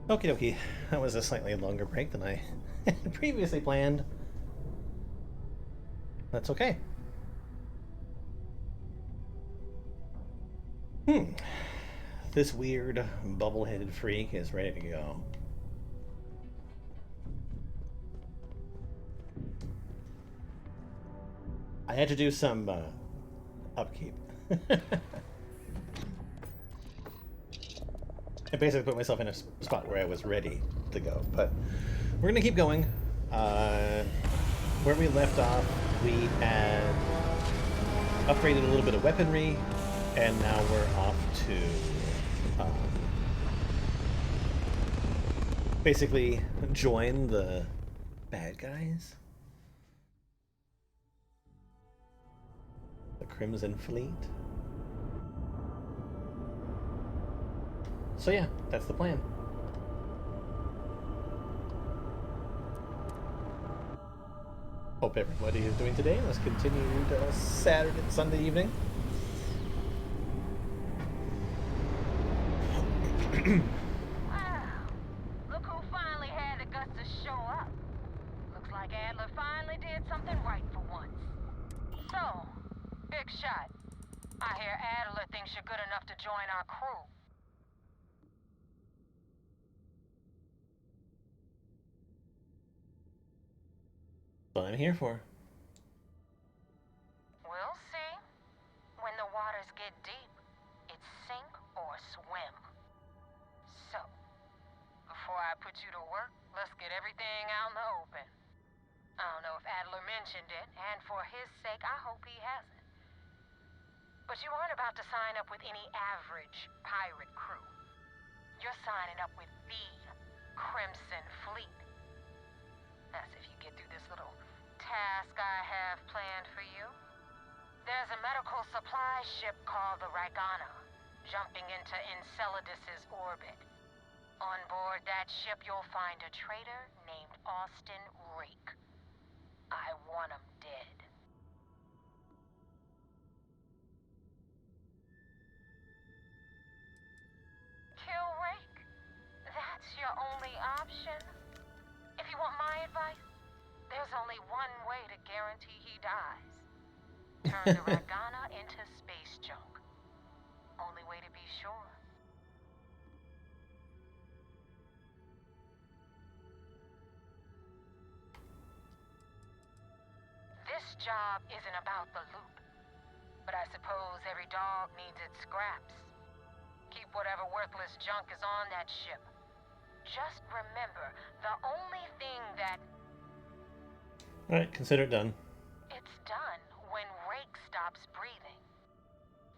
Okie dokie. That was a slightly longer break than I had previously planned. That's okay. This weird bubble-headed freak is ready to go. I had to do some upkeep. I basically put myself in a spot where I was ready to go, but we're gonna keep going. Where we left off, we had upgraded a little bit of weaponry, and now we're off to basically join the bad guys, the Crimson Fleet. So yeah, that's the plan. Hope everybody is doing today. Let's continue to Sunday evening. Wow, look who finally had the guts to show up. Looks like Adler finally did something right for once. So, big shot. I hear Adler thinks you're good enough to join our crew. That's what I'm here for. We'll see. When the waters get deep, it's sink or swim. So, before I put you to work, let's get everything out in the open. I don't know if Adler mentioned it, and for his sake, I hope he hasn't. But you aren't about to sign up with any average pirate crew. You're signing up with the Crimson Fleet. That's if you get through this little task I have planned for you. There's a medical supply ship called the Ragana, jumping into Enceladus's orbit. On board that ship, you'll find a traitor named Austin Rake. I want him dead. Kill Rake? That's your only option? If you want my advice, there's only one way to guarantee he dies. Turn the Ragana into space junk. Only way to be sure. This job isn't about the loot, but I suppose every dog needs its scraps. Keep whatever worthless junk is on that ship. Just remember, the only thing that... Alright, consider it done. It's done when Rake stops breathing.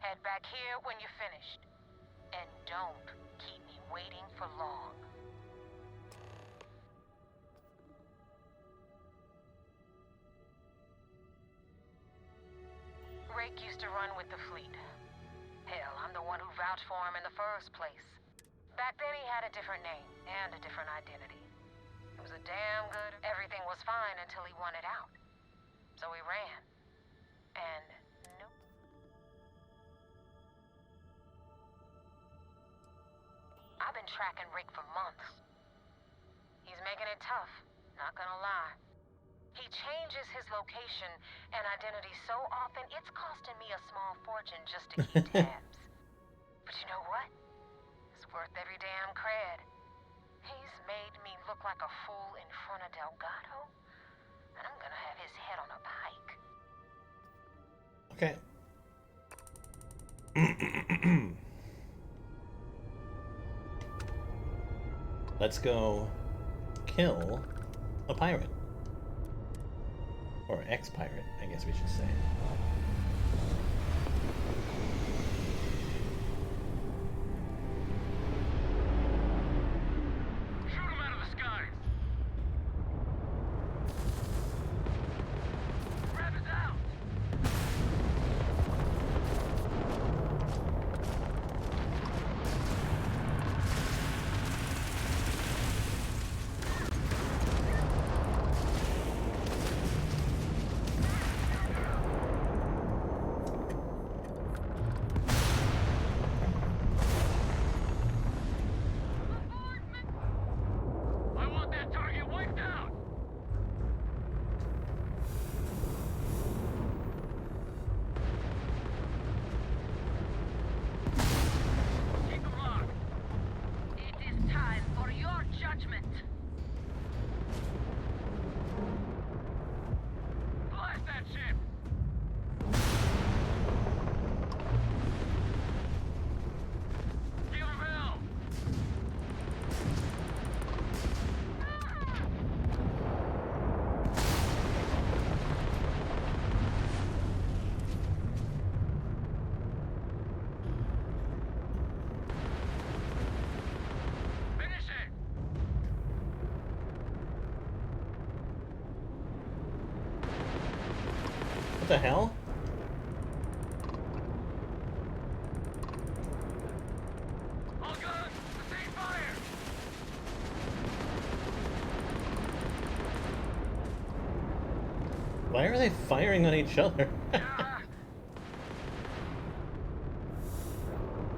Head back here when you're finished. And don't keep me waiting for long. Rake used to run with the fleet. Hell, I'm the one who vouched for him in the first place. Back then he had a different name and a different identity. It was a damn good... Everything was fine until he wanted out. So he ran. And nope. I've been tracking Rick for months. He's making it tough, not gonna lie. He changes his location and identity so often, it's costing me a small fortune just to keep tabs. But you know what? It's worth every damn cred. He's made me look like a fool in front of Delgado, and I'm gonna have his head on a pike. Okay. Let's go kill a pirate. Or ex-pirate, I guess we should say. judgment. Blast that ship! Give him hell! Finish it! What the hell? All guns, sustain fire! Why are they firing on each other? Yeah.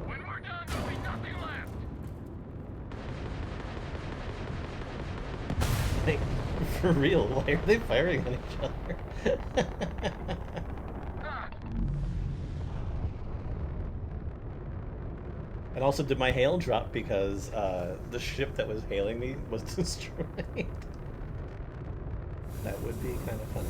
When we're done, there'll be nothing left. Like, for real, why are they firing on each other? Ah, And also, did my hail drop because the ship that was hailing me was destroyed? That would be kind of funny.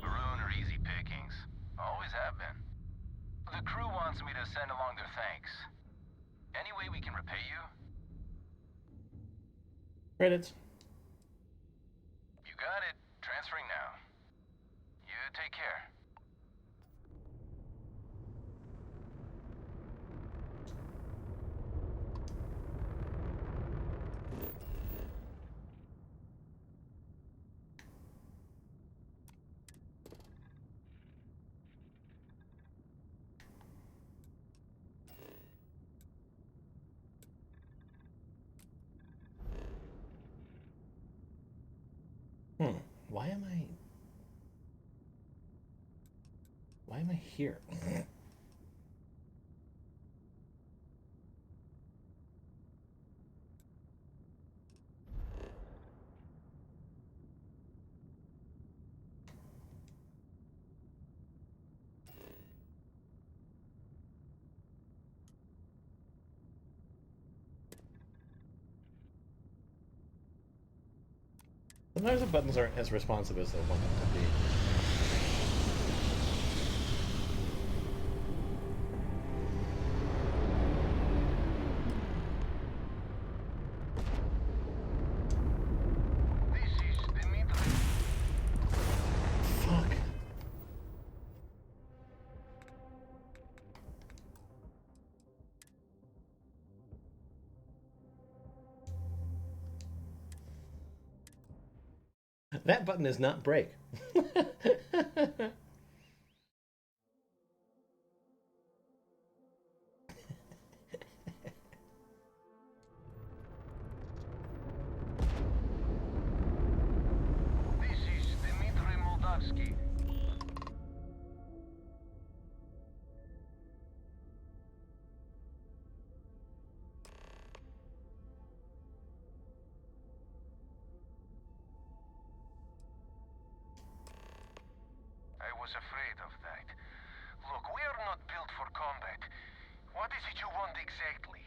Maroon are easy pickings. Always have been. The crew wants me to send along their thanks. Any way we can repay you? Credits. You got it. Transferring now. You take care. Hmm. Why am I... Why am I here? Sometimes the buttons aren't as responsive as they want them to be. This is Dimitri. Fuck. That button is not break. This is Dimitri Moldavsky. for combat. What is it you want exactly?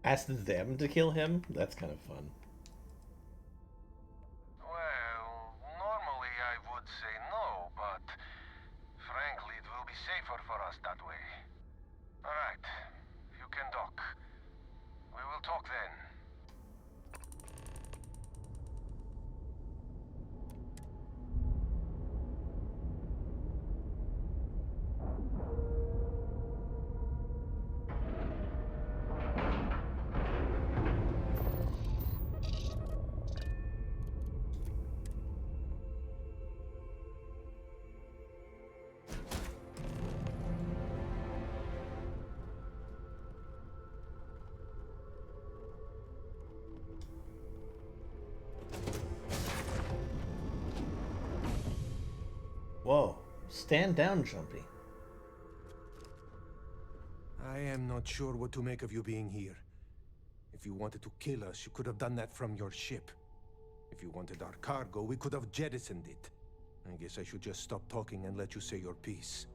Ask them to kill him? That's kind of fun. Well, normally I would say no, but frankly, it will be safer for us that way. Alright, you can dock. We will talk then. Whoa. Stand down, Jumpy. I am not sure what to make of you being here. If you wanted to kill us, you could have done that from your ship. If you wanted our cargo, we could have jettisoned it. I guess I should just stop talking and let you say your piece.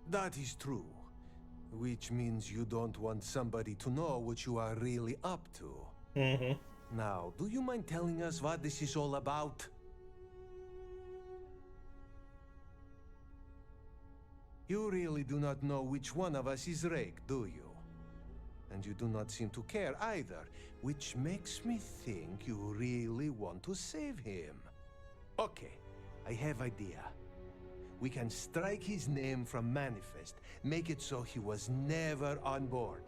That is true. Which means you don't want somebody to know what you are really up to. Mm-hmm. Now, do you mind telling us what this is all about? You really do not know which one of us is Rake, do you? And you do not seem to care either, which makes me think you really want to save him. Okay, I have idea. We can strike his name from Manifest, make it so he was never on board.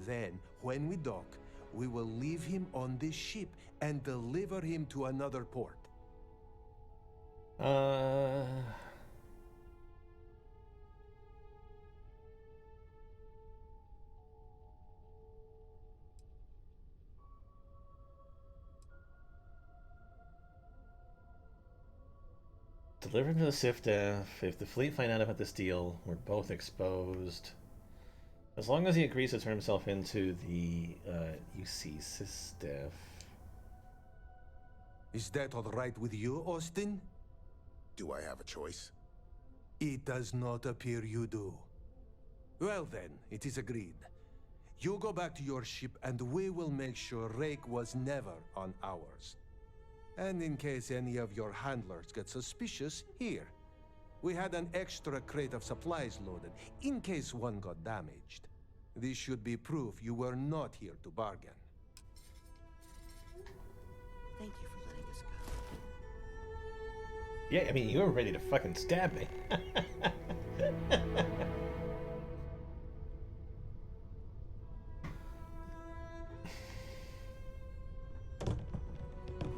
Then, when we dock, we will leave him on this ship and deliver him to another port. Deliver him to the SIFDF. If the fleet find out about this deal, we're both exposed. As long as he agrees to turn himself into the UC SISDEF. Is that all right with you, Austin? Do I have a choice? It does not appear you do. Well then, it is agreed. You go back to your ship and we will make sure Rake was never on ours. And in case any of your handlers get suspicious, here. We had an extra crate of supplies loaded, in case one got damaged. This should be proof you were not here to bargain. Thank you for letting us go. Yeah, I mean, you were ready to fucking stab me.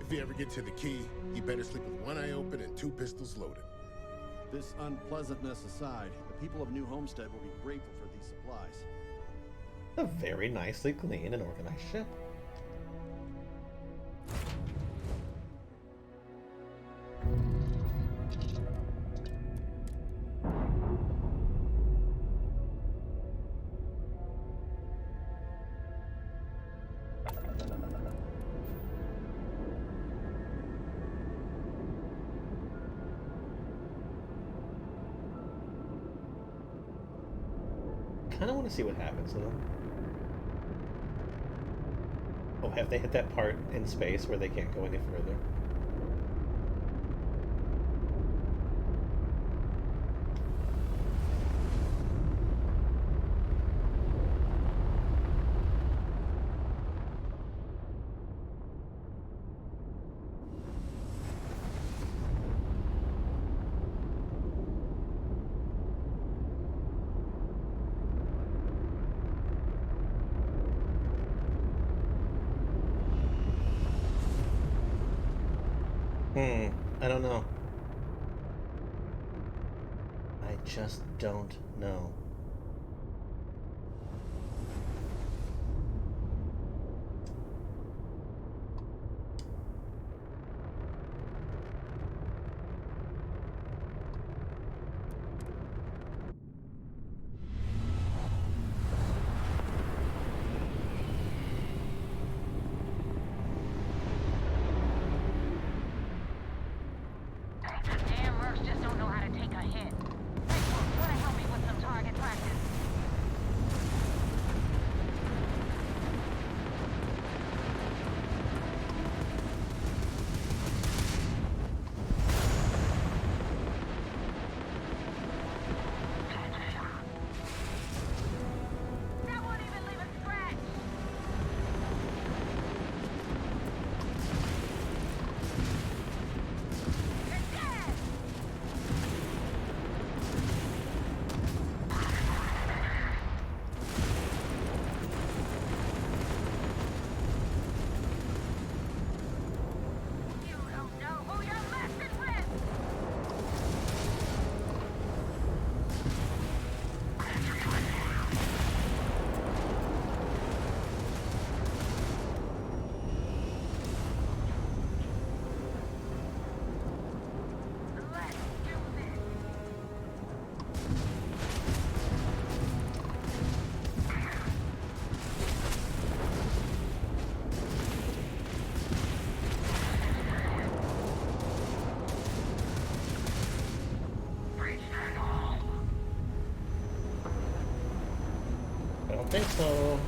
If you ever get to the key, you better sleep with one eye open and two pistols loaded. This unpleasantness aside, the people of New Homestead will be grateful for these supplies. A very nicely clean and organized ship. Kind of want to see what happens to them. Oh, have they hit that part in space where they can't go any further? I don't know. I just don't know. I don't think so.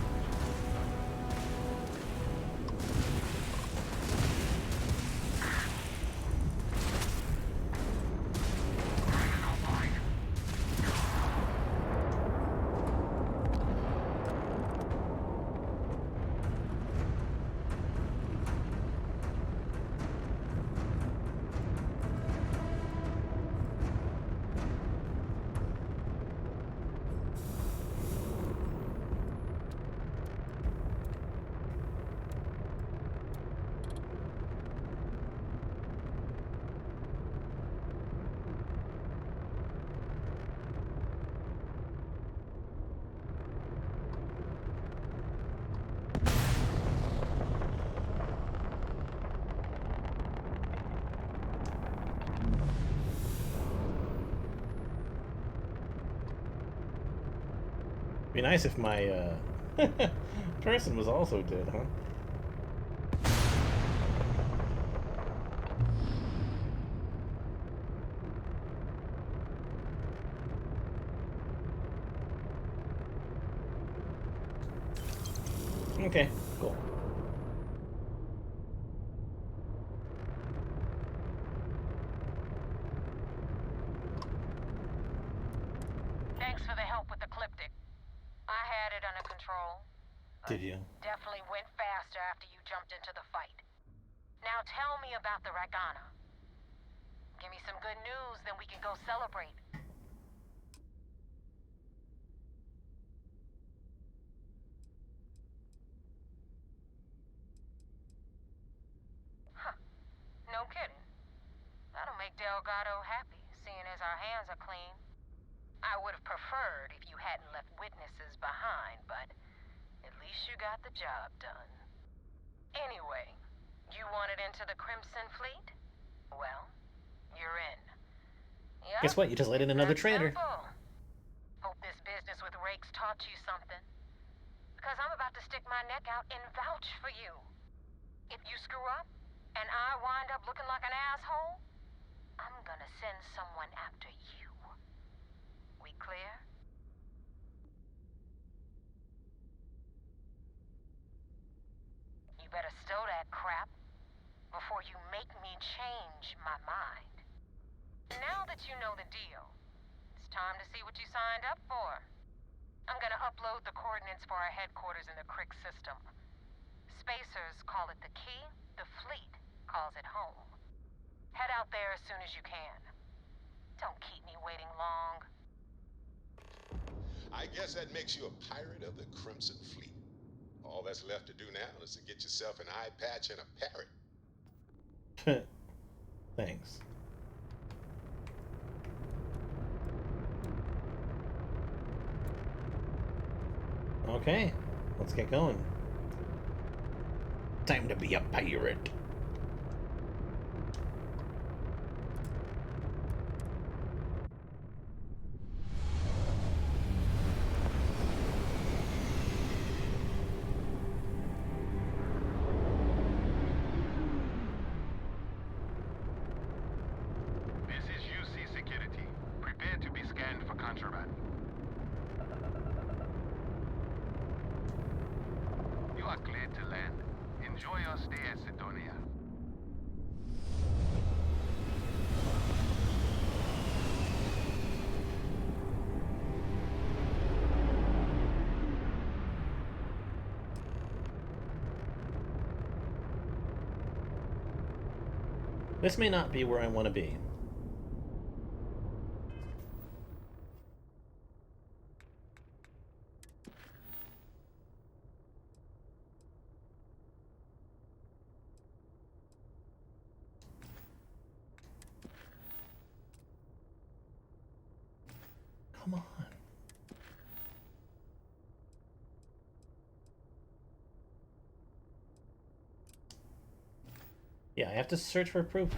Be nice if my person was also dead, huh? Okay, cool. Thanks for the help with the Cliptic. I had it under control. Did you? Definitely went faster after you jumped into the fight. Now tell me about the Ragana. Give me some good news, then we can go celebrate. Huh. No kidding. That'll make Delgado happy, seeing as our hands are clean. I would have preferred if you hadn't left witnesses behind, but at least you got the job done. Anyway, you wanted into the Crimson Fleet? Well, you're in. Yup, Guess what? You just let in another that traitor. simple. Hope this business with Rakes taught you something. Because I'm about to stick my neck out and vouch for you. If you screw up, and I wind up looking like an asshole, I'm gonna send someone after you. We clear? You better stow that crap before you make me change my mind. Now that you know the deal, it's time to see what you signed up for. I'm gonna upload the coordinates for our headquarters in the Crick system. Spacers call it the key, the fleet calls it home. Head out there as soon as you can. Don't keep me waiting long. I guess that makes you a pirate of the Crimson Fleet. All that's left to do now is to get yourself an eye patch and a parrot. Thanks. Okay, let's get going. Time to be a pirate. This is UC Security. Prepare to be scanned for contraband. You are cleared to land. Enjoy your stay at Sidonia. This may not be where I want to be. Come on. Yeah, I have to search for proof.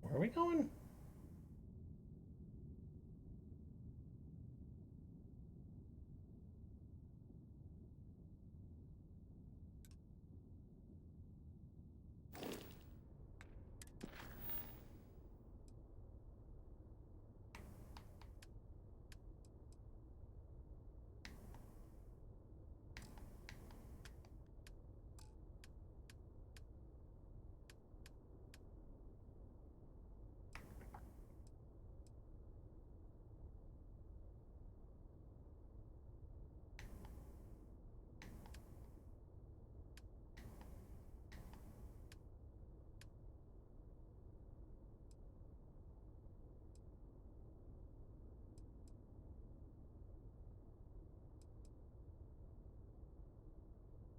Where are we going?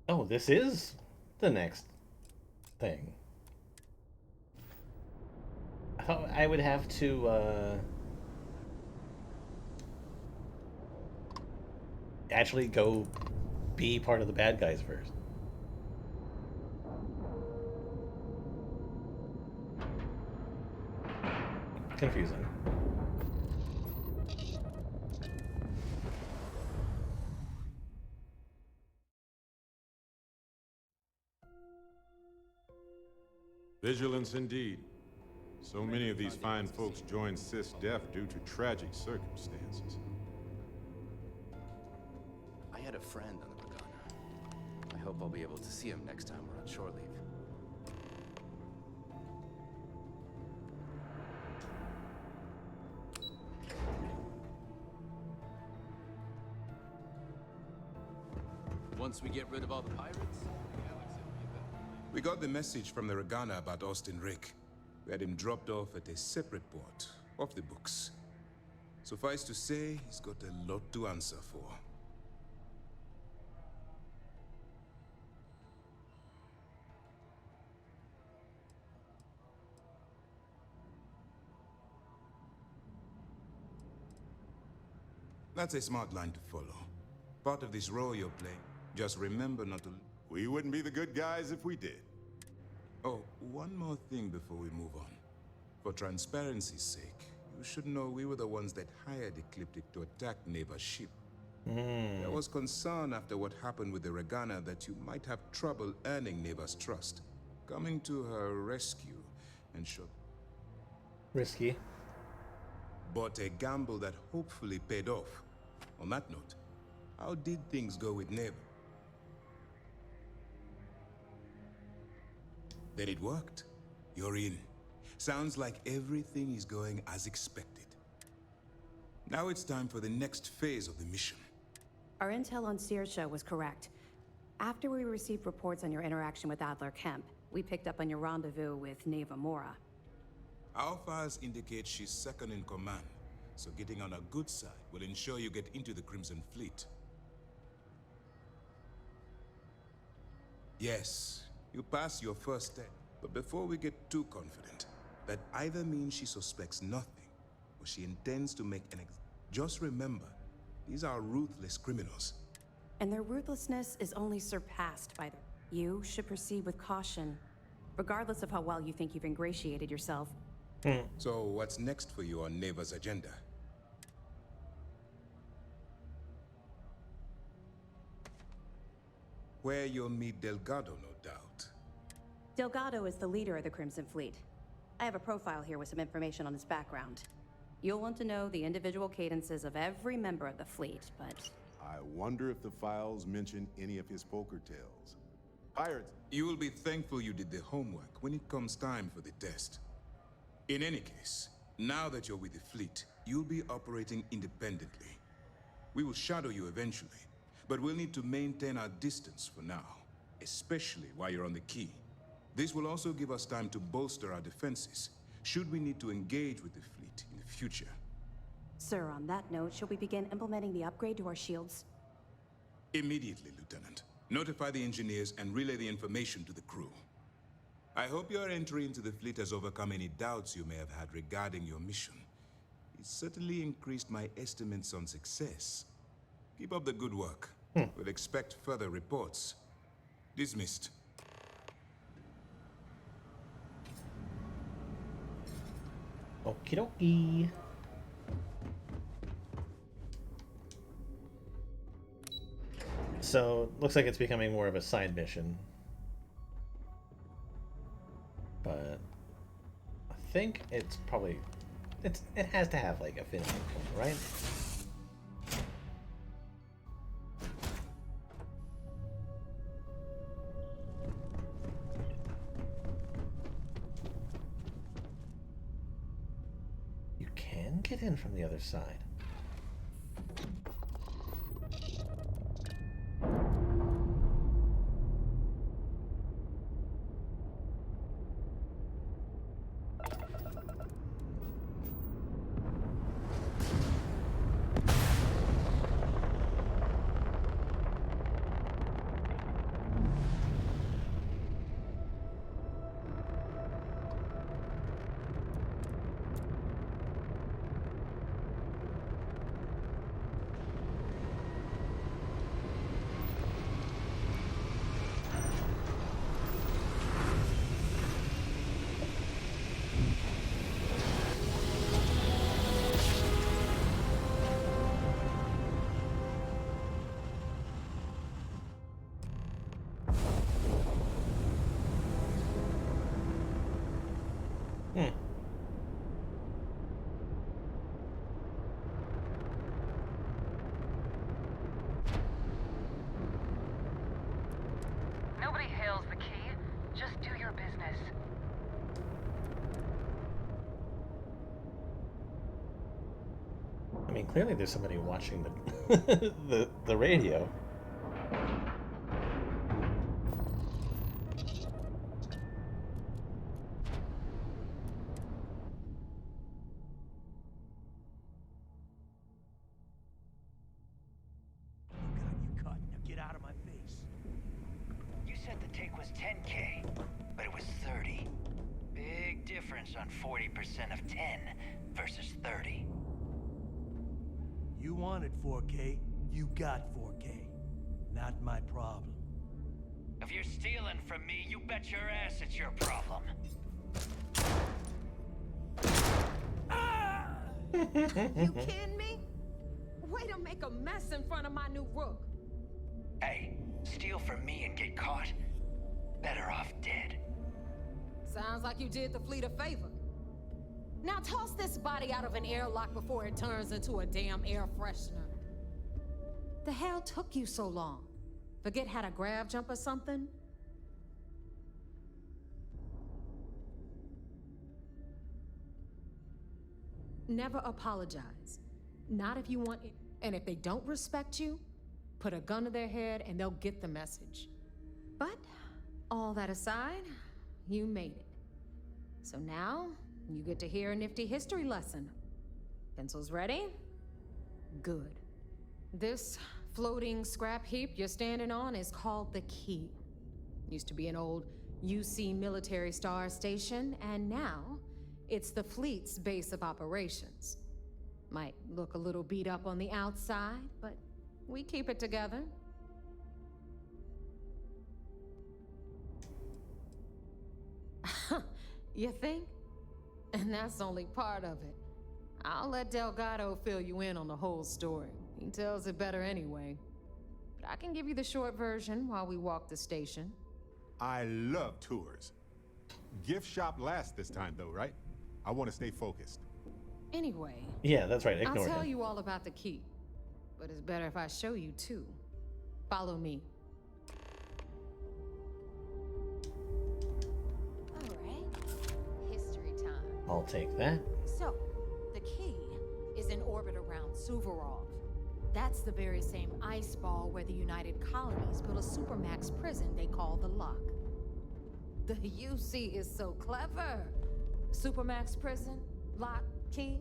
Oh, this is the next thing. I would have to actually go be part of the bad guys first. Confusing. Vigilance indeed. So many of these fine folks joined SysDef due to tragic circumstances. I had a friend on the Regana. I hope I'll be able to see him next time we're on shore leave. Once we get rid of all the pirates, we got the message from the Regana about Austin Rick. We had him dropped off at a separate port, off the books. Suffice to say, he's got a lot to answer for. That's a smart line to follow. Part of this role you're playing, just remember not to... We wouldn't be the good guys if we did. Oh, one more thing before we move on. For transparency's sake, you should know we were the ones that hired Ecliptic to attack Neva's ship. There was concern after what happened with the Regana that you might have trouble earning Neva's trust. Coming to her rescue and show... Risky. But a gamble that hopefully paid off. On that note, how did things go with Neva? Then it worked. You're in. Sounds like everything is going as expected. Now it's time for the next phase of the mission. Our intel on Saoirse was correct. After we received reports on your interaction with Adler Kemp, we picked up on your rendezvous with Neva Mora. Our files indicate she's second in command, so getting on her good side will ensure you get into the Crimson Fleet. Yes, you pass your first step, but before we get too confident, that either means she suspects nothing, or she intends to make an just remember, these are ruthless criminals. And their ruthlessness is only surpassed by them. You should proceed with caution, regardless of how well you think you've ingratiated yourself. So what's next for you on Neva's agenda? Where you'll meet Delgado, no doubt. Delgado is the leader of the Crimson Fleet. I have a profile here with some information on his background. You'll want to know the individual cadences of every member of the fleet, but... I wonder if the files mention any of his poker tales. Pirates! You will be thankful you did the homework when it comes time for the test. In any case, now that you're with the fleet, you'll be operating independently. We will shadow you eventually, but we'll need to maintain our distance for now, especially while you're on the key. This will also give us time to bolster our defenses, should we need to engage with the fleet in the future. Sir, on that note, shall we begin implementing the upgrade to our shields? Immediately, Lieutenant. Notify the engineers and relay the information to the crew. I hope your entry into the fleet has overcome any doubts you may have had regarding your mission. It certainly increased my estimates on success. Keep up the good work. We'll expect further reports. Dismissed. Okie dokie. So, looks like it's becoming more of a side mission. But I think it's probably it has to have like affinity point, right? You can get in from the other side. Nobody hails the key. Just do your business. I mean, clearly there's somebody watching the the radio. You cut. Now get out of my face. You said the take was 10K, but it was 30. Big difference on 40% of 10 versus 30. You wanted 4K, you got 4K. Not my problem. If you're stealing from me, you bet your ass it's your problem. You kidding me? Way to make a mess in front of my new rook. Hey, steal from me and get caught. Better off dead. Sounds like you did the fleet a favor. Now toss this body out of an airlock before it turns into a damn air freshener. The hell took you so long? Forget how to grab jump or something? Never apologize. Not if you want it. And if they don't respect you, put a gun to their head and they'll get the message. But all that aside, you made it. So now, you get to hear a nifty history lesson. Pencils ready? Good. This floating scrap heap you're standing on is called the Key. Used to be an old UC military star station, and now it's the fleet's base of operations. Might look a little beat up on the outside, but we keep it together. You think? And that's only part of it. I'll let Delgado fill you in on the whole story. He tells it better anyway. But I can give you the short version while we walk the station. I love tours. Gift shop last this time, though, right? I want to stay focused. Anyway. Yeah, that's right. Ignore I'll tell him. you all about the key. But it's better if I show you too. Follow me. All right. History time. I'll take that. So, the key is in orbit around Suvorov. That's the very same ice ball where the United Colonies built a supermax prison they call the Lock. The UC is so clever. Supermax prison, lock, key.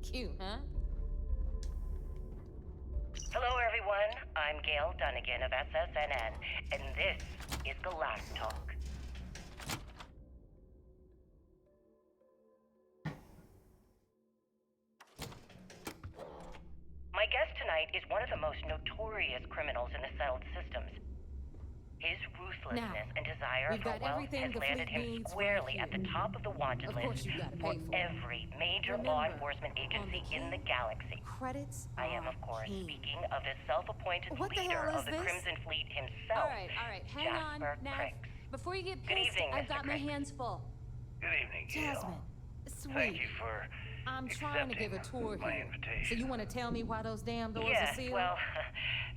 Cute, huh? Hello, everyone. I'm Gail Dunnigan of SSNN, and this is the Last Talk. My guest tonight is one of the most notorious criminals in the settled systems. His ruthlessness Now, and desire we've for got wealth everything has the landed fleet him needs squarely right at the here. top of the wanted Of list course, you gotta for pay for it. every major law Remember, enforcement on the agency in the key, galaxy. credits I am, are of course, king. speaking of the self-appointed What the leader hell of is the this? Crimson Fleet himself, All right, hang Jasper on, Nav. Cricks. Before you get Good pissed, evening, I've Mr. got my Cricks. hands full. Good evening, Gail. Jasmine, Thank sweet. you for I'm trying to give a tour my here. invitation. So you want to tell me why those damn doors Yes, are sealed? well,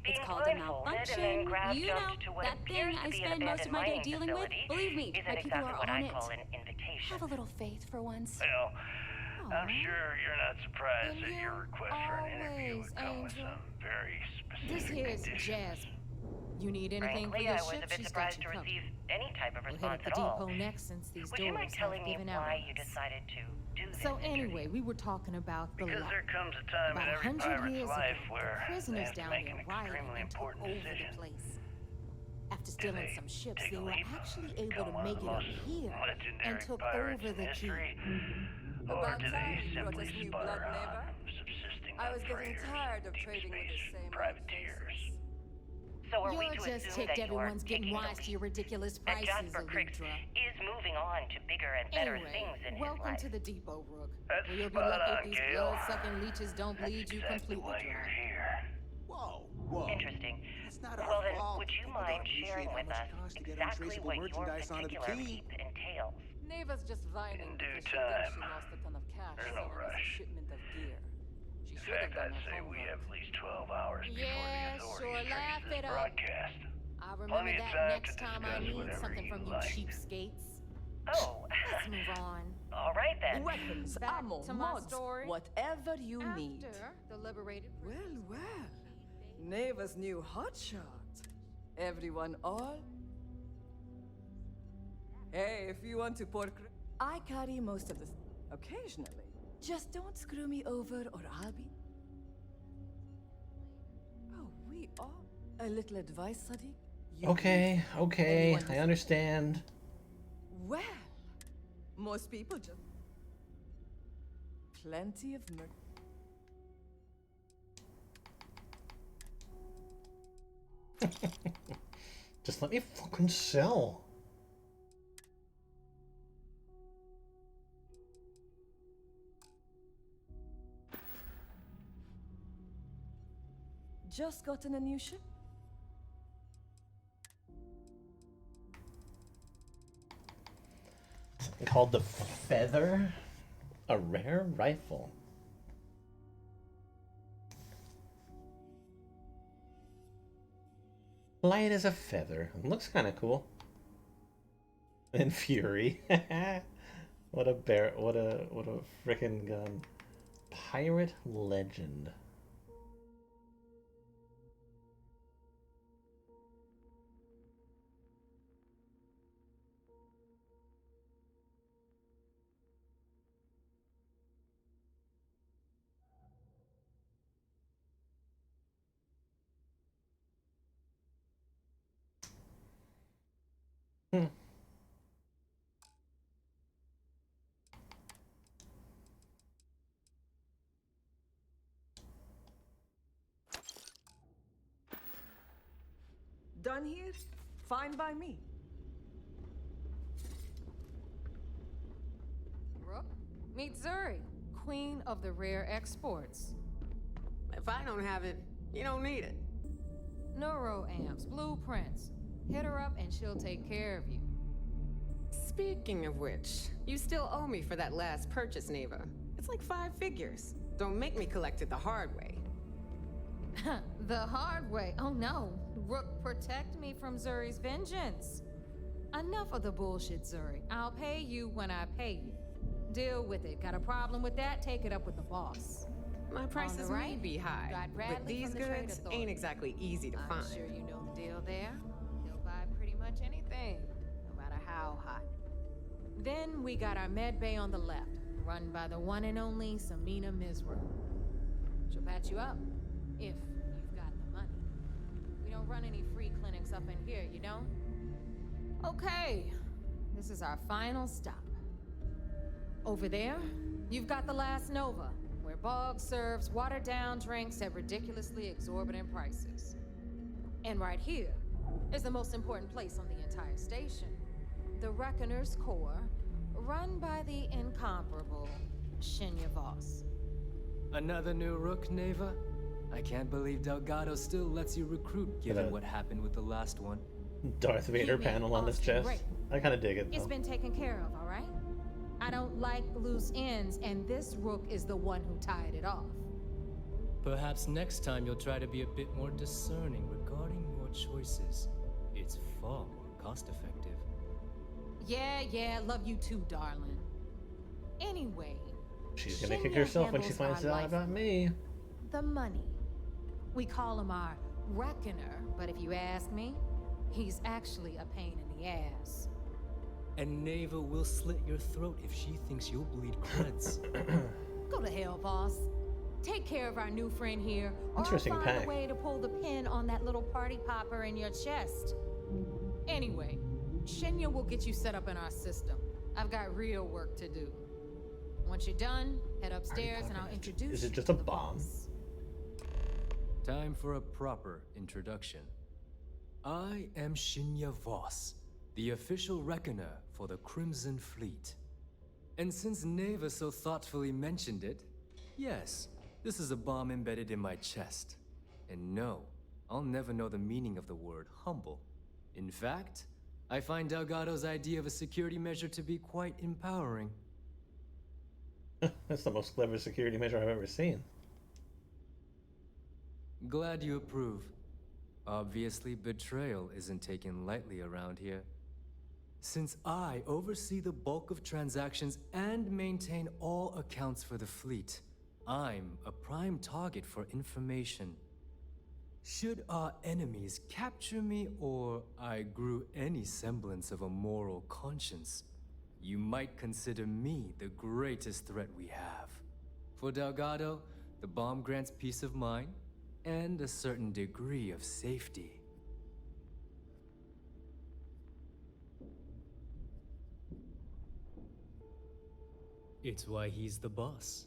being It's called a blindfolded and then malfunction. grab You know, jumped to what that appears thing to I be an spend most of abandoned my day mining dealing with. facility Believe me, isn't my people exactly are what on I it. call an invitation. Have a little faith for once. Well, I'm Aw. sure you're not surprised And that you your request for an interview always, would come with Angel. some very specific This here is conditions. Jasmine. You need anything Frankly, for your I was ship, a bit she's got surprised you to covered. receive any type of We'll hit response up the at all. depot next since these Would you mind doors telling have me given out why on you us. decided to do this So interview? anyway, we were talking about the Because lock. there comes a time in About every 100 pirate's years life ago, where the they prisoners have to down make there an extremely rioted and took important over decision. the place. After Do stealing they some ships, take they a were leap, actually able become to one of make the it up most here legendary and took pirates over in the history? key. Or About do time they you brought simply us new sputter blood, on, neighbor. subsisting I on was getting freighters, tired of deep trading with space, the same old privateers? So are we You're to just assume ticked that you are everyone's getting taking the wise to leap? your ridiculous And prices, Jasper Cricks Eludra. is moving on to bigger and better Anyway, things in his welcome life. to the depot, Rook. That's Where you'll be spot lucky on, if these Gail. blood-sucking leeches don't That's bleed you exactly completely why you're dry. here. Whoa, whoa. Interesting. That's not Well our then, fault. would you People don't mind appreciate sharing how with much us it costs to get exactly untraceable what your merchandise onto the particular key. leap entails? Neva's just whining In due because she thinks time. she lost a ton of cash There's no selling us a rush. shipment of gear. She In should have fact, done I'd her say we homework. have at least 12 hours before Yeah, the sure, authorities laugh trace this it up. broadcast. I'll remember Plenty of that time next to time I discuss need whatever something you from you like. cheapskates. Oh, Let's move on. all right then. Weapons, Back ammo, to my mods, story. whatever you need. After the liberated Well, prisoners well. were Neva's new hotshot. Everyone all? Hey, if you want to pour... I carry most of the... Occasionally. Just don't screw me over or I'll be... Oh, we are... A little advice, Sadiq? You Okay, need okay, anyone I to- understand. Well, most people just... Plenty of mer... Just let me fucking sell. Just gotten a new ship? Called the Feather? A rare rifle. Light as a feather. Looks kind of cool. And Fury. What a bear! What a frickin' gun! Pirate Legend. Hmm. Done here? Fine by me. Rook, meet Zuri, queen of the rare exports. If I don't have it, you don't need it. Neuroamps, blueprints. Hit her up and she'll take care of you. Speaking of which, you still owe me for that last purchase, Neva. It's like 5 figures. Don't make me collect it the hard way. The hard way. Oh no. Rook, protect me from Zuri's vengeance. Enough of the bullshit, Zuri. I'll pay you when I pay you. Deal with it. Got a problem with that? Take it up with the boss. My prices may be high, got Bradley but these from the Trade goods Authority. ain't exactly easy to I'm find. sure you know the deal there. He'll buy pretty much anything, no matter how hot. Then we got our med bay on the left, run by the one and only Samina Mizra. She'll patch you up, if you've got the money. We don't run any free clinics up in here, you don't? Okay, this is our final stop. Over there, you've got the last Nova, where Bog serves watered-down drinks at ridiculously exorbitant prices. And right here, is the most important place on the entire station. The Reckoner's Core, run by the incomparable Shinya Voss. Another new rook, Neva? I can't believe Delgado still lets you recruit, given what happened with the last one. Darth Vader panel on his chest. Great. I kind of dig it, though. It's been taken care of, all right? I don't like loose ends, and this rook is the one who tied it off. Perhaps next time you'll try to be a bit more discerning regarding your choices. It's far more cost-effective. Yeah, love you too, darling. Anyway, she's gonna kick herself when she finds out about me. The money. We call him our Reckoner, but if you ask me, he's actually a pain in the ass. And Neva will slit your throat if she thinks you'll bleed creds. Go to hell, boss. Take care of our new friend here, or Interesting find pack. a way to pull the pin on that little party popper in your chest. Anyway, Shinya will get you set up in our system. I've got real work to do. Once you're done, head upstairs and I'll introduce you. Is it just a bomb? Time for a proper introduction. I am Shinya Voss, the official reckoner for the Crimson Fleet. And since Neva so thoughtfully mentioned it, yes, this is a bomb embedded in my chest. And no, I'll never know the meaning of the word humble. In fact, I find Delgado's idea of a security measure to be quite empowering. That's the most clever security measure I've ever seen. Glad you approve. Obviously, betrayal isn't taken lightly around here. Since I oversee the bulk of transactions and maintain all accounts for the fleet, I'm a prime target for information. Should our enemies capture me or I grew any semblance of a moral conscience, you might consider me the greatest threat we have. For Delgado, the bomb grants peace of mind and a certain degree of safety. It's why he's the boss.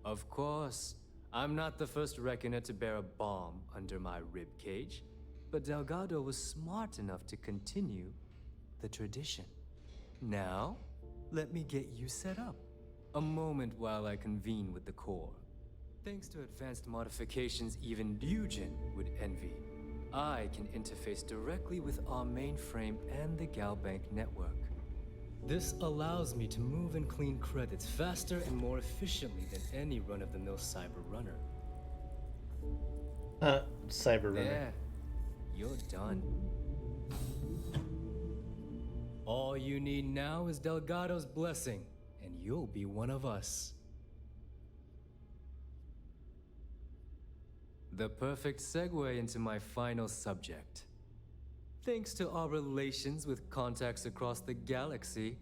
Of course. I'm not the first reckoner to bear a bomb under my ribcage, but Delgado was smart enough to continue the tradition. Now, let me get you set up. A moment while I convene with the core. Thanks to advanced modifications even Bugin would envy, I can interface directly with our mainframe and the Galbank network. This allows me to move and clean credits faster and more efficiently than any run-of-the-mill cyber runner. Cyber runner. There. You're done. All you need now is Delgado's blessing, and you'll be one of us. The perfect segue into my final subject. Thanks to our relations with contacts across the galaxy,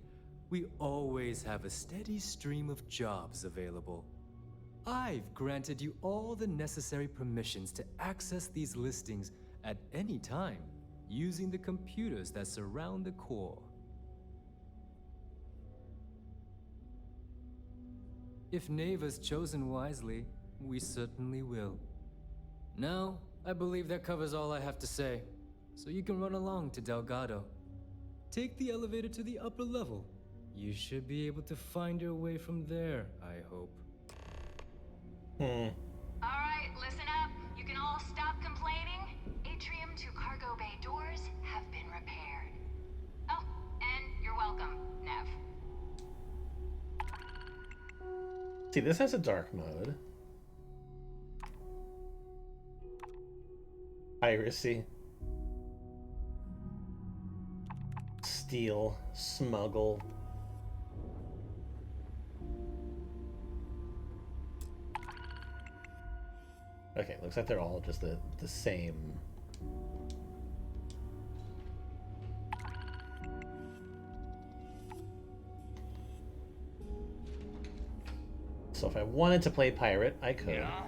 we always have a steady stream of jobs available. I've granted you all the necessary permissions to access these listings at any time, using the computers that surround the core. If Neva's chosen wisely, we certainly will. Now, I believe that covers all I have to say. So you can run along to Delgado. Take the elevator to the upper level. You should be able to find your way from there, I hope. Alright, listen up. You can all stop complaining. Atrium to cargo bay doors have been repaired. Oh, and you're welcome, Nev. See, this has a dark mode. Piracy. Steal. Smuggle. Okay, looks like they're all just the same. So if I wanted to play pirate, I could. Yeah.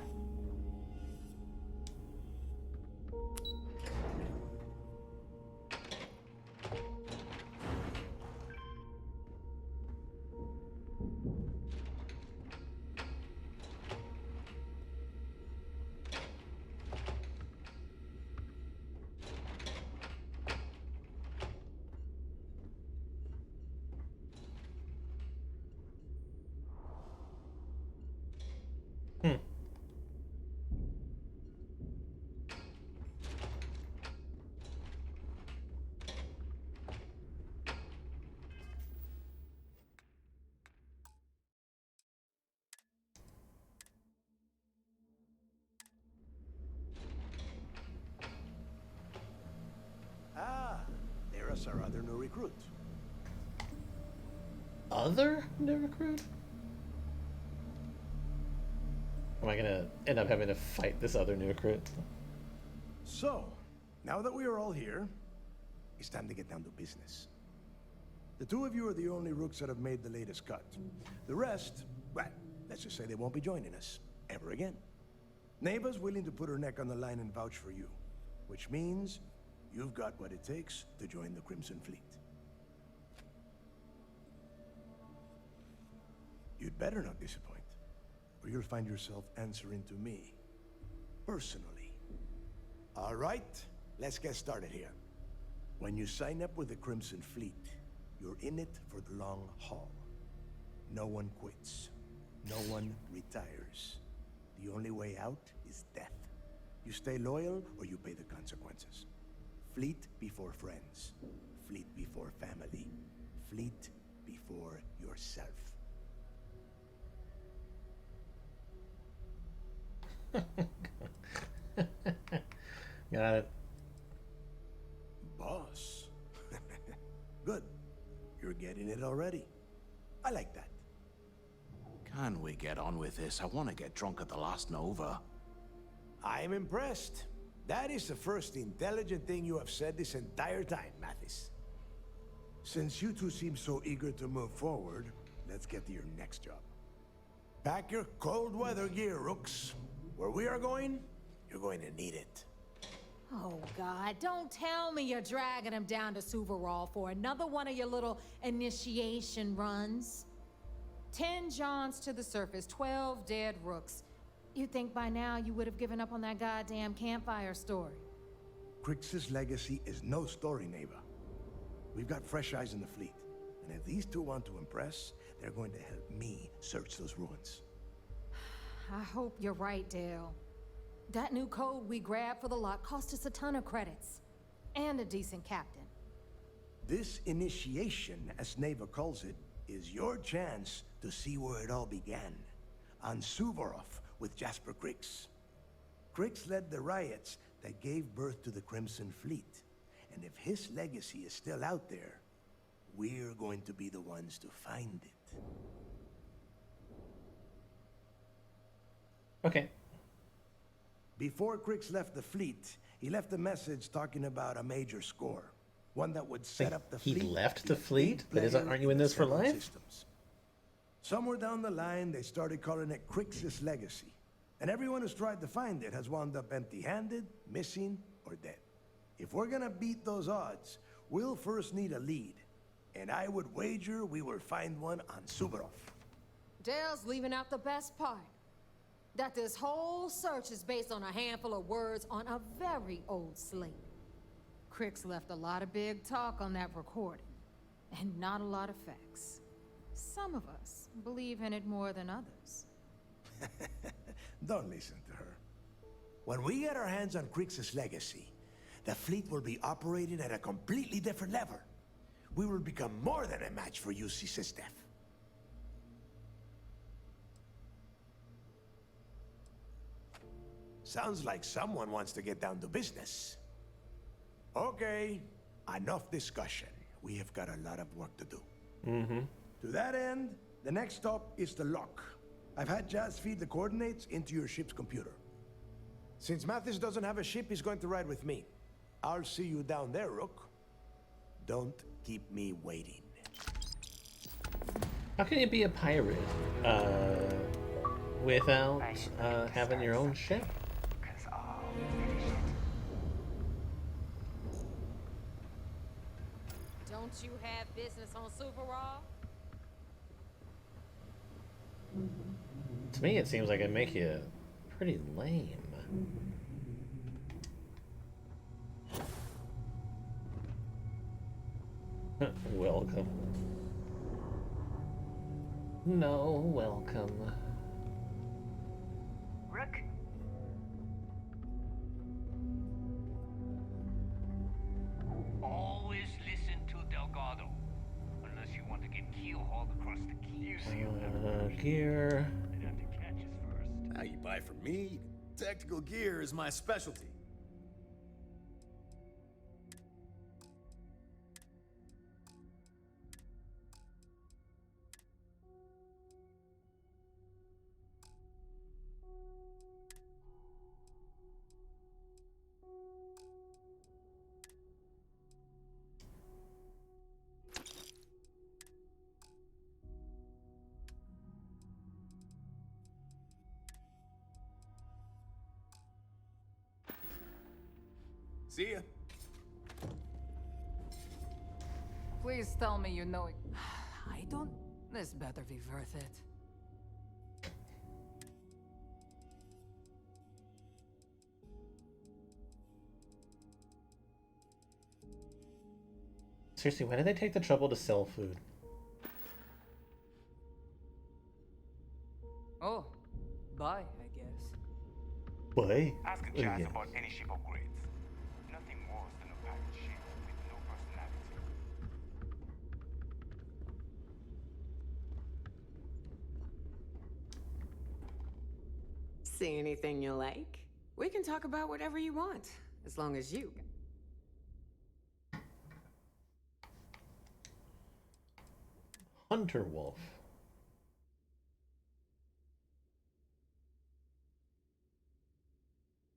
us our other new recruit. Other new recruit? Am I gonna end up having to fight this other new recruit? So, now that we are all here, it's time to get down to business. The two of you are the only rooks that have made the latest cut. The rest, well, let's just say they won't be joining us ever again. Neva's willing to put her neck on the line and vouch for you, which means you've got what it takes to join the Crimson Fleet. You'd better not disappoint, or you'll find yourself answering to me, personally. All right, let's get started here. When you sign up with the Crimson Fleet, you're in it for the long haul. No one quits. No one retires. The only way out is death. You stay loyal or you pay the consequences. Fleet before friends. Fleet before family. Fleet before yourself. Got it. Boss. Good. You're getting it already. I like that. Can we get on with this? I want to get drunk at the last Nova. I'm impressed. That is the first intelligent thing you have said this entire time, Mathis. Since you two seem so eager to move forward, let's get to your next job. Pack your cold weather gear, Rooks. Where we are going, you're going to need it. Oh, God, don't tell me you're dragging him down to Suvarol for another one of your little initiation runs. 10 Johns to the surface, 12 dead Rooks. You'd think by now you would have given up on that goddamn campfire story. Crix's legacy is no story, Neva. We've got fresh eyes in the fleet. And if these two want to impress, they're going to help me search those ruins. I hope you're right, Dale. That new code we grabbed for the lot cost us a ton of credits. And a decent captain. This initiation, as Neva calls it, is your chance to see where it all began. On Suvorov with Jasper Crix. Crix led the riots that gave birth to the Crimson Fleet. And if his legacy is still out there, we're going to be the ones to find it. Okay. Before Crix left the fleet, he left a message talking about a major score. One that would set up the fleet. He left the fleet? But aren't you in this for life? Systems. Somewhere down the line, they started calling it Crix's legacy. And everyone who's tried to find it has wound up empty-handed, missing, or dead. If we're gonna beat those odds, we'll first need a lead. And I would wager we will find one on Suvorov. Dale's leaving out the best part. That this whole search is based on a handful of words on a very old slate. Crix left a lot of big talk on that recording, and not a lot of facts. Some of us believe in it more than others. Don't listen to her. When we get our hands on Crix's legacy, the fleet will be operating at a completely different level. We will become more than a match for UC SysDef. Sounds like someone wants to get down to business. Okay, enough discussion. We have got a lot of work to do. Mm-hmm. To that end, the next stop is the lock. I've had Jazz feed the coordinates into your ship's computer. Since Mathis doesn't have a ship, he's going to ride with me. I'll see you down there, Rook. Don't keep me waiting. How can you be a pirate without having your own ship? Don't you have business on Suvarov? To me, it seems like it'd make you pretty lame. Welcome. No, welcome. Rook? Always listen to Delgado. Unless you want to get keel-hauled across the key. You see Gear. They'd have to catch us first. Now you buy from me. Tactical gear is my specialty. See ya. Please tell me you know it. I don't. This better be worth it. Seriously, why did they take the trouble to sell food? Oh, bye, I guess. Why? Ask a Jazz about any ship upgrades. Nothing worse than a pirate ship with no personality. See anything you like? We can talk about whatever you want, as long as you. Hunter Wolf.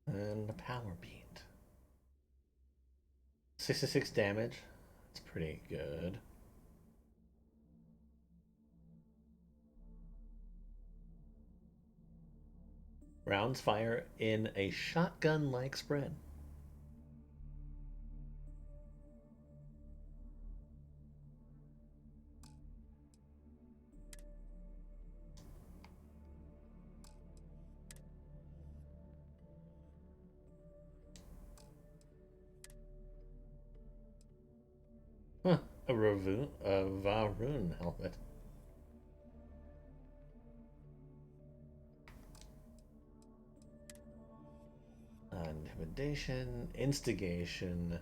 And a power beat. 66 damage. That's pretty good. Rounds fire in a shotgun-like spread. Huh, a Varoon helmet. Intimidation, instigation.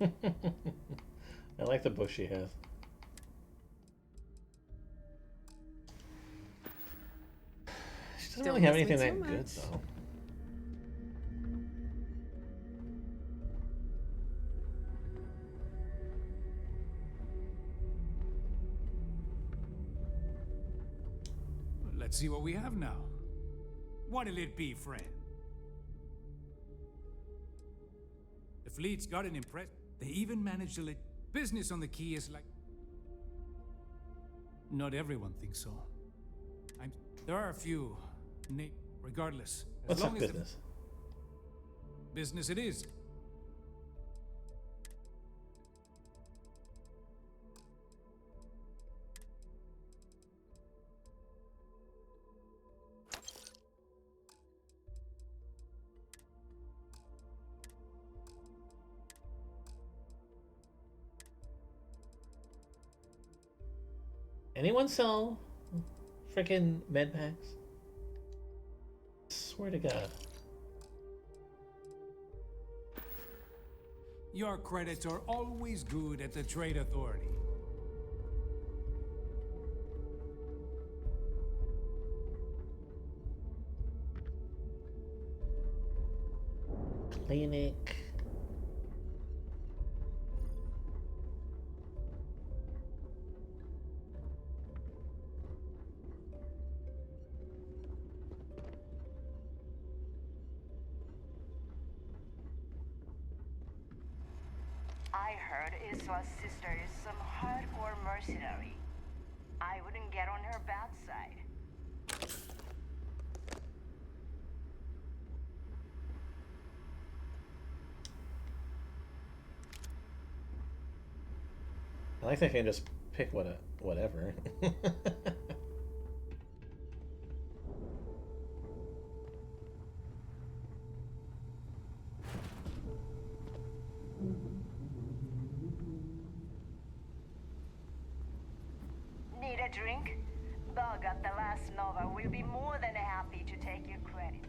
I like the book she has. She doesn't really have anything that good, though. Let's see what we have now. What'll it be, friend? The fleet's got an impress. They even managed to let business on the key is like. Not everyone thinks so. There are a few. Regardless, as What's long up, as business? Business it is. Anyone sell freaking med packs? Swear to God. Your credits are always good at the Trade Authority. Clinic. I heard Iswa's sister is some hardcore mercenary. I wouldn't get on her bad side. I like that I can just pick whatever. Need a drink? Bug at the last Nova will be more than happy to take your credit.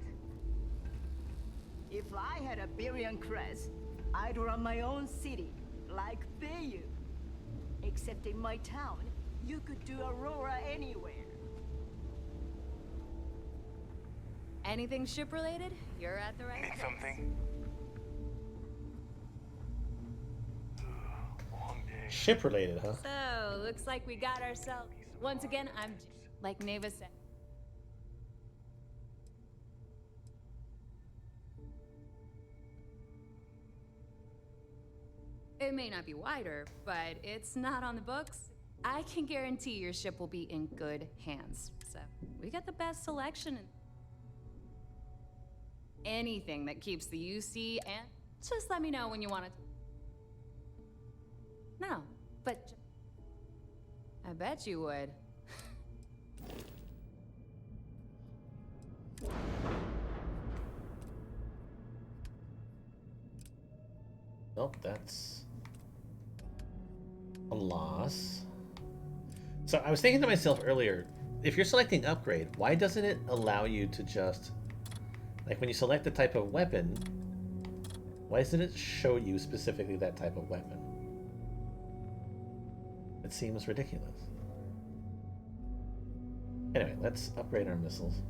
If I had a billion creds, I'd run my own city, like Bayou. Except in my town, you could do Aurora anywhere. Anything ship-related? You're at the right Need place. something? Ship related, huh? So, looks like we got ourselves... Once again, I'm... Like Neva said. It may not be wider, but it's not on the books. I can guarantee your ship will be in good hands. So, we got the best selection and anything that keeps the UC, and just let me know when you want it. No, but I bet you would. Nope, that's a loss. So I was thinking to myself earlier, if you're selecting upgrade, why doesn't it allow you to just, like when you select the type of weapon, why doesn't it show you specifically that type of weapon? It seems ridiculous. Anyway, let's upgrade our missiles.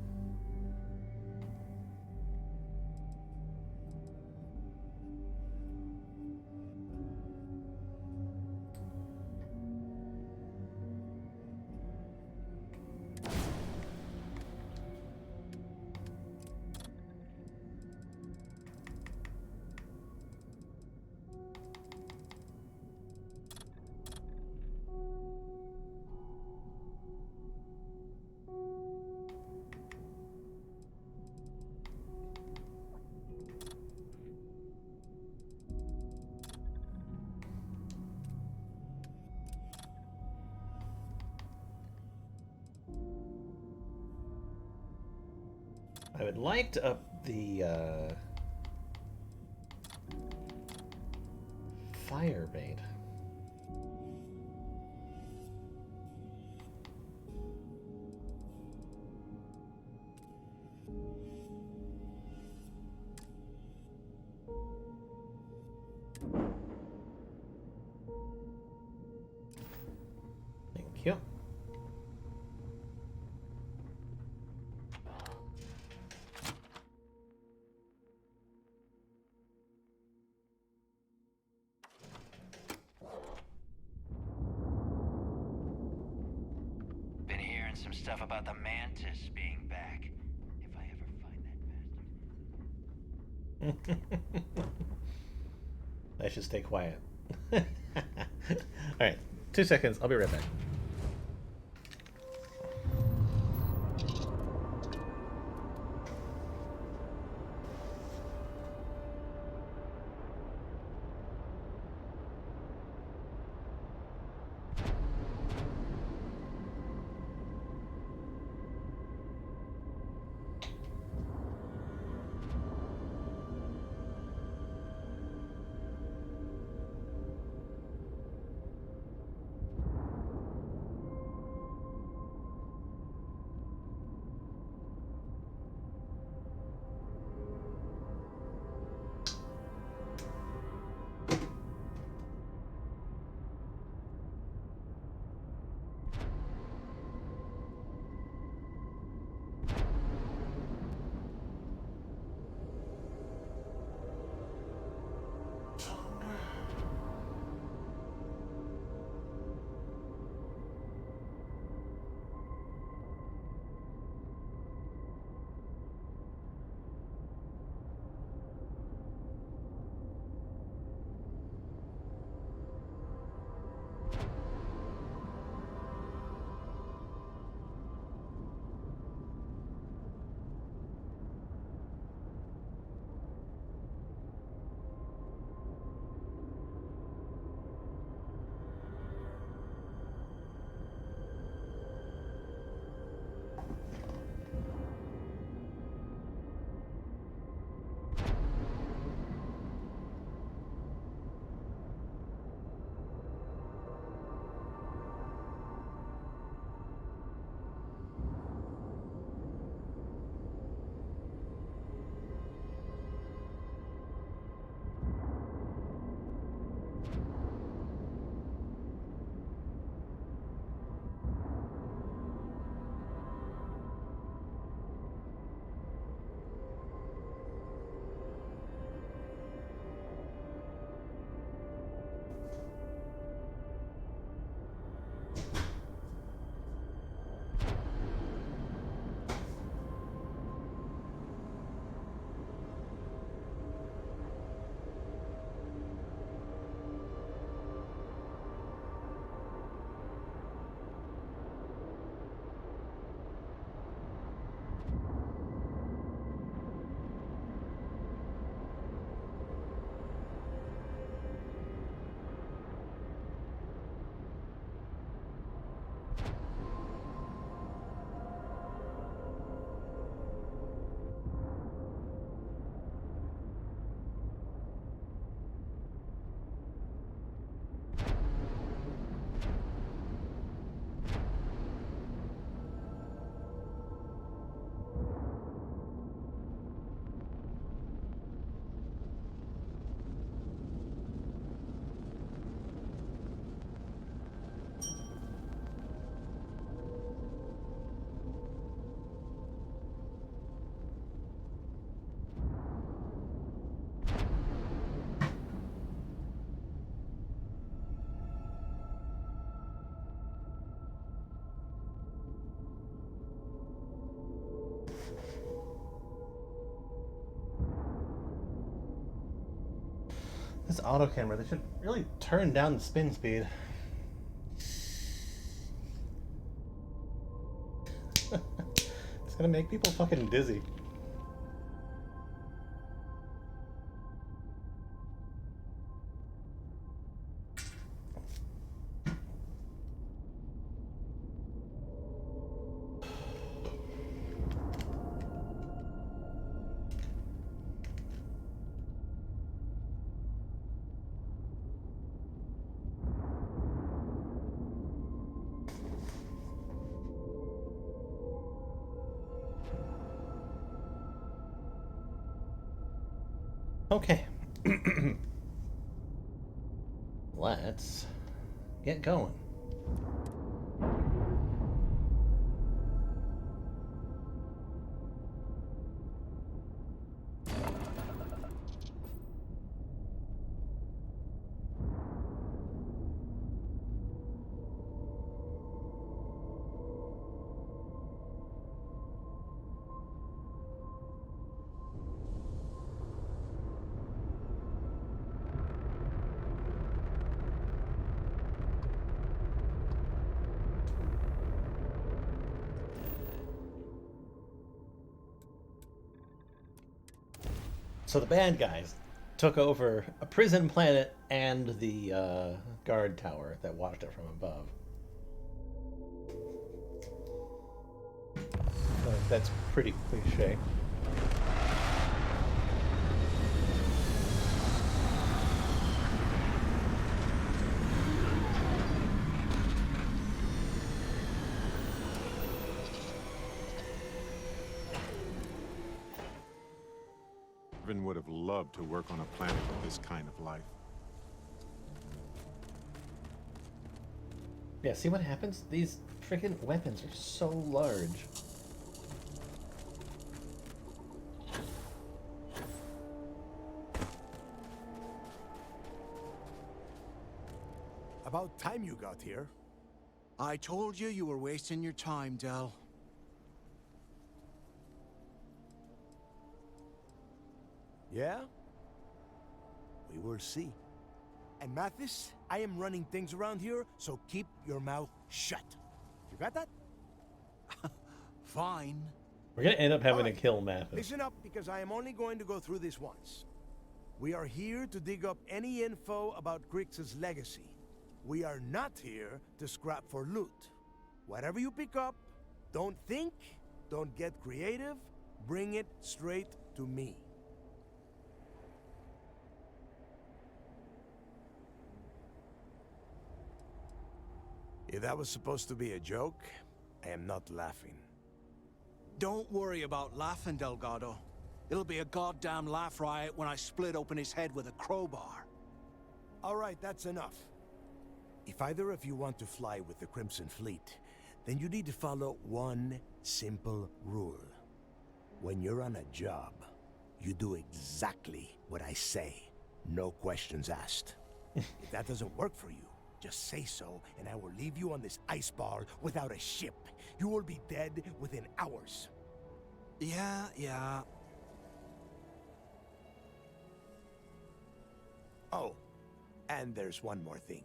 I would like to up the fire rate. Thank you. Been hearing some stuff about the Mantis being back. If I ever find that bastard. I should stay quiet. Alright, 2 seconds. I'll be right back. This auto camera, they should really turn down the spin speed. It's gonna make people fucking dizzy. Okay. Let's get going. So the bad guys took over a prison planet and the guard tower that watched it from above. That's pretty cliche. Irvin would have loved to work on a planet with this kind of life. Yeah, see what happens? These freaking weapons are so large. About time you got here. I told you you were wasting your time, Del. Yeah? We will see. And Mathis, I am running things around here, so keep your mouth shut. You got that? Fine. We're gonna end up having Right. to kill Mathis. Listen up, because I am only going to go through this once. We are here to dig up any info about Grix's legacy. We are not here to scrap for loot. Whatever you pick up, don't think, don't get creative, bring it straight to me. If that was supposed to be a joke, I am not laughing. Don't worry about laughing, Delgado. It'll be a goddamn laugh riot when I split open his head with a crowbar. All right, that's enough. If either of you want to fly with the Crimson Fleet, then you need to follow one simple rule. When you're on a job, you do exactly what I say. No questions asked. If that doesn't work for you, just say so, and I will leave you on this ice ball without a ship. You will be dead within hours. Yeah. Oh, and there's one more thing.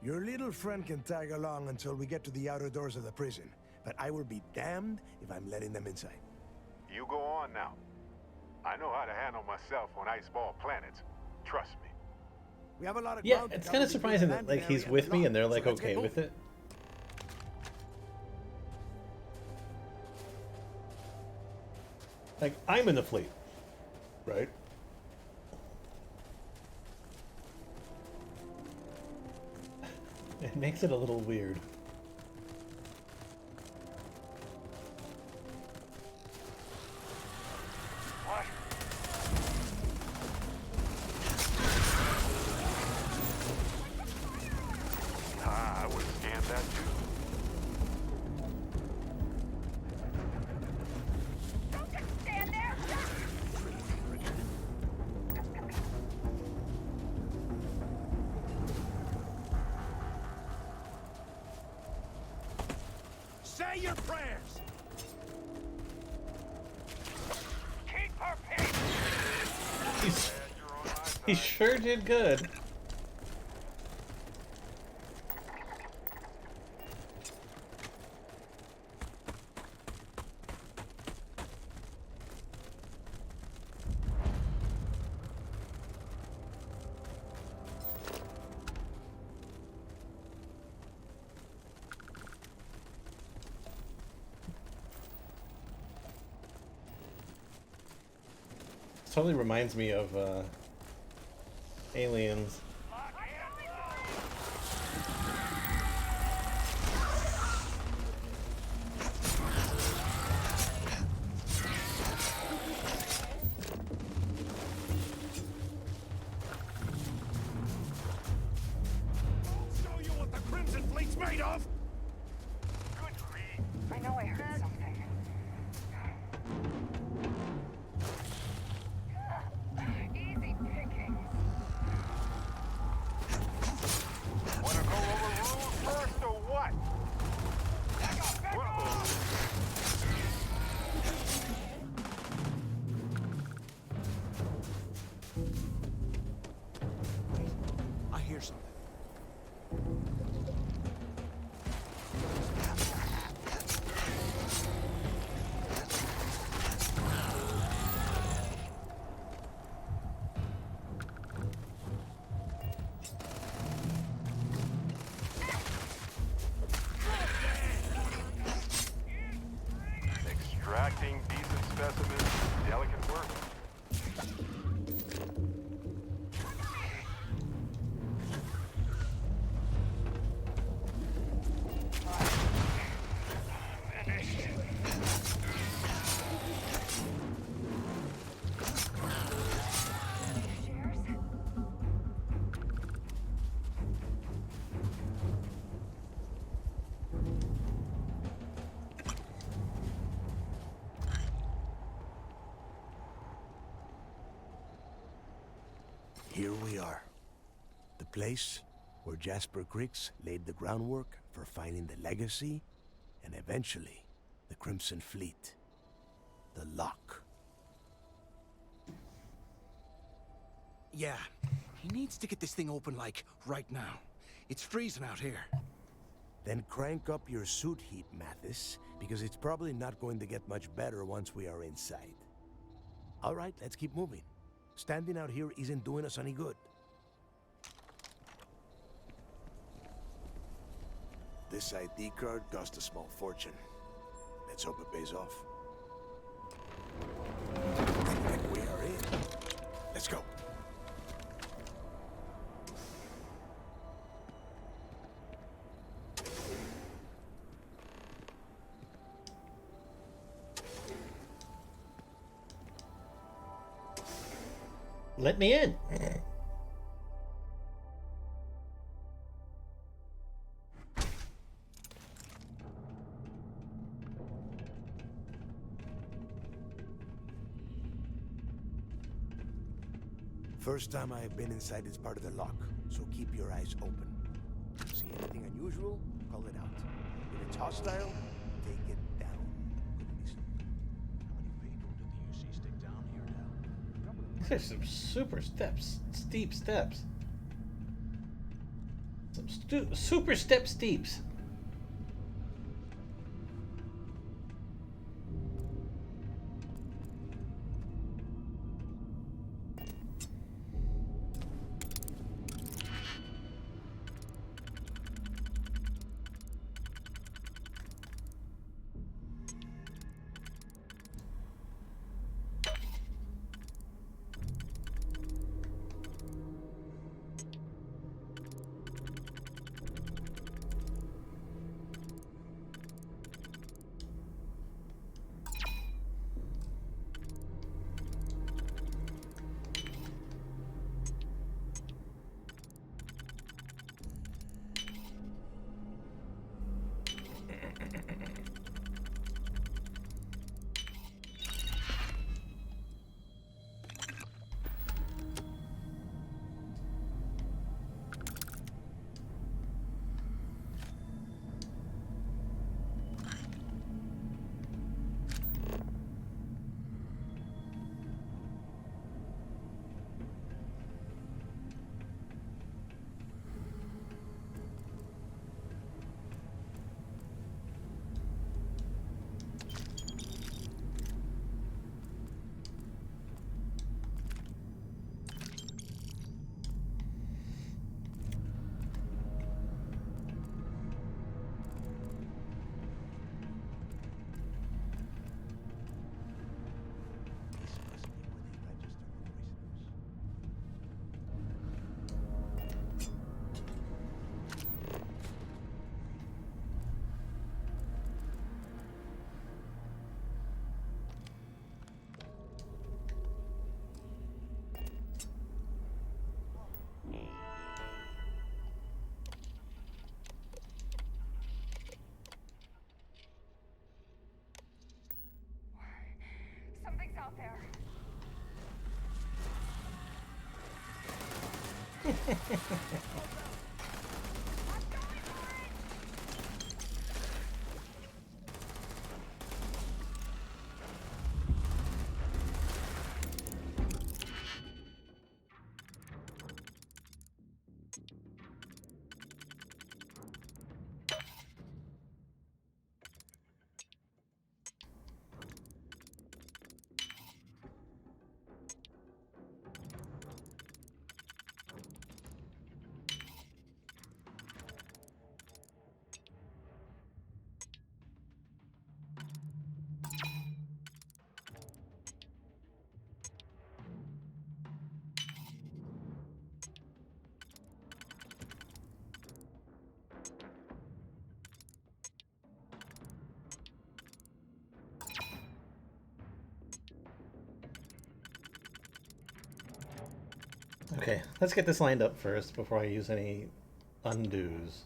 Your little friend can tag along until we get to the outer doors of the prison, but I will be damned if I'm letting them inside. You go on now. I know how to handle myself on iceball planets. Trust me. We have a lot of Yeah, ground to it's cover kind of between surprising the that like landing he's area with and me the and they're lock, like so let's okay get with moving. it. Like I'm in the fleet, right? It makes it a little weird. What? I would scan that too. Don't just stand there! Say your prayers! Keep her pace! He sure did good. Totally reminds me of Aliens. Show you what the Crimson Fleet's made of! Good grief. I know I heard something. Easy pickings. Wanna go over rules first or what? I hear something. Extracting decent specimens, delicate work. Here we are. The place where Jasper Griggs laid the groundwork for finding the legacy and eventually the Crimson Fleet. The Lock. Yeah, he needs to get this thing open, like, right now. It's freezing out here. Then crank up your suit heat, Mathis, because it's probably not going to get much better once we are inside. All right, let's keep moving. Standing out here isn't doing us any good. This ID card cost a small fortune. Let's hope it pays off. We are in. Let's go. Let me in. First time I have been inside this part of the lock, so keep your eyes open. See anything unusual? Call it out. If it's hostile, take it down. There's some super steep steps. Some super steeps. Okay, let's get this lined up first before I use any undos.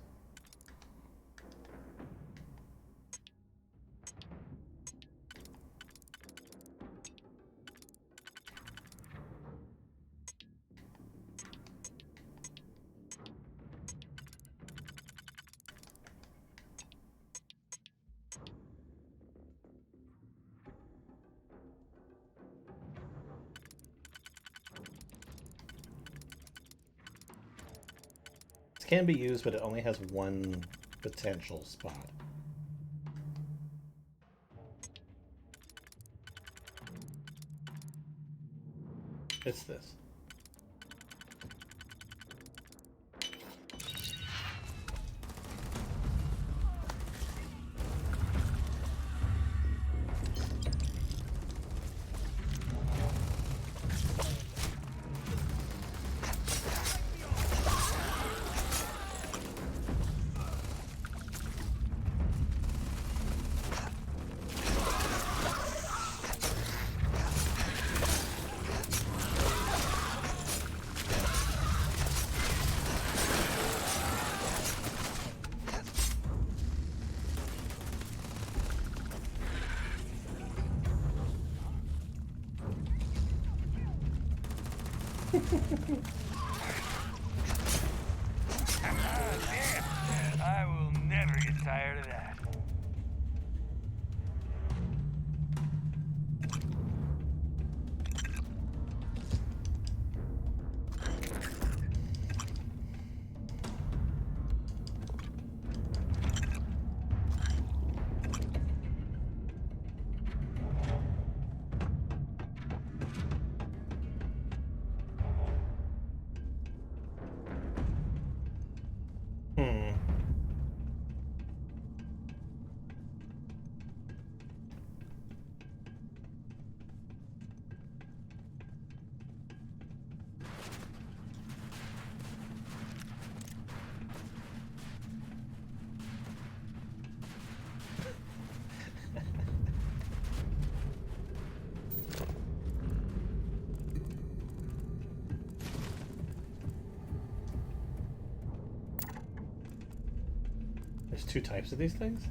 Can be used, but it only has one potential spot. It's this. I will never get tired of that. There's two types of these things?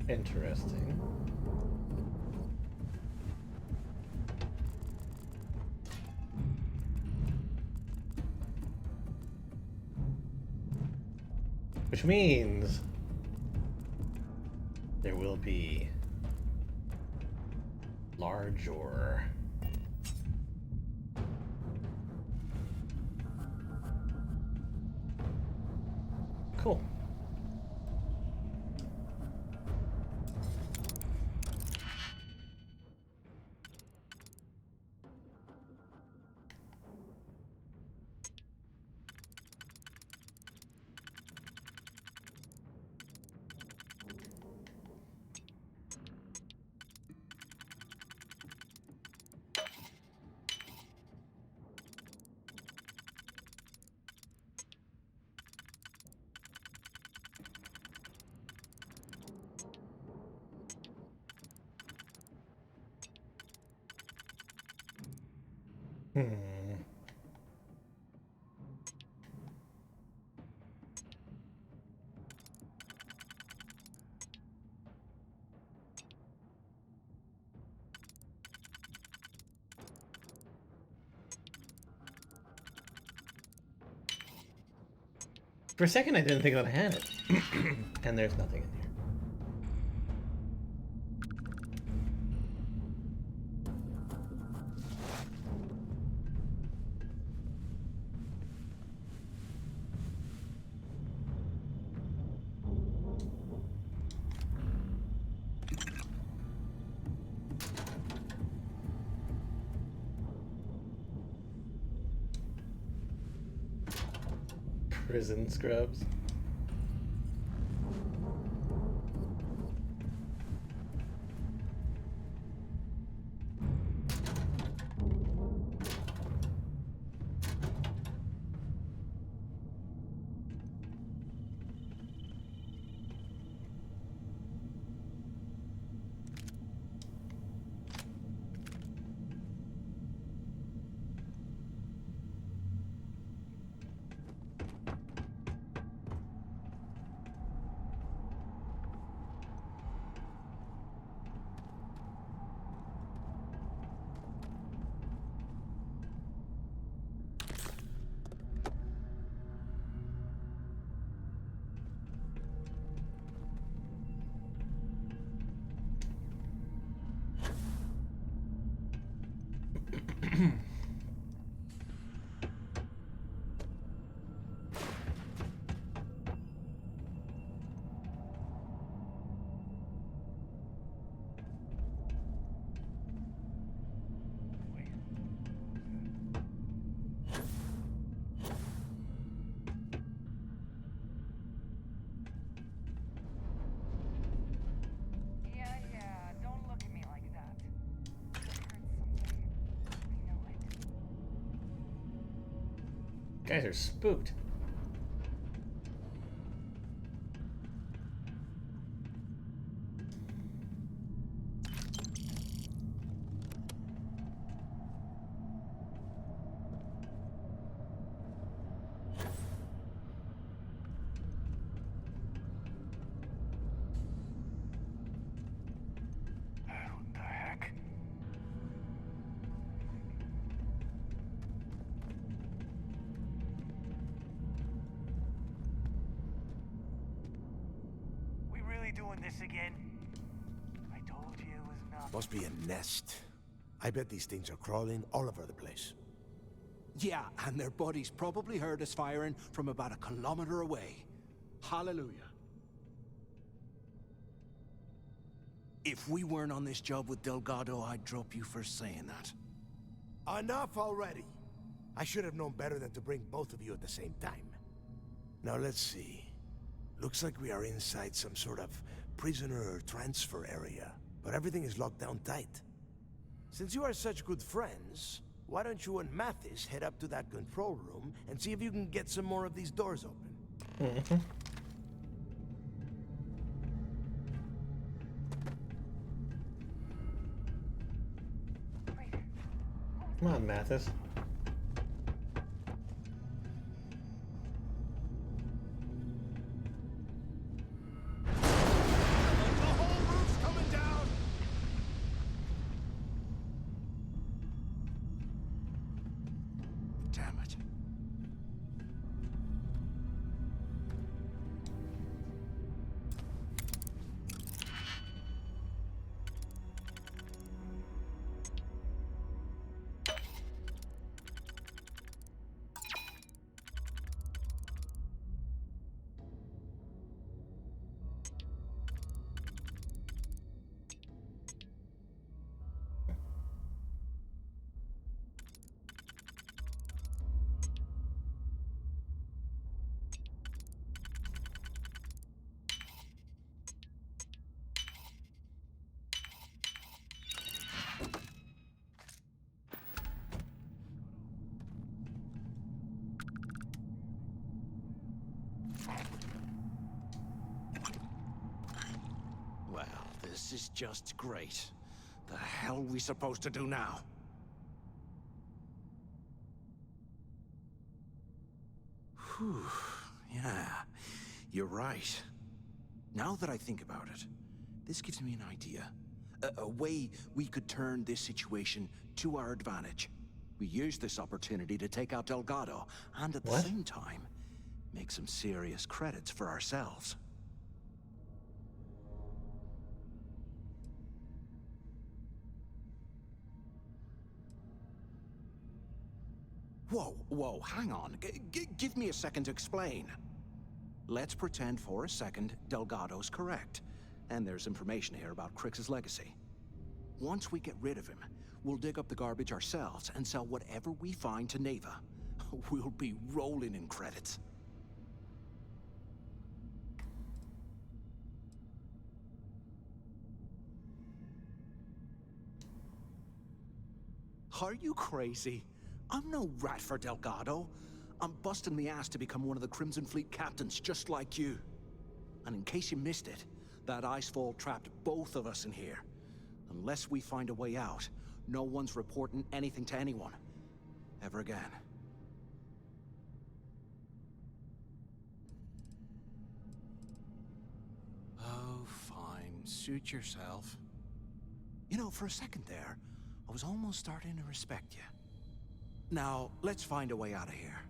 Interesting. Which means there will be large ore. Cool. For a second, I didn't think that I had it. And there's nothing in here. Prison scrubs. Guys are spooked. What the heck? We really doing this again? I told you it was not. Must be a nest. I bet these things are crawling all over the place. Yeah, and their buddies probably heard us firing from about a kilometer away. Hallelujah. If we weren't on this job with Delgado, I'd drop you for saying that. Enough already. I should have known better than to bring both of you at the same time. Now let's see. Looks like we are inside some sort of prisoner transfer area, but everything is locked down tight. Since you are such good friends, why don't you and Mathis head up to that control room and see if you can get some more of these doors open? Come on, Mathis. Damn it. Well, this is just great. The hell are we supposed to do now? Whew. Yeah, you're right. Now that I think about it, this gives me an idea. A way we could turn this situation to our advantage. We use this opportunity to take out Delgado, and at the same time, Make some serious credits for ourselves. Whoa, hang on. Give me a second to explain. Let's pretend for a second Delgado's correct, and there's information here about Crix's legacy. Once we get rid of him, we'll dig up the garbage ourselves and sell whatever we find to Neva. We'll be rolling in credits. Are you crazy? I'm no rat for Delgado. I'm busting the ass to become one of the Crimson Fleet captains, just like you. And in case you missed it, that icefall trapped both of us in here. Unless we find a way out, no one's reporting anything to anyone. Ever again. Oh, fine. Suit yourself. You know, for a second there, I was almost starting to respect you. Now, let's find a way out of here.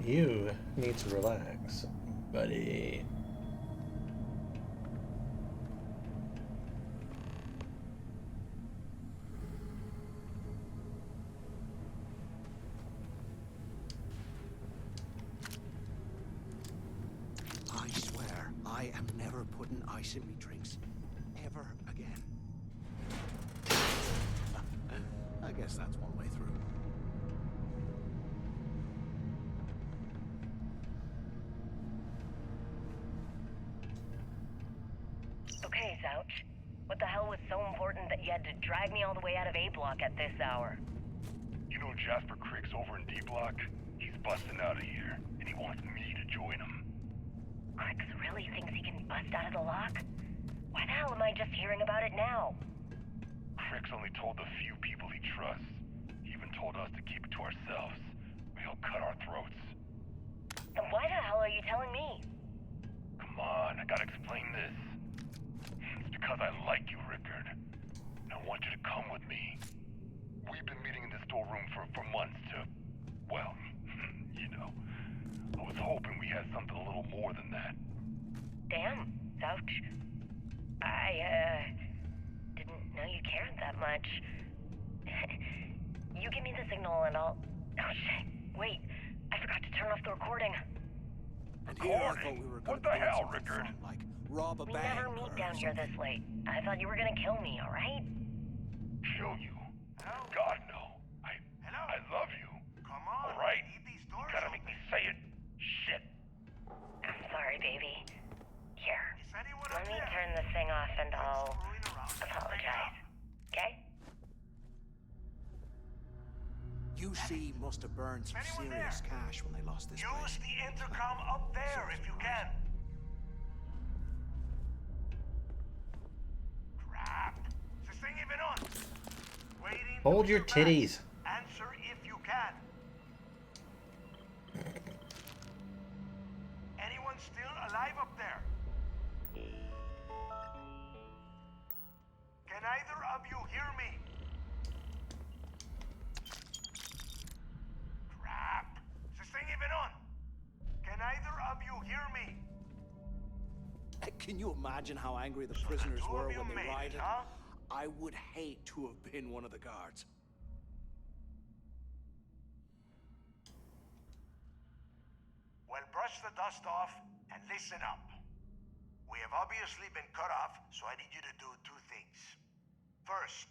You need to relax, buddy. I swear, I am never putting ice in me drinks. Ever again. I guess that's one way through. Okay, Zouch. What the hell was so important that you had to drag me all the way out of A Block at this hour? You know Jasper Crick's over in D Block? He's busting out of here, and he wants me to join him. Crix really thinks he can bust out of the lock? Why the hell am I just hearing about it now? Crick's only told the few people he trusts. He even told us to keep it to ourselves, or he'll cut our throats. Then why the hell are you telling me? Come on, I gotta explain this. It's because I like you, Rickard. And I want you to come with me. We've been meeting in this storeroom for months to, well, you know. I was hoping we had something a little more than that. Damn, Zouch. I, didn't know you cared that much. You give me the signal and I'll... Oh, shit. Wait, I forgot to turn off the recording. And here I thought we were going What the hell, Rickard? Like rob a We bank never meet or down here this late. I thought you were gonna kill me, alright? Kill you? God, no. I love you. Come on. All right? Leave these You doors gotta open. make me say it. Shit. I'm sorry, baby. Here, Is anyone let up me there? turn this thing off and I'll Screwing around. apologize. Okay? UC must have burned some Anyone serious there? cash when they lost this Use place. the intercom up there if you can. Crap. Is this thing even on? Waiting. Hold to your hear back. titties. Answer if you can. Anyone still alive up there? Can either of you hear me? Crap. Is this thing even on? Can either of you hear me? Can you imagine how angry the prisoners two were of you when they made it, rioted? huh? I would hate to have been one of the guards. Well, brush the dust off and listen up. We have obviously been cut off, so I need you to do two things. First,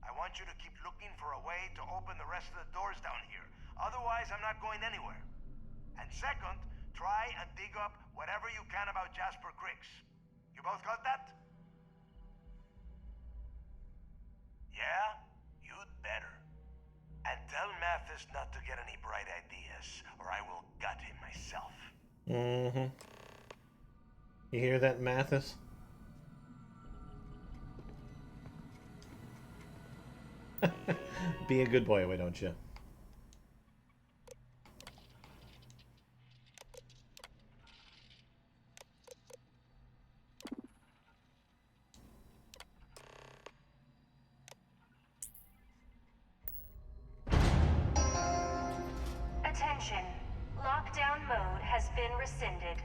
I want you to keep looking for a way to open the rest of the doors down here. Otherwise, I'm not going anywhere. And second, try and dig up whatever you can about Jasper Crix. You both got that? Yeah? You'd better. And tell Mathis not to get any bright ideas, or I will gut him myself. Mm-hmm. You hear that, Mathis? Be a good boy, why don't you? Lockdown mode has been rescinded.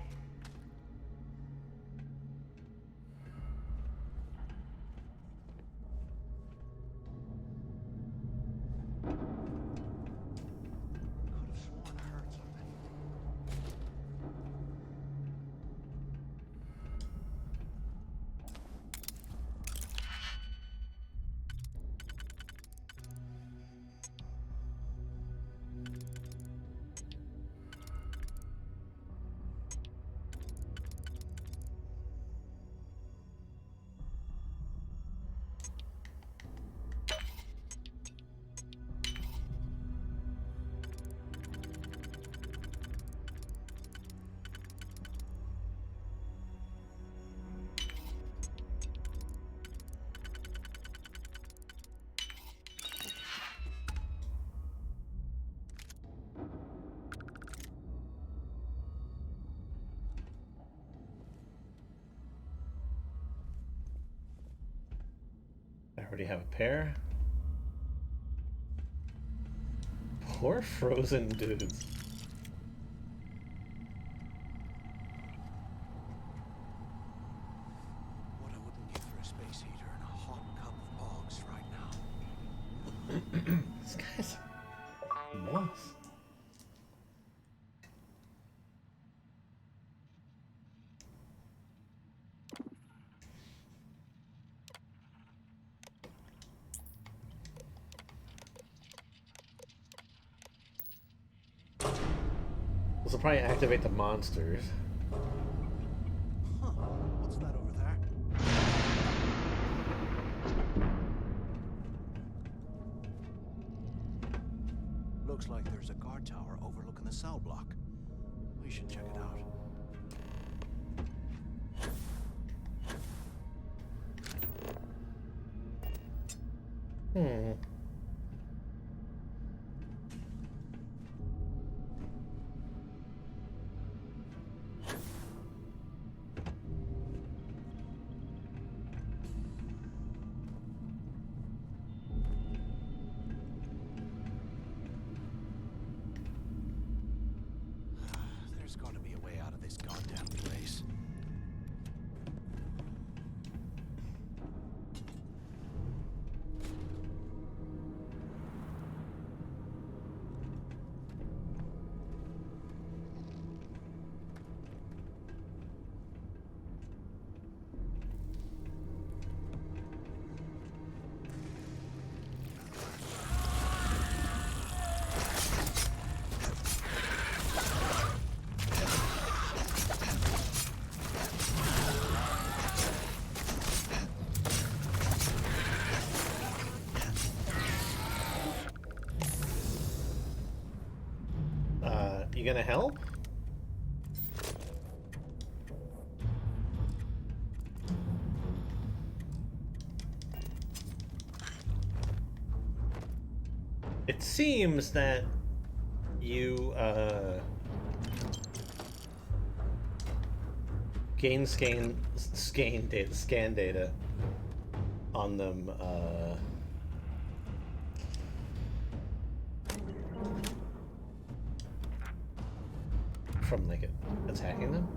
I already have a pair. Poor frozen dudes. What I wouldn't give for a space heater and a hot cup of bogs right now. This guy's nuts. This will probably activate the monsters. Huh. What's that over there? Looks like there's a guard tower overlooking the cell block. We should check it out. Hmm. There's got to be a way out of this goddamn place. You gonna help? It seems that you gain scan data on them from like attacking them.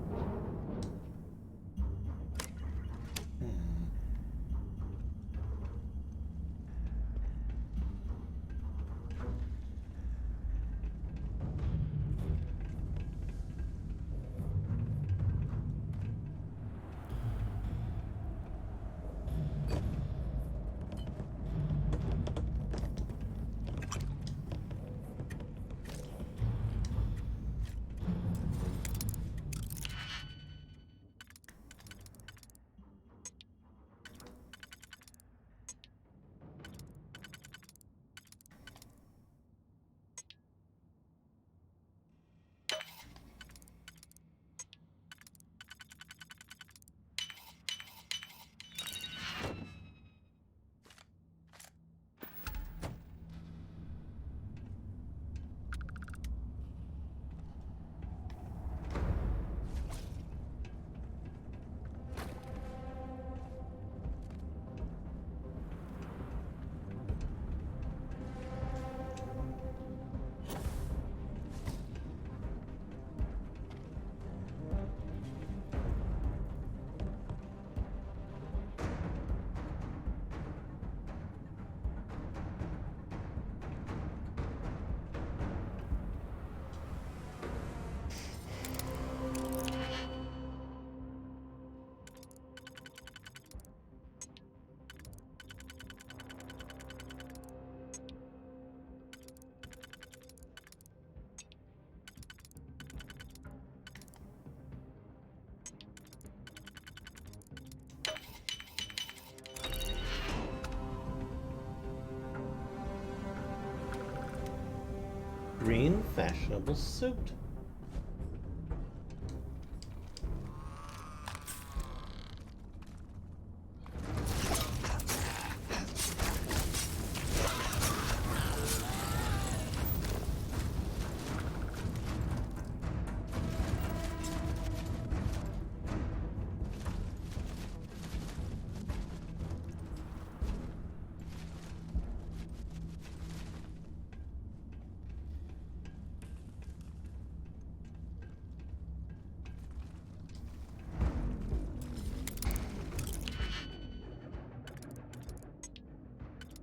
clean, fashionable suit.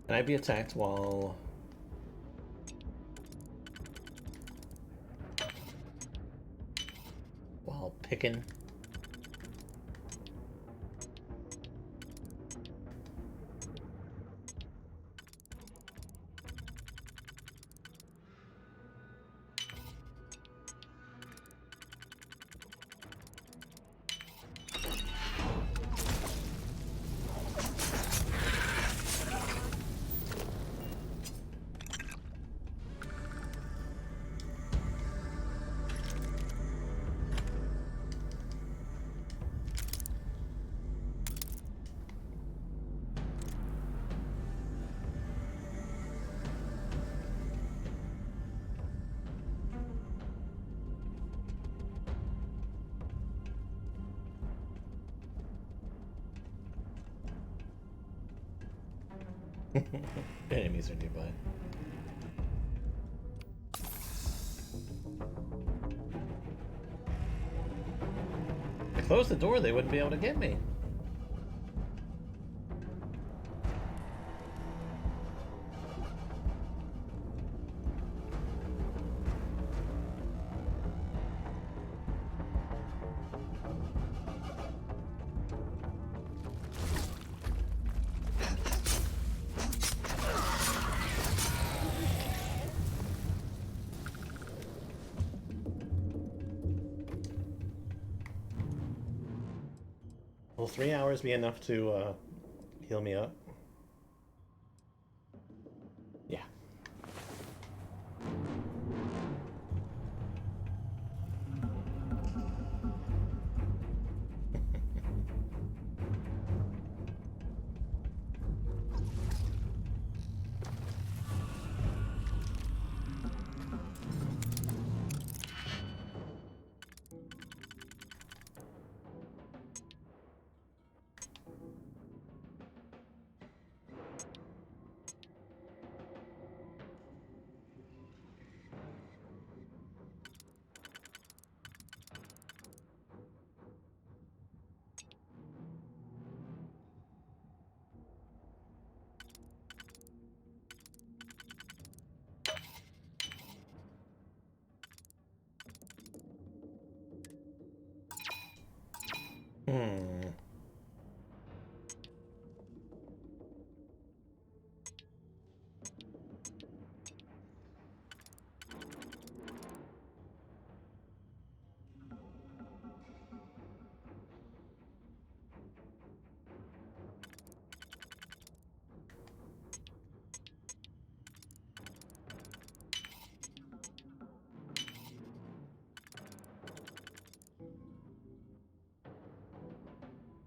Can I be attacked while picking? Enemies are nearby. If I closed the door, they wouldn't be able to get me. Will 3 hours be enough to heal me up? Yeah. Hmm.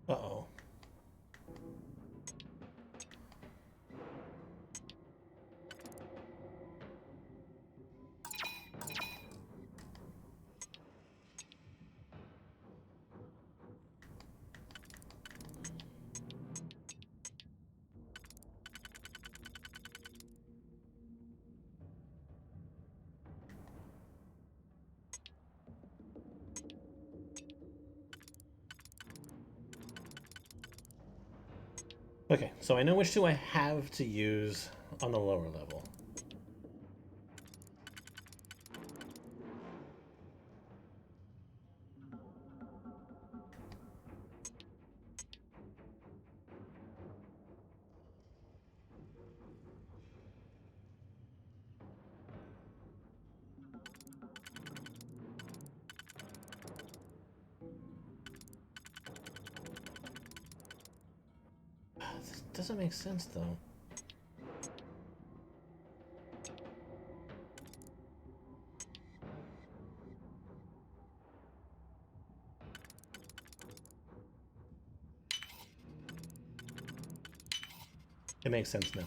Uh-oh. Okay, so I know which two I have to use on the lower level. This doesn't make sense, though. It makes sense now.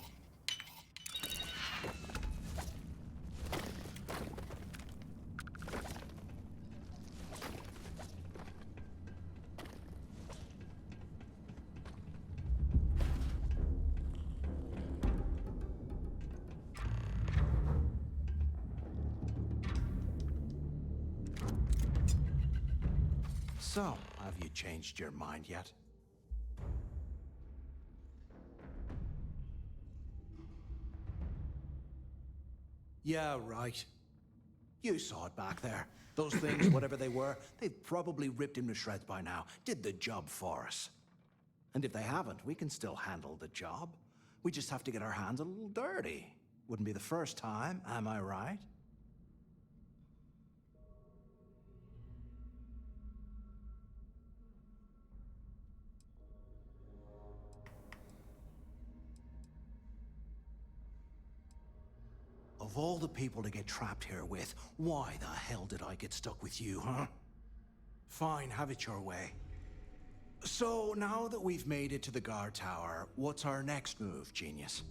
So, have you changed your mind yet? Yeah, right. You saw it back there. Those things, whatever they were, they've probably ripped him to shreds by now. Did the job for us. And if they haven't, we can still handle the job. We just have to get our hands a little dirty. Wouldn't be the first time, am I right? Of all the people to get trapped here with, why the hell did I get stuck with you, huh? Fine, have it your way. So, now that we've made it to the guard tower, what's our next move, genius?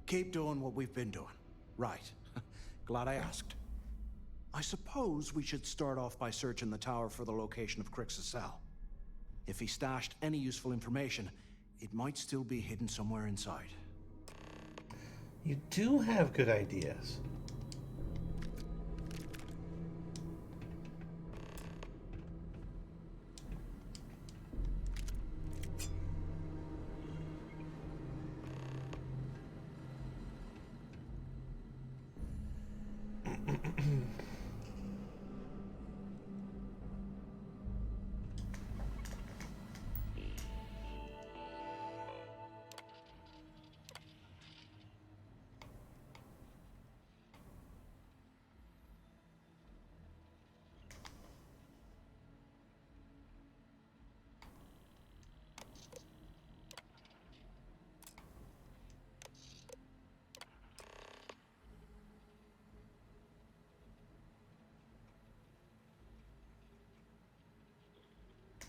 Keep doing what we've been doing. Right. Glad I asked. I suppose we should start off by searching the tower for the location of Crix's cell. If he stashed any useful information, it might still be hidden somewhere inside. You do have good ideas.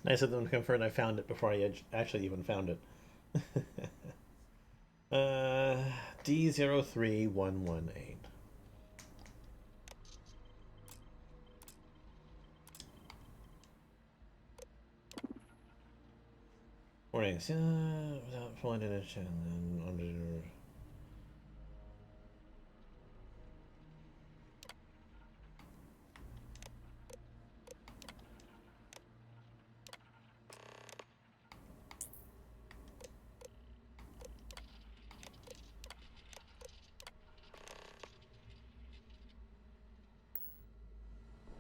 Nice of them to confirm I found it before I actually even found it. D03118. Warnings. Without full identification and under.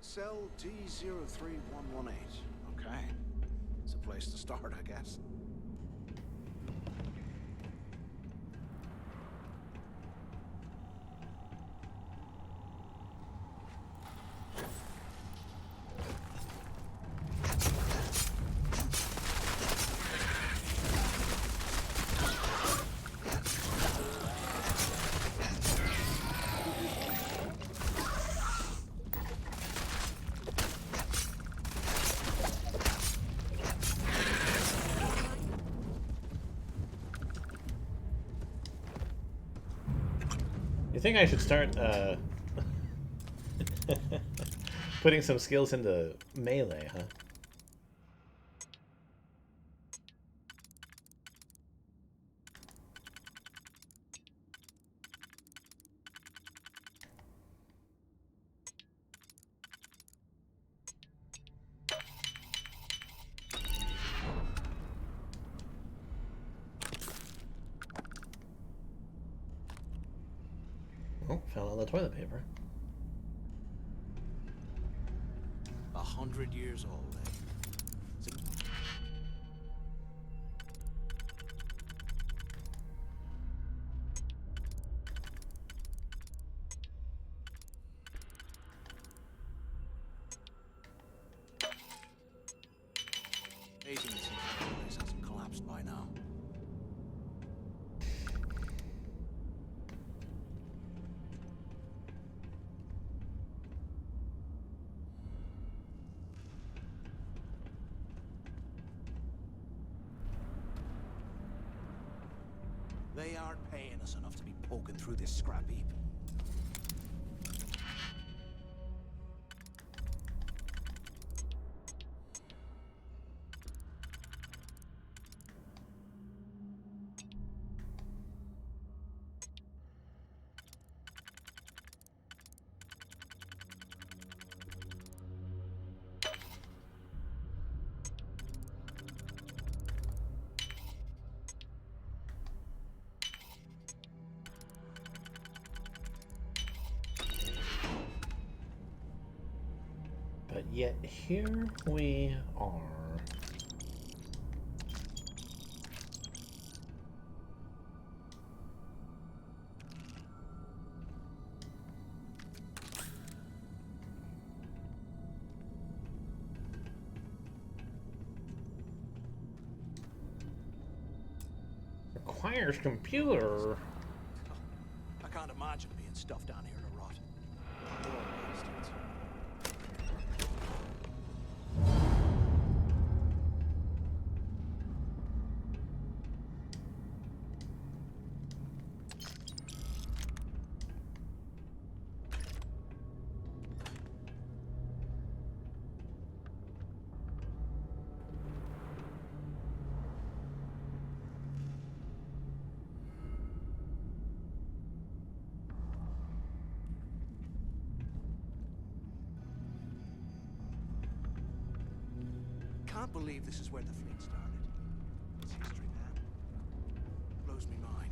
Cell D03118. Okay. It's a place to start, I guess. You think I should start putting some skills into melee, huh? Oh, found all the toilet paper. 100 years old, eh? Amazing to see how the place hasn't collapsed by now. They aren't paying us enough to be poking through this scrap heap. But yet here we are. Requires computer. I can't imagine being stuffed down here to rot. Poor bastards. Can't believe this is where the fleet started. It's history, man. Blows me mind.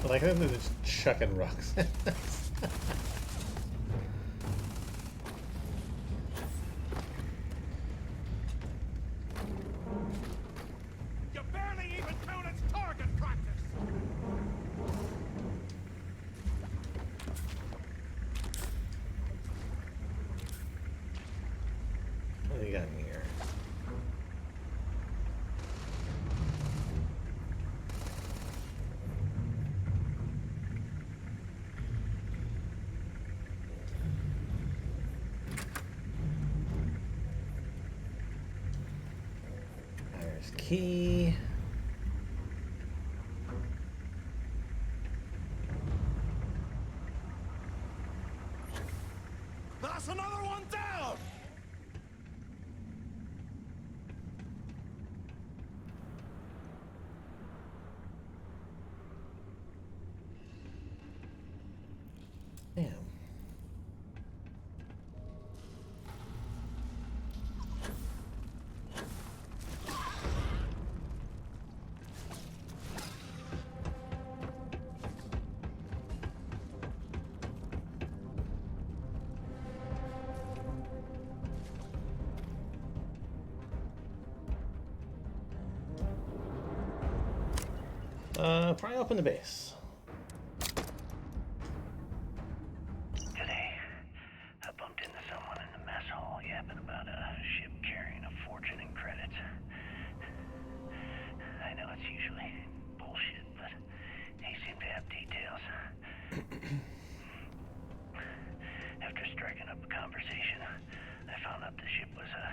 Like, they're just chucking rocks. You barely even count its target practice! What do we got in here? There's key. That's another one down! Damn. Probably open the base. Today, I bumped into someone in the mess hall yapping about a ship carrying a fortune in credits. I know it's usually bullshit, but he seemed to have details. After striking up a conversation, I found out the ship was a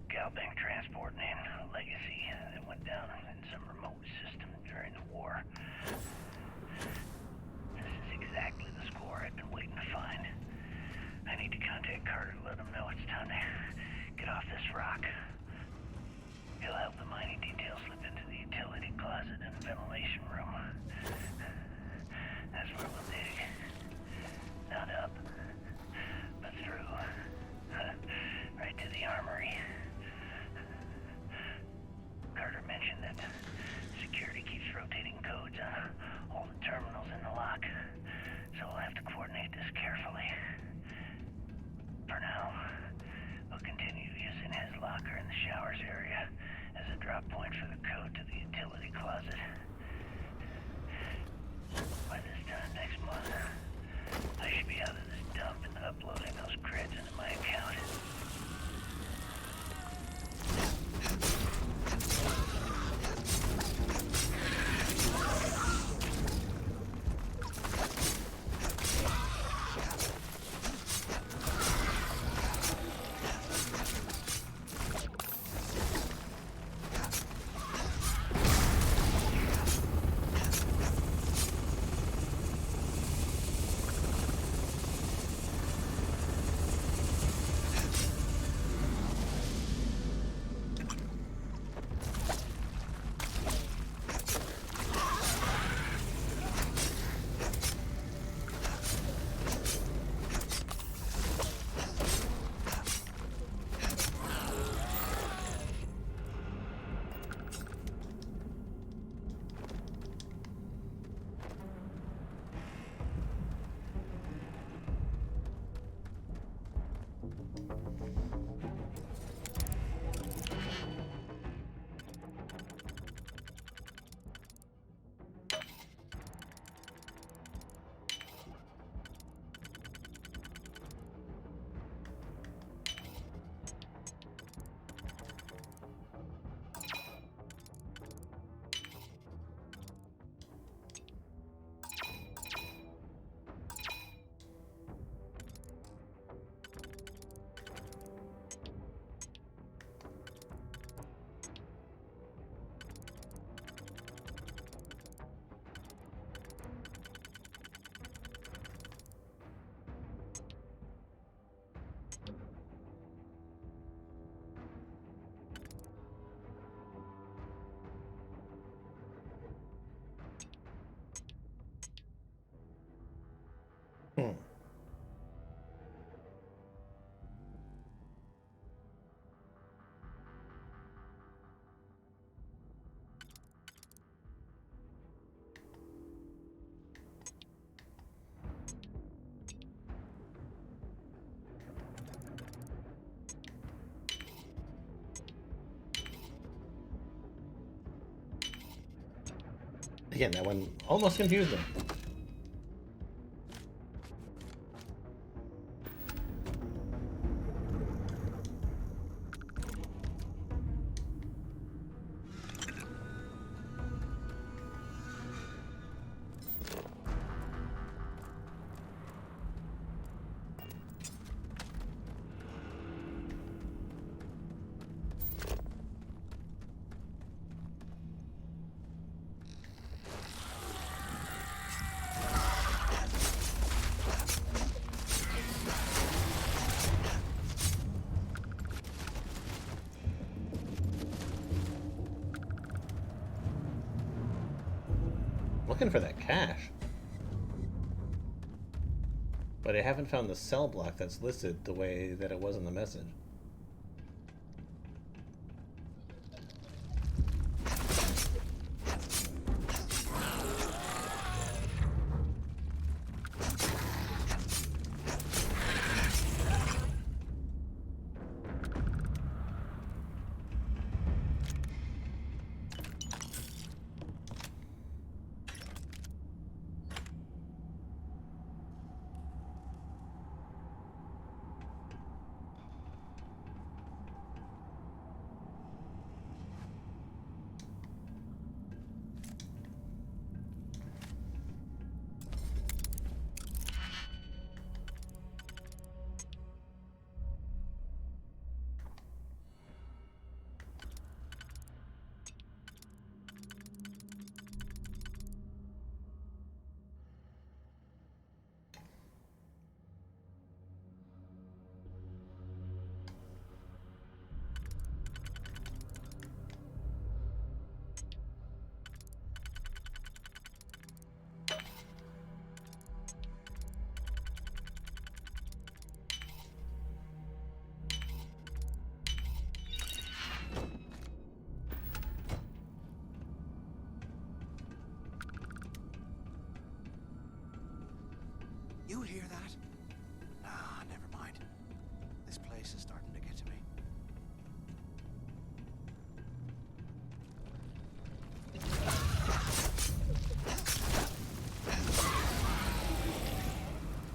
Galbank transport named Legacy that went down in some remote system during the war. This is exactly the score I've been waiting to find. I need to contact Carter to let him know it's time to get off this rock. He'll help the mining details slip into the utility closet and ventilation room. That's where we'll dig. Not up, but through. Right to locker in the showers area as a drop point for the code to the utility closet. By this time next month, I should be out of this dump and uploading those creds into my account. Again, that one almost confused me. Looking for that cache. But I haven't found the cell block that's listed the way that it was in the message.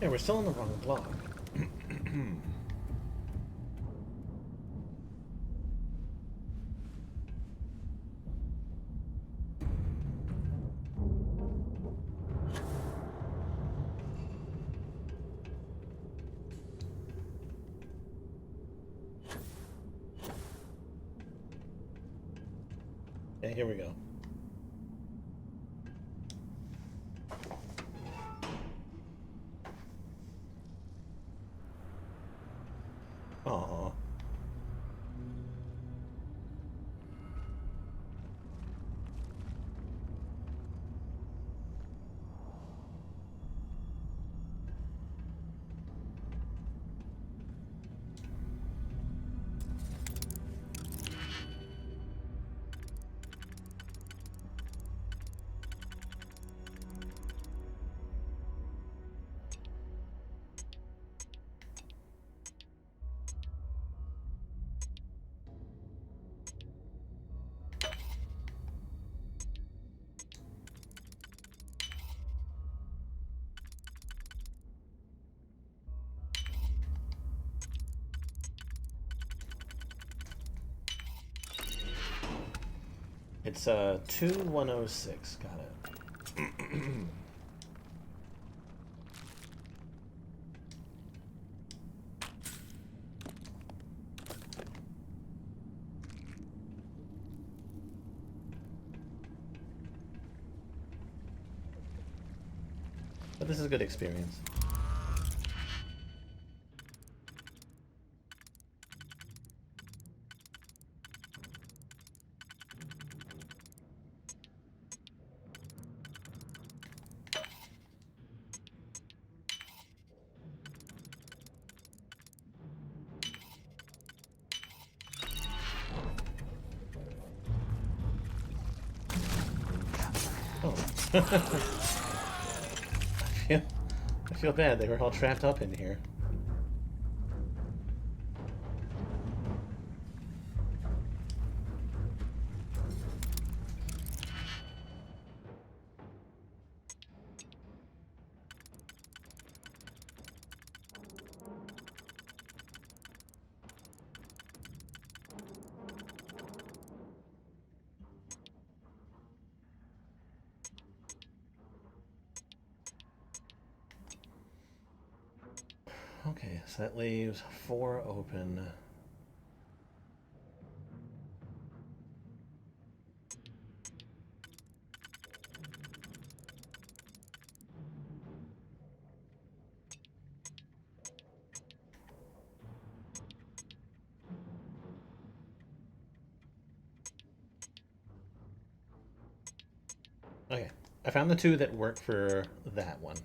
Yeah, we're still on the wrong block. Yeah, here we go. Aww. It's 2106. Got it. But this is a good experience. Oh. I feel bad. They were all trapped up in here. Okay, so that leaves 4 open. Okay, I found the 2 that work for that one.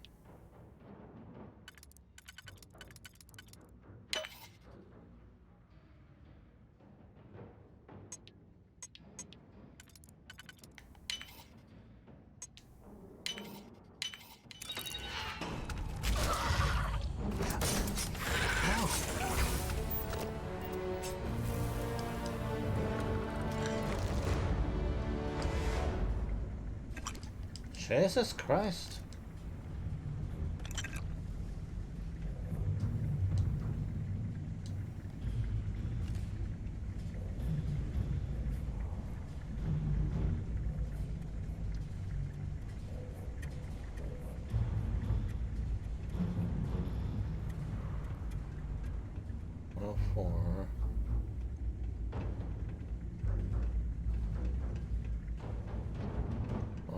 Jesus Christ. Well, 4.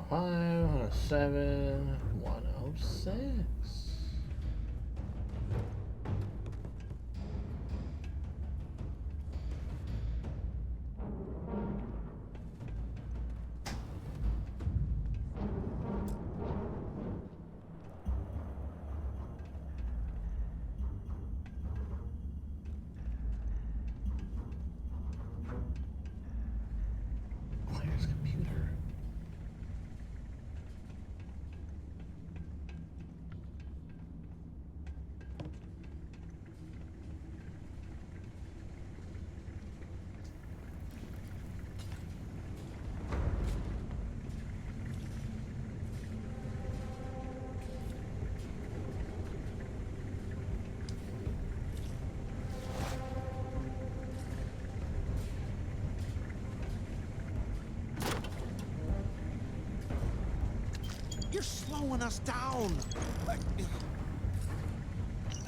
105, 107, 106. Claire's computer. slowing us down.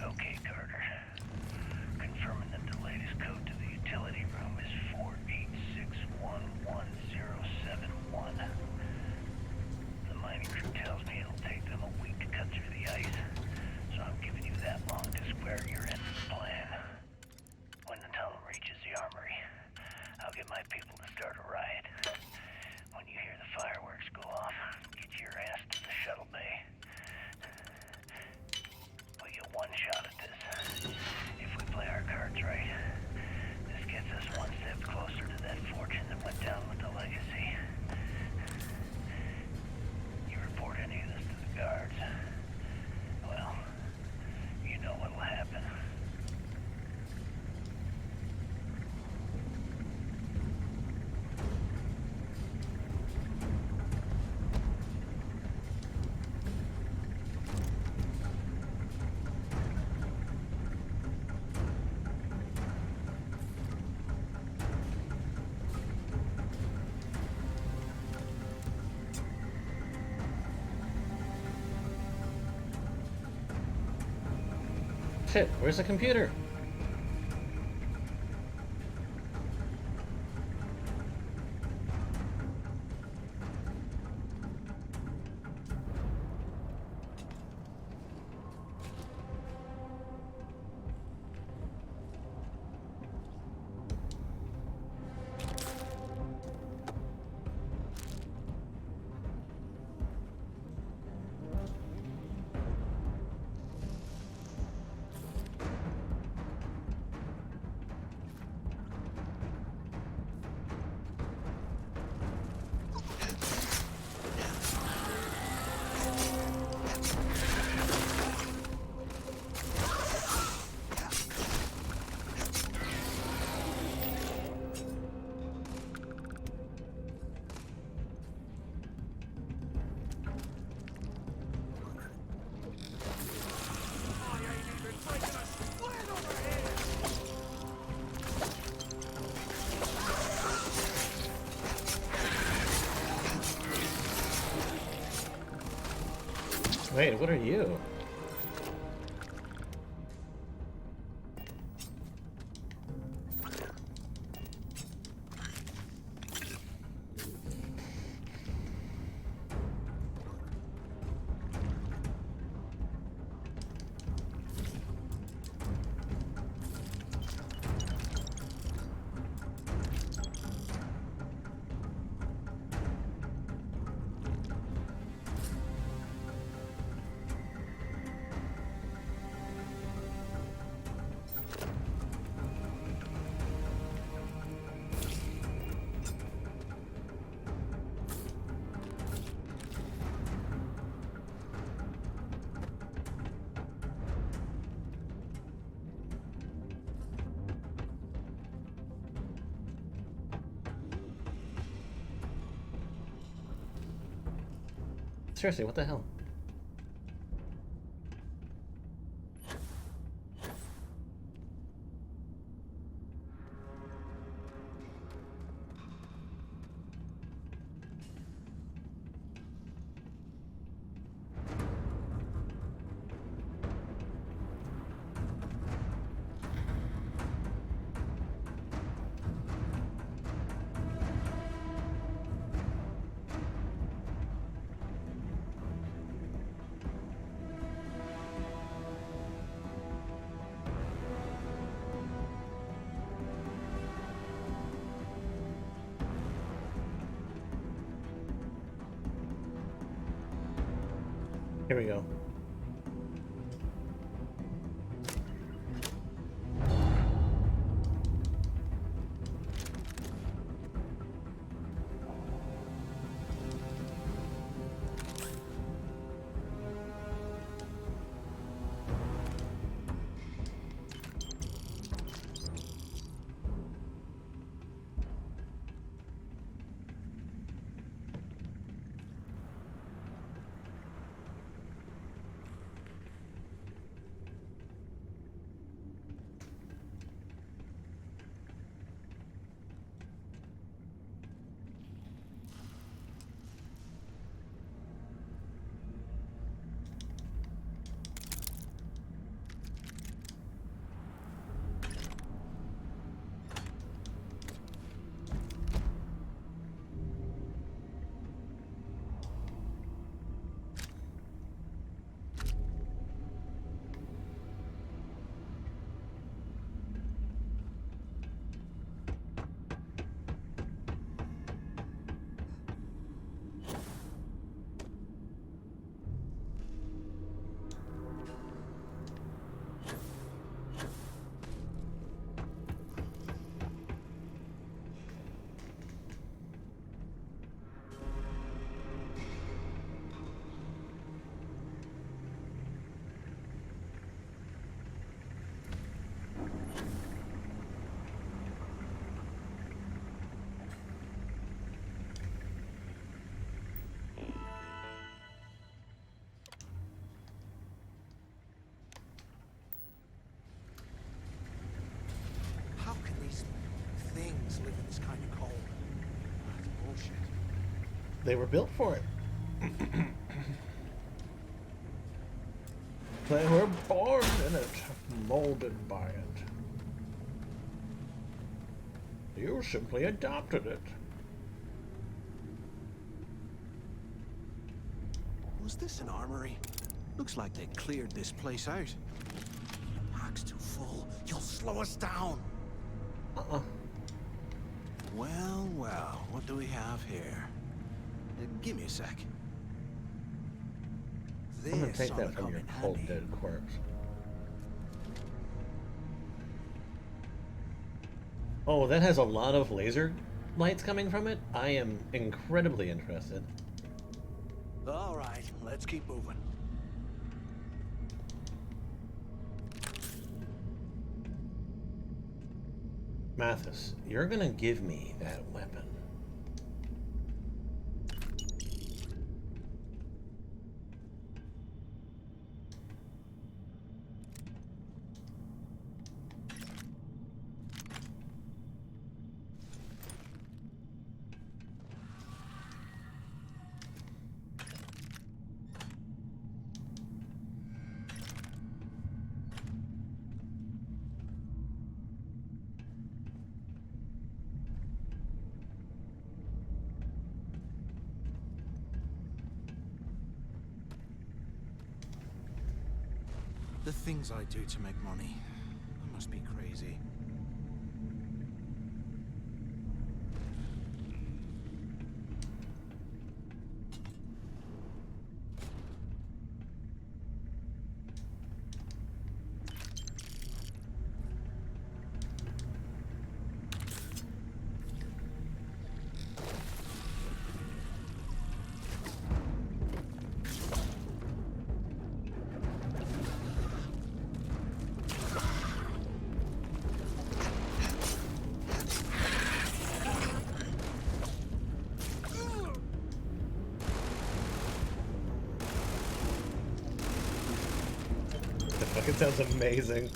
Okay, Carter. Confirming that the latest code to the utility room is 4861171. The mining crew tells me it'll take them a week to cut through the ice, so I'm giving you that long to square your end of the plan. When the tunnel reaches the armory, I'll get my people to start a riot. When you hear the fireworks go off, get your ass to the shuttle bay. We get one shot at this. If we play our cards right, this gets us one step closer to that fortune that went down with the legacy. You report any of this to the guards, well, you know what'll happen. Shit, where's the computer? Wait, what are you? Seriously, what the hell? Here we go. live in this kind of cold. That's bullshit. They were built for it. They were born in it, molded by it. You simply adopted it. Was this an armory? Looks like they cleared this place out. The park's too full. You'll slow us down. Well, well, what do we have here? Give me a sec. I'm gonna take ought that to from come your in cold handy. dead corpse. Oh, that has a lot of laser lights coming from it? I am incredibly interested. All right, let's keep moving. Mathis, you're gonna give me that weapon. The things I do to make money. I must be crazy. It sounds amazing.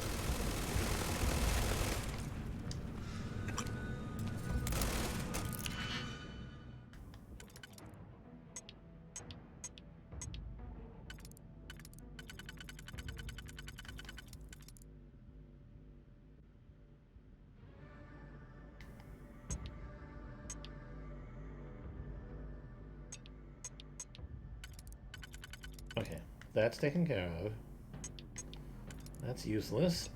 Okay, that's taken care of. That's useless.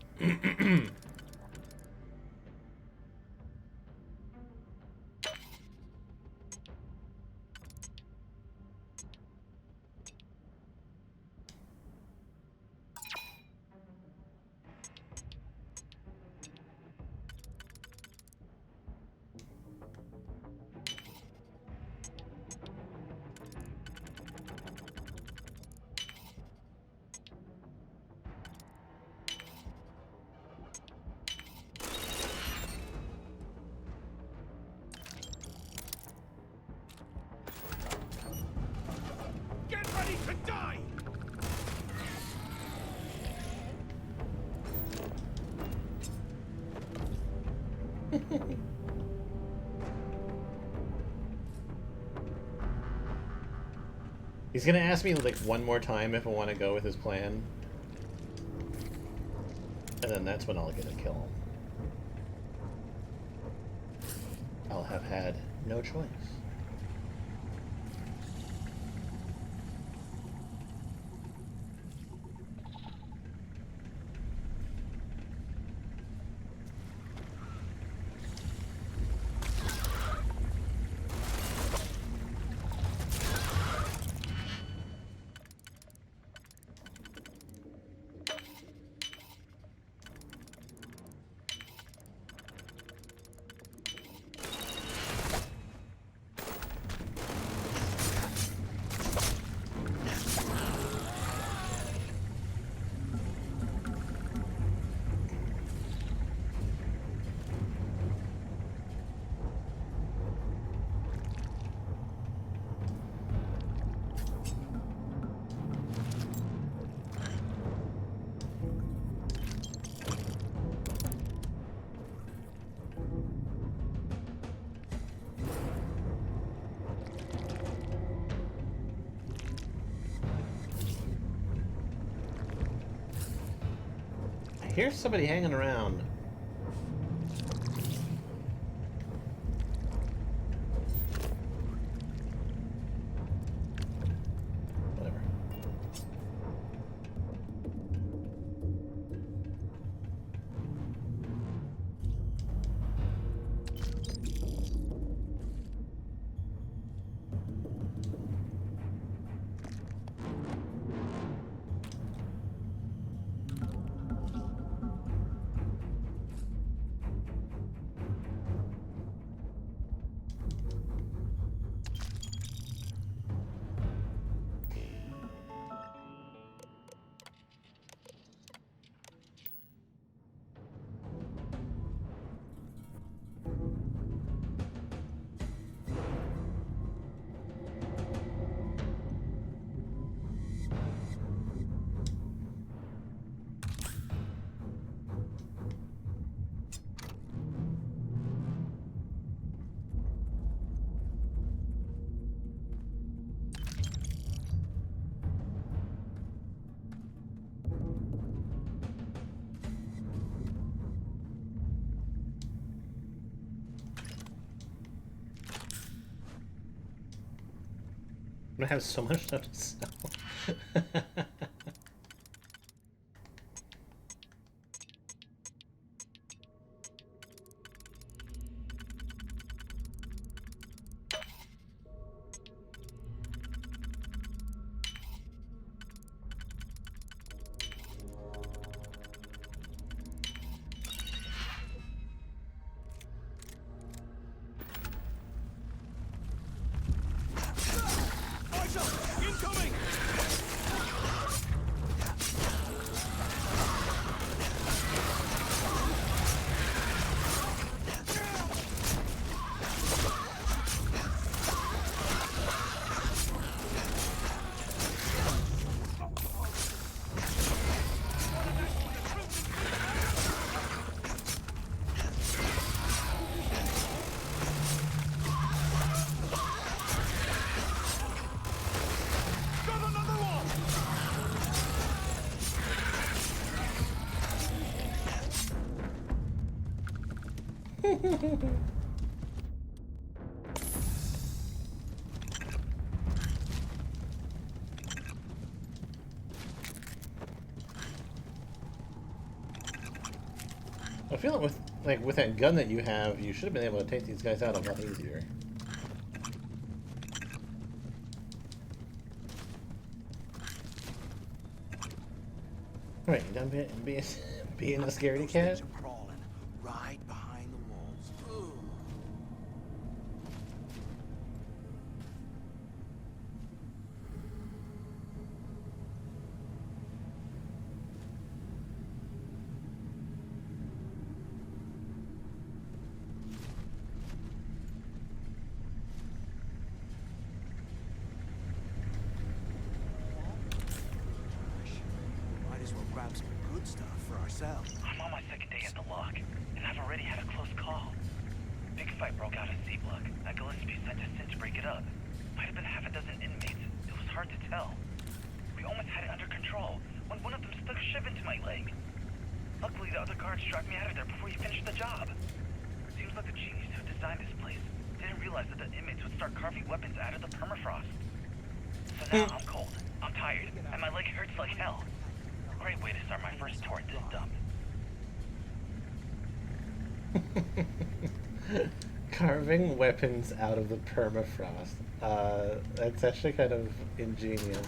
Get ready to die! He's gonna ask me like one more time if I want to go with his plan. And then that's when I'll get a kill. I'll have had no choice. here's somebody hanging around. Whatever. I have so much stuff to sell. Incoming! I feel like with that gun that you have, you should have been able to take these guys out a lot easier. Alright, you done being a scaredy cat? Crawling right behind the walls. Ugh. Might as well grab some good stuff for ourselves. I'm on my second day at the lock, and I've already had a close call. Big fight broke out at C-Block. That Gillespie sent us in to break it up. Might have been half a dozen inmates. It was hard to tell. We almost had it under control when one of them stuck a shiv into my leg. Luckily, the other guards dragged me out of there before he finished the job. Seems like the genius who designed this place didn't realize that the inmates would start carving weapons out of the permafrost. So now I'm cold, I'm tired, and my leg hurts like hell. Great way to start my first tour at this dump. Carving weapons out of the permafrost. That's actually kind of ingenious.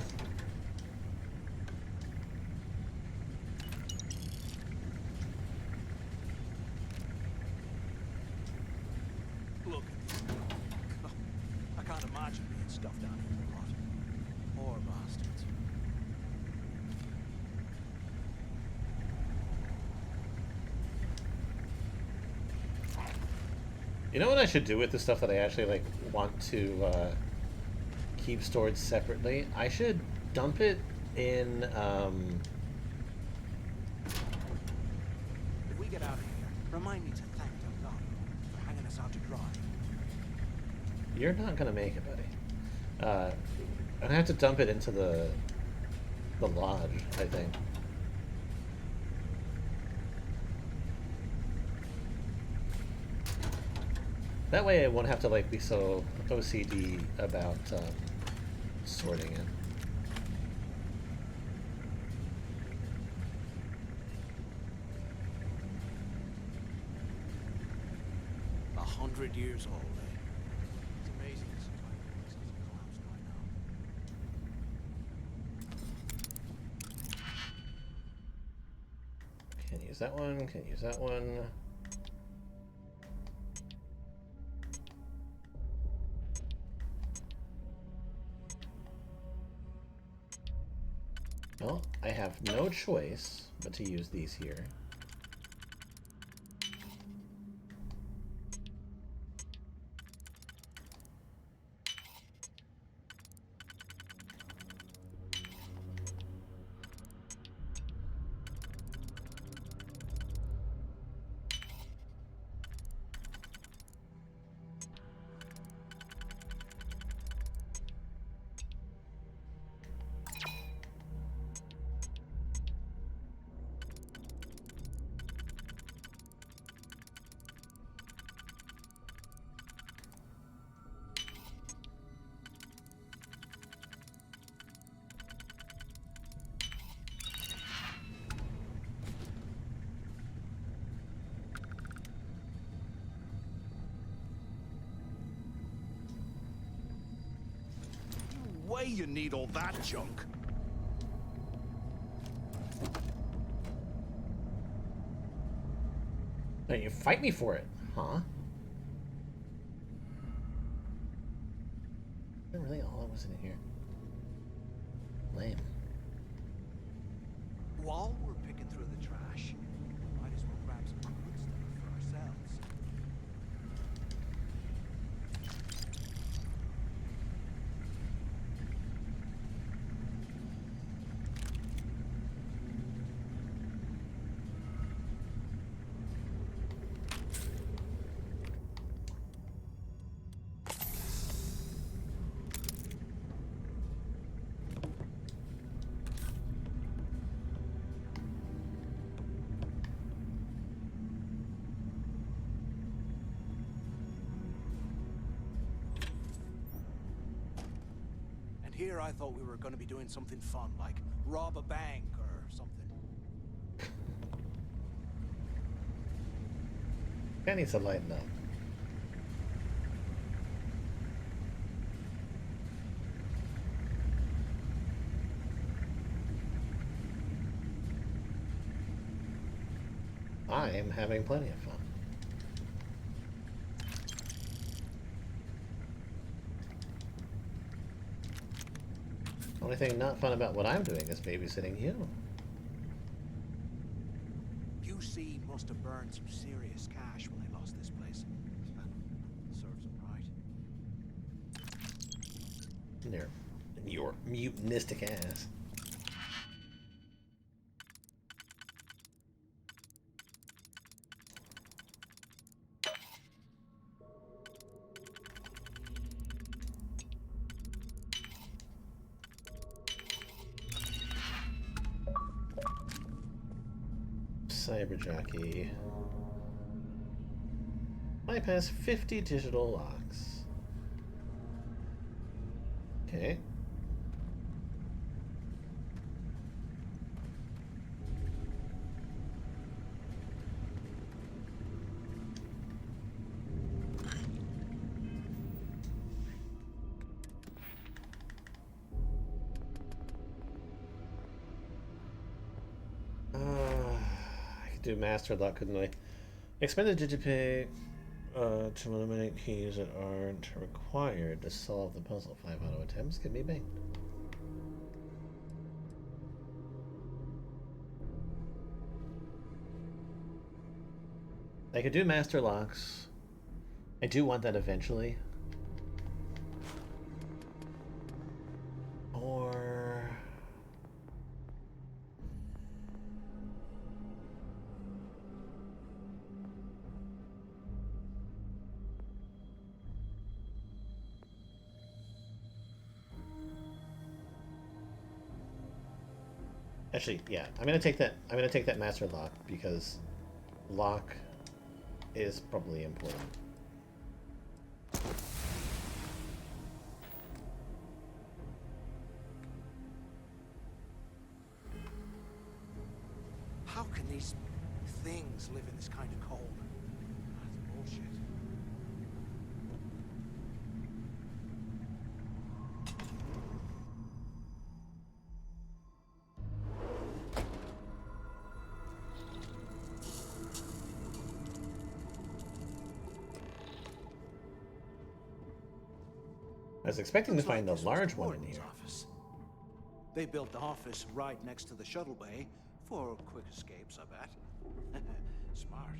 Look. I can't imagine being stuffed down here a lot. Poor bastards. You know what I should do with the stuff that I actually like want to keep stored separately? I should dump it in. If we get out of here, remind me to thank Delgado for hanging us out to dry. You're not gonna make it, buddy. I'm gonna have to dump it into the lodge, I think. That way I won't have to like be so OCD about sorting it. A 100 years old, eh? It's amazing this entire place hasn't collapsed by now. Can't use that one, can't use that one. Well, I have no choice but to use these here. Way you need all that junk. Don't you fight me for it, huh? Is that really all that was in here? Lame. While we're picking through the trash, might as well grab some good stuff for ourselves. Here I thought we were going to be doing something fun, like rob a bank or something. That needs to lighten up. I am having plenty of fun. Only thing not fun about what I'm doing is babysitting you. QC must have burned some serious cash when they lost this place. Serves them right. Your mutinistic ass. Cyberjockey. Bypass 50 digital locks. Okay. Do master lock, couldn't I? Expend a digipay to eliminate keys that aren't required to solve the puzzle. 5 auto attempts. Give me bang. I could do master locks. I do want that eventually. Or actually, yeah, I'm gonna take that. I'm gonna take that master lock because lock is probably important. these things live in this kind of cold. That's bullshit. I was expecting to find a large one in here. Office. They built the office right next to the shuttle bay for quick escapes, I bet. Smart.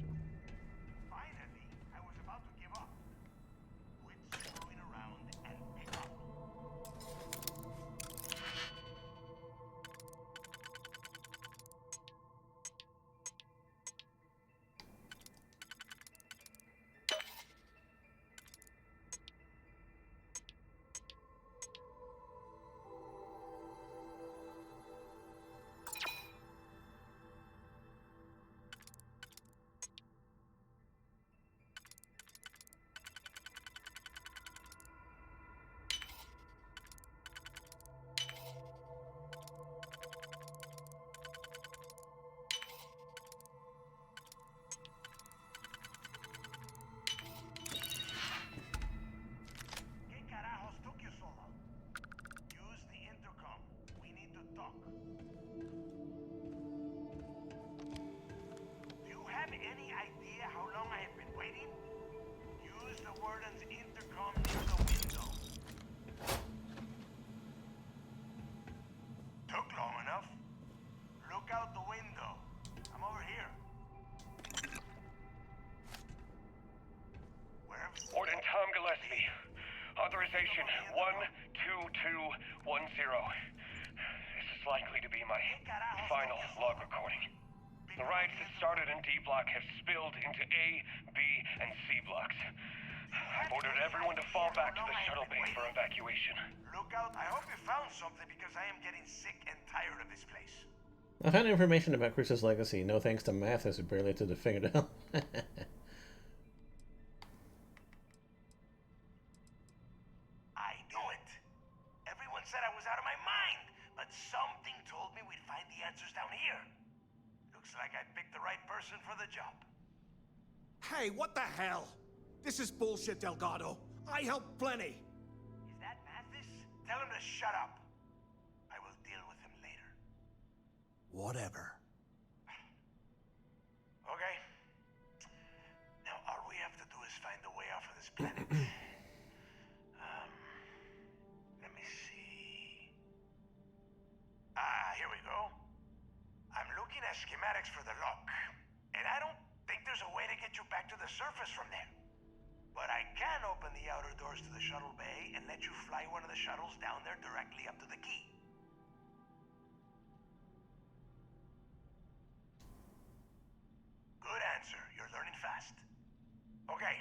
Finally, I was about to give up. Quit screwing around and pick up. Warden Tom Gillespie. Authorization 12210. This is likely to be my final log recording. The riots that started in D block have spilled into A, B, and C blocks. I've ordered everyone to fall back to the shuttle bay for evacuation. Look out, I hope you found something because I am getting sick and tired of this place. I found information about Chris's legacy, no thanks to Mathis who barely took the fingernail. I knew it. Everyone said I was out of my mind, but something told me we'd find the answers down here. Looks like I picked the right person for the job. Hey, what the hell? This is bullshit, Delgado. I helped plenty. Is that Mathis? Tell him to shut up. I will deal with him later. Whatever. Okay. Now all we have to do is find a way off of this planet. Let me see. Here we go. I'm looking at schematics for the lock, and I don't think there's a way to get you back to the surface from there. But I can open the outer doors to the shuttle bay and let you fly one of the shuttles down there directly up to the key. Good answer. You're learning fast. Okay,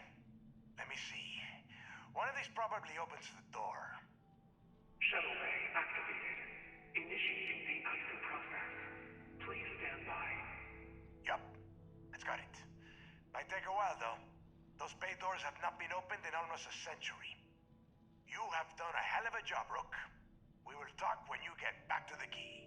let me see. One of these probably opens the door. Shuttle bay activated. Initiating the ISO process. Please stand by. Yup, it's got it. Might take a while though. Those bay doors have not been opened in almost a century. You have done a hell of a job, Rook. We will talk when you get back to the key.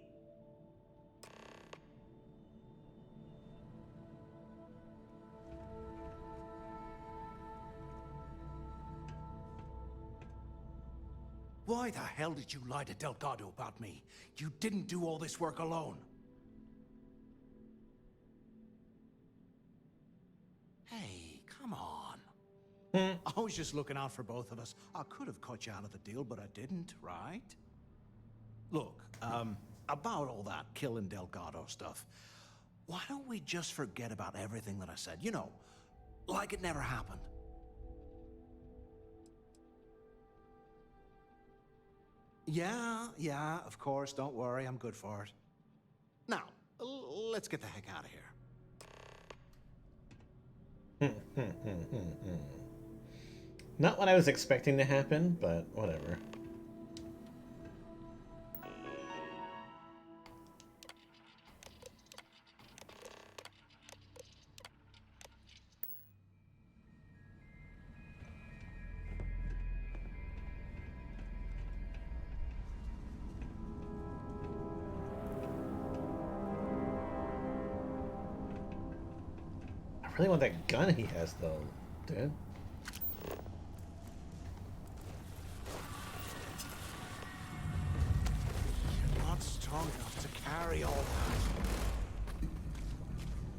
Why the hell did you lie to Delgado about me? You didn't do all this work alone. Hey, come on. I was just looking out for both of us. I could have cut you out of the deal, but I didn't, right? Look, about all that killing Delgado stuff, why don't we just forget about everything that I said? You know, like it never happened. Yeah, of course, don't worry, I'm good for it. Now, let's get the heck out of here. Not what I was expecting to happen, but whatever. really want that gun he has, though, dude. You're not strong enough to carry all that.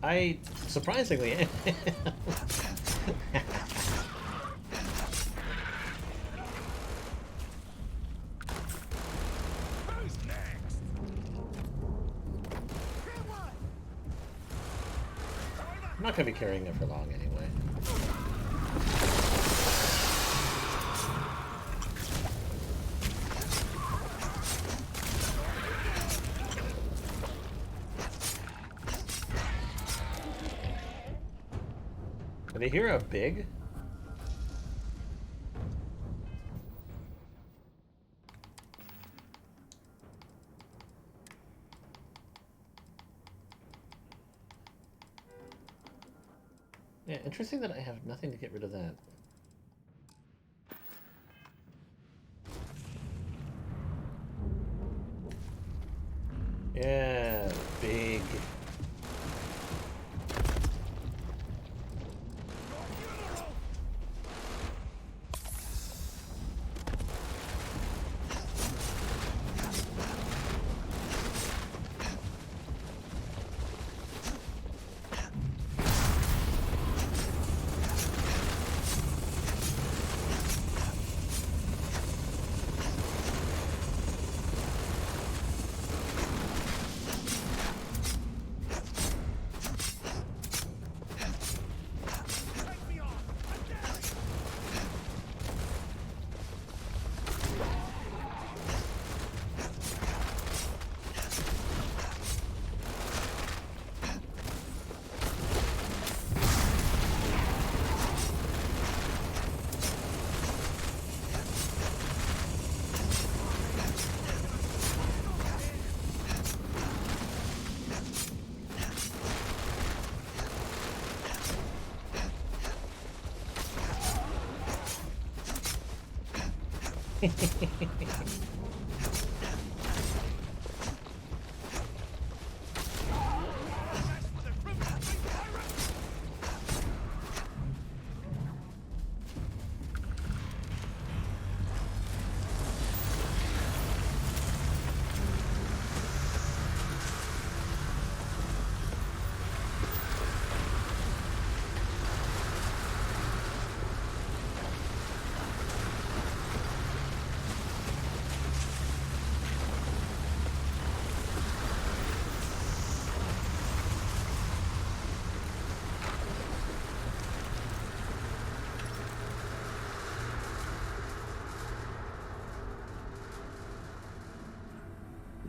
I surprisingly am. Who's next? I'm not gonna be carrying it for long anyway. Did I hear a big? Yeah, interesting that I have nothing to get rid of that. Yeah, big.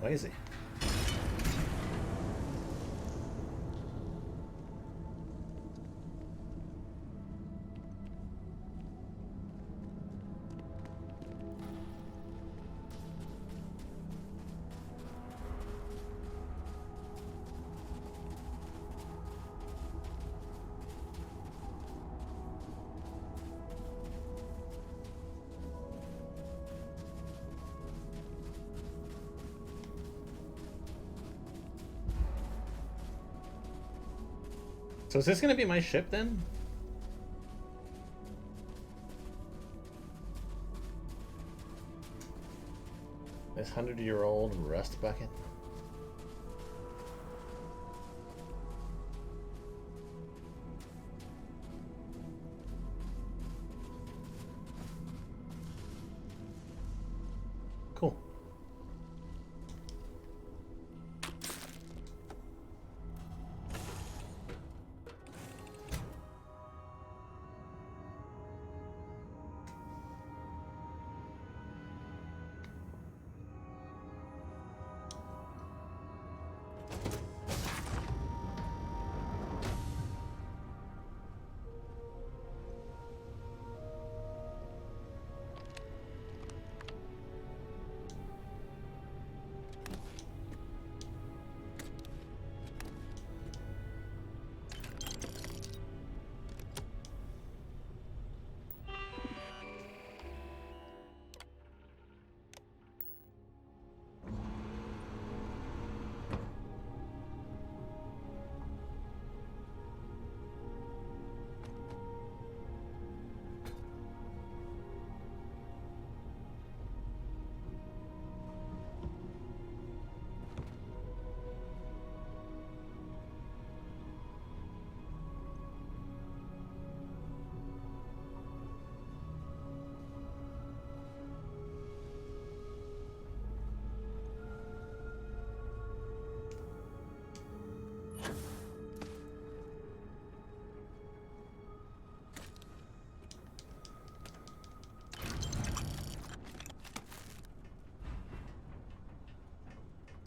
Noisy. So is this going to be my ship then? This 100-year-old rust bucket? Cool.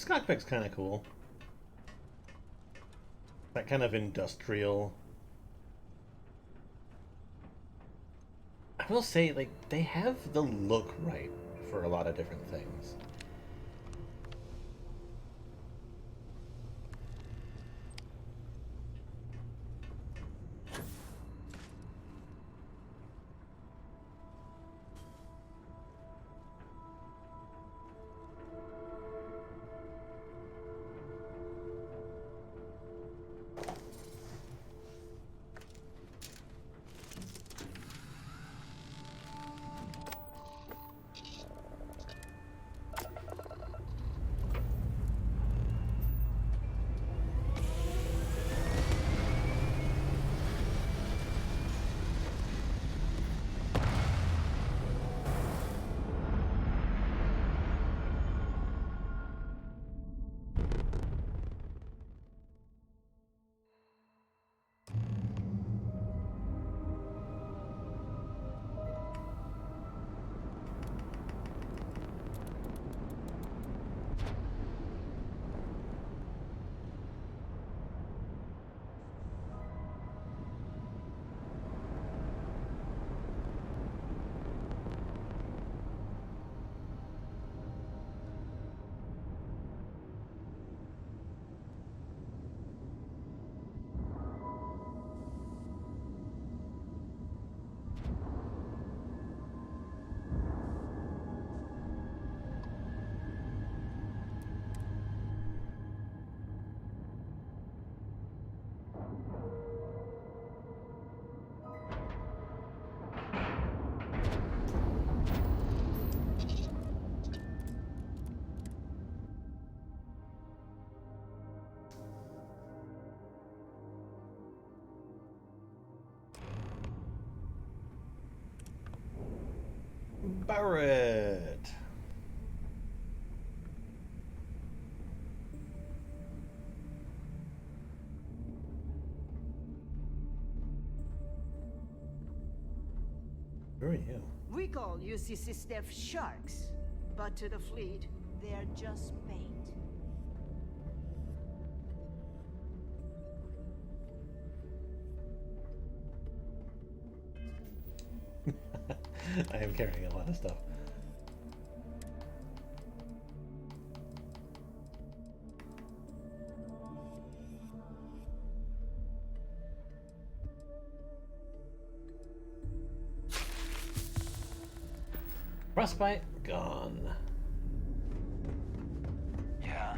This cockpit's kind of cool. That kind of industrial. I will say, like, they have the look right for a lot of different things. Barrett. Who are you? We call UCC staff sharks, but to the fleet, they're just bait. I am carrying a lot of stuff. Frostbite gone. Yeah.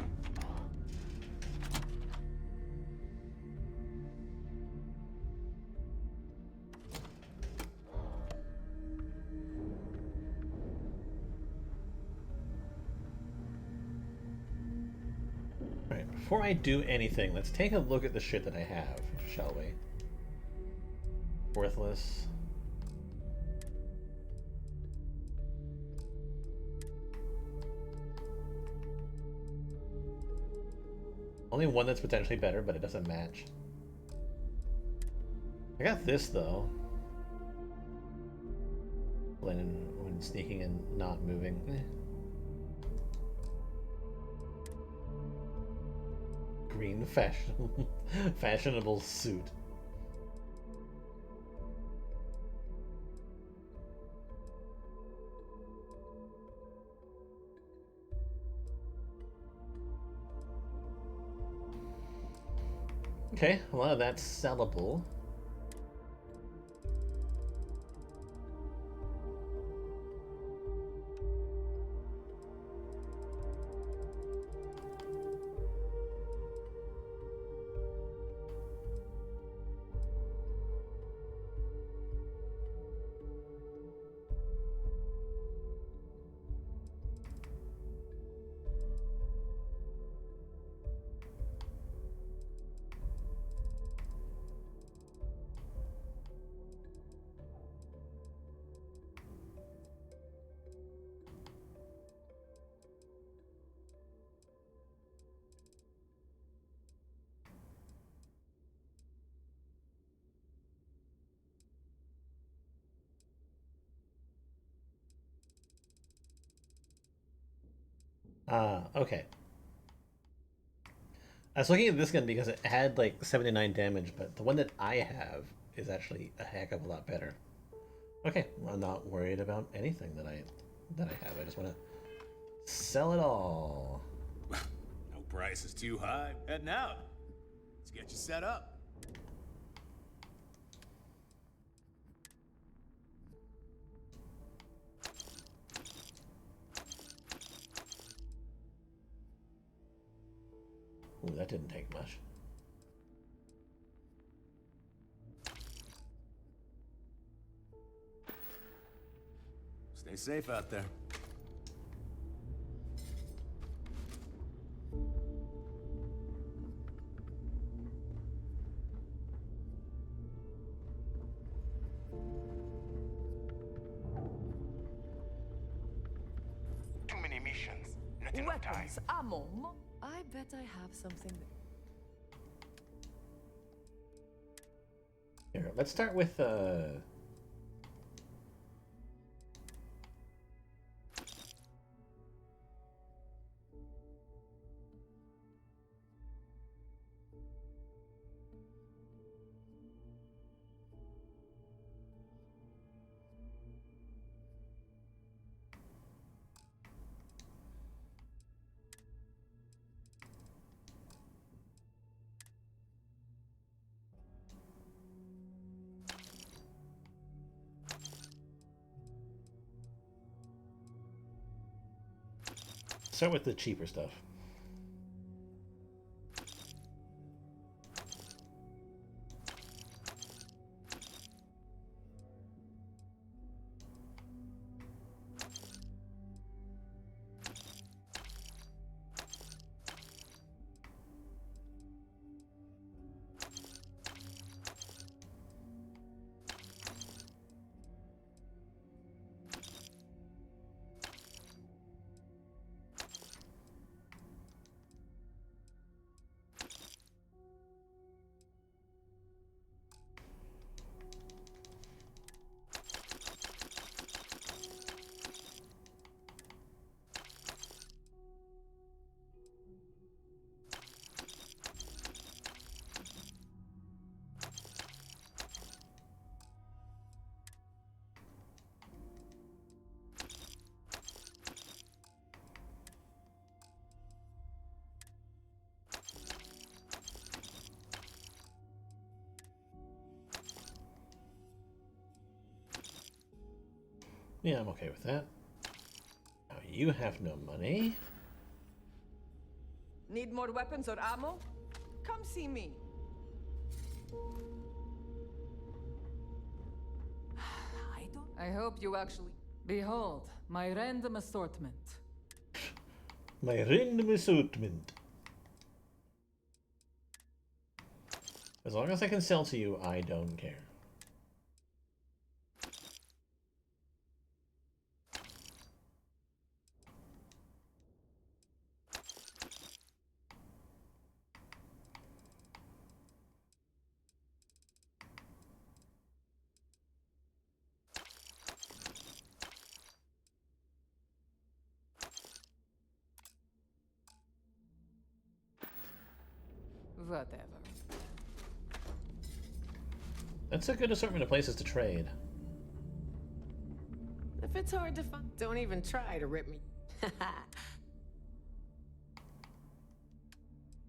Alright, before I do anything, let's take a look at the shit that I have, shall we? Worthless. Only one that's potentially better, but it doesn't match. I got this, though. When sneaking and not moving. Green fashionable suit. Okay, a lot of that's sellable. Ah, okay. I was looking at this gun because it had like 79 damage, but the one that I have is actually a heck of a lot better. Okay, I'm not worried about anything that I have. I just want to sell it all. No price is too high. Heading out. Let's get you set up. Ooh, that didn't take much. Stay safe out there. Too many missions. Not enough time. Weapons, ammo. I bet I have something. Here, let's start with the cheaper stuff. Yeah, I'm okay with that. Now you have no money. Need more weapons or ammo? Come see me. I hope you actually. Behold, my random assortment. My random assortment. As long as I can sell to you, I don't care. Whatever. That's a good assortment of places to trade. If it's hard to find, don't even try to rip me. I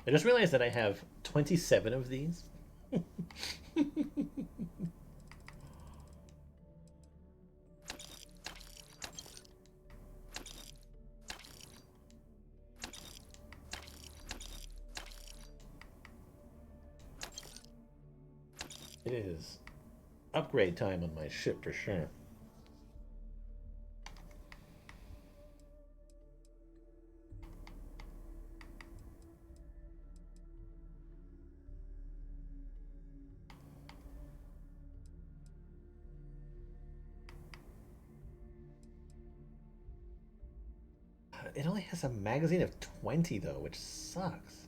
just realized that I have 27 of these. It is upgrade time on my ship for sure. It only has a magazine of 20 though, which sucks.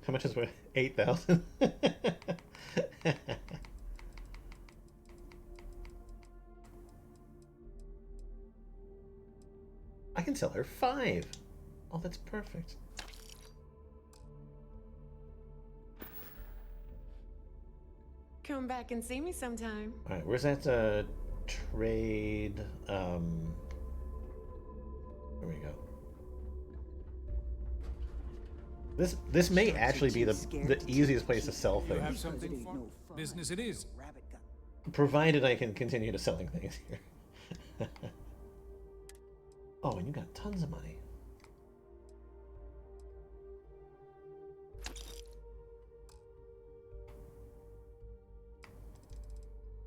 How much is what? 8,000? I can sell her 5. Oh, that's perfect. Come back and see me sometime. Alright, where's that trade? There we go. This may actually be the easiest place to sell You have things. something for business it is. Provided I can continue to selling things here. Oh, and you got tons of money.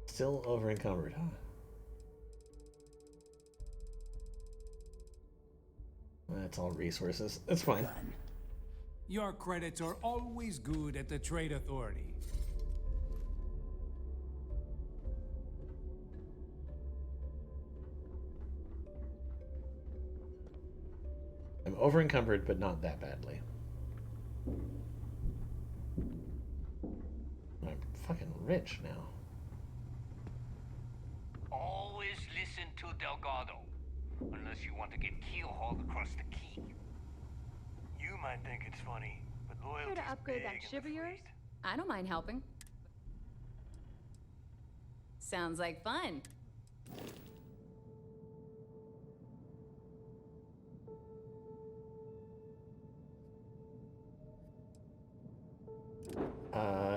Still over encumbered, huh? That's all resources. That's fine. Your credits are always good at the Trade Authority. I'm over encumbered, but not that badly. I'm fucking rich now. Always listen to Delgado. Unless you want to get keel-hauled across the key. You might think it's funny, but Here loyalty's to upgrade that big in ship the of yours? fleet. I don't mind helping. Sounds like fun.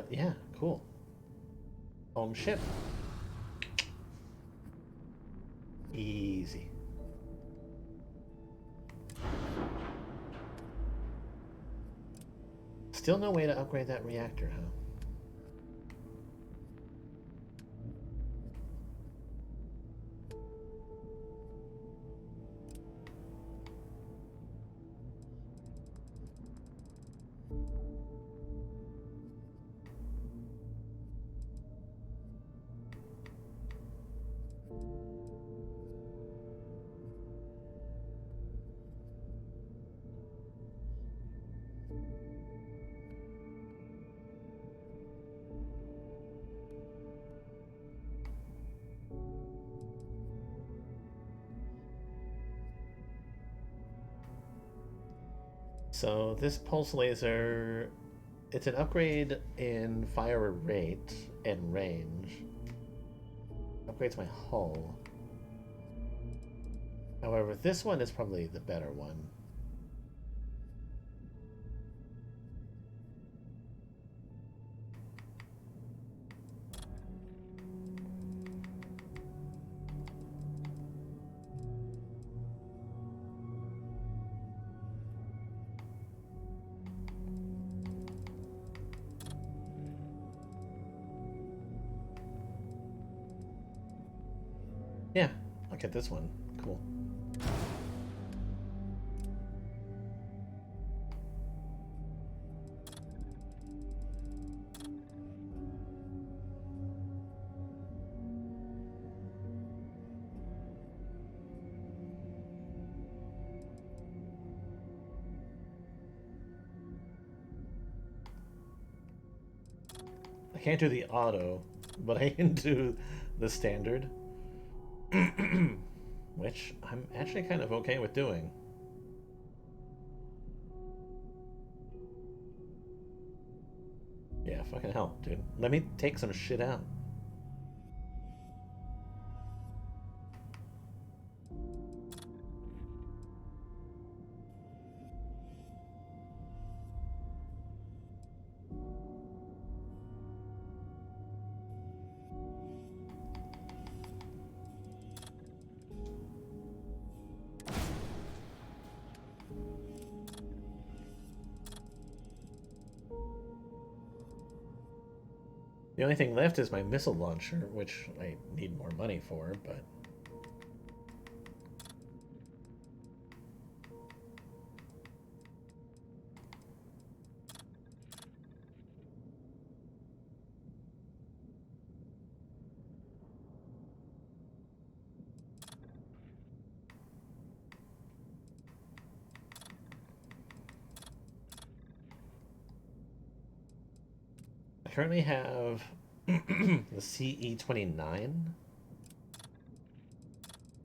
Yeah, cool. Home ship. Easy. Still no way to upgrade that reactor, huh? So this pulse laser, it's an upgrade in fire rate and range. Upgrades my hull. However, this one is probably the better one. Yeah, I'll get this one. Cool. I can't do the auto, but I can do the standard. Which I'm actually kind of okay with doing. Yeah, fucking hell, dude. Let me take some shit out. The only thing left is my missile launcher, which I need more money for, but... currently have the CE-29.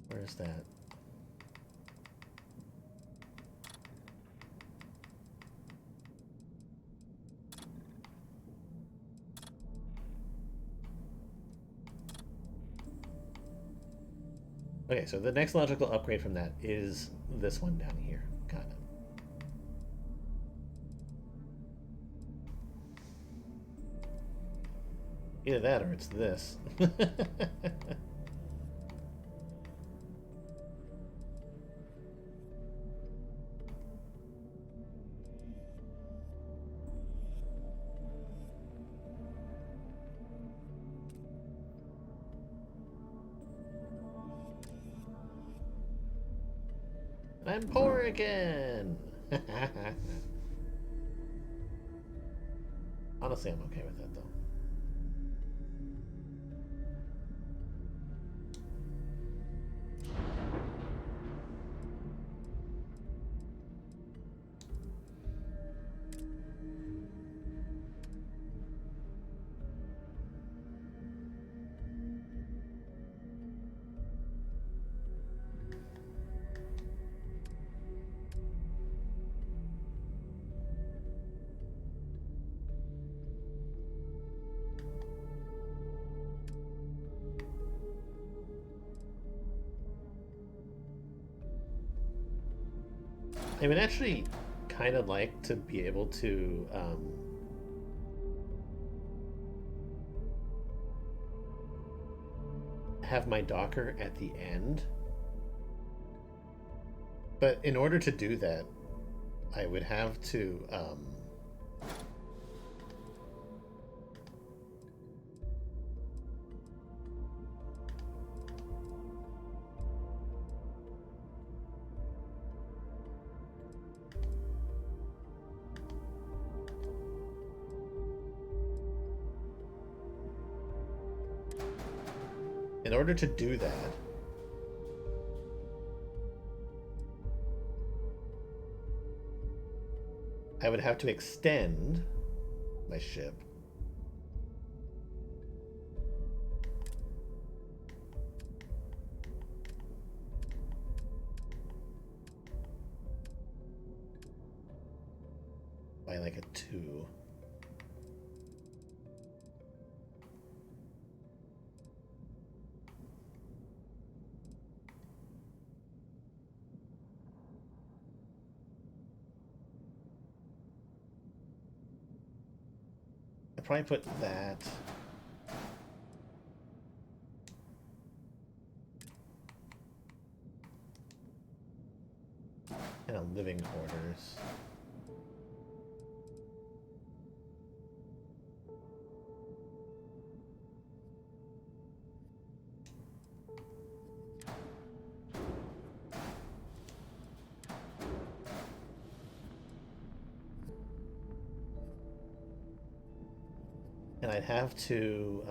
Where's that? Okay, so the next logical upgrade from that is this one down here. Got it. Either that or it's this. I'm poor again! Honestly, I'm okay with that, though. I would actually kind of like to be able to have my Docker at the end. But in order to do that, I would have to in order to do that, I would have to extend my ship by like a 2. I'd probably put that. And a living quarters. And I'd have to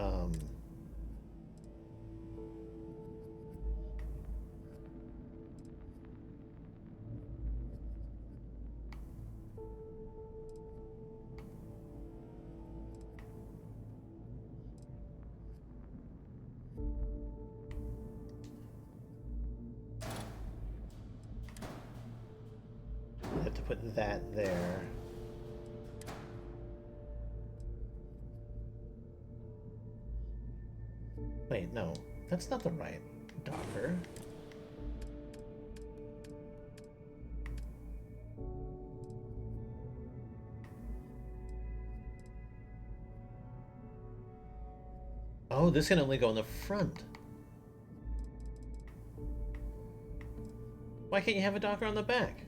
put that there. Wait, no. That's not the right Docker. Oh, this can only go in the front. Why can't you have a Docker on the back?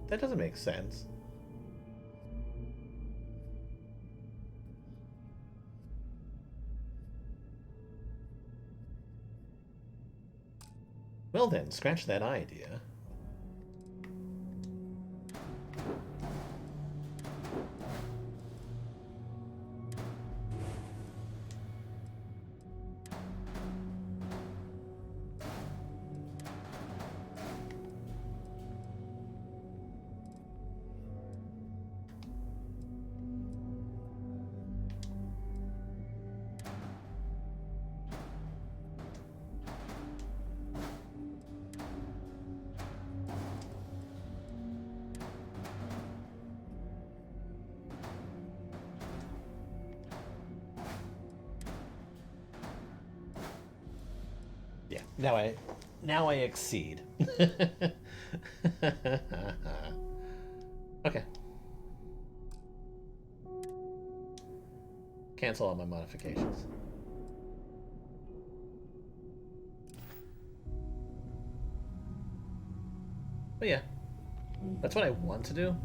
That doesn't make sense. Well then, scratch that idea. Now I exceed. Okay. Cancel all my modifications. But yeah, that's what I want to do.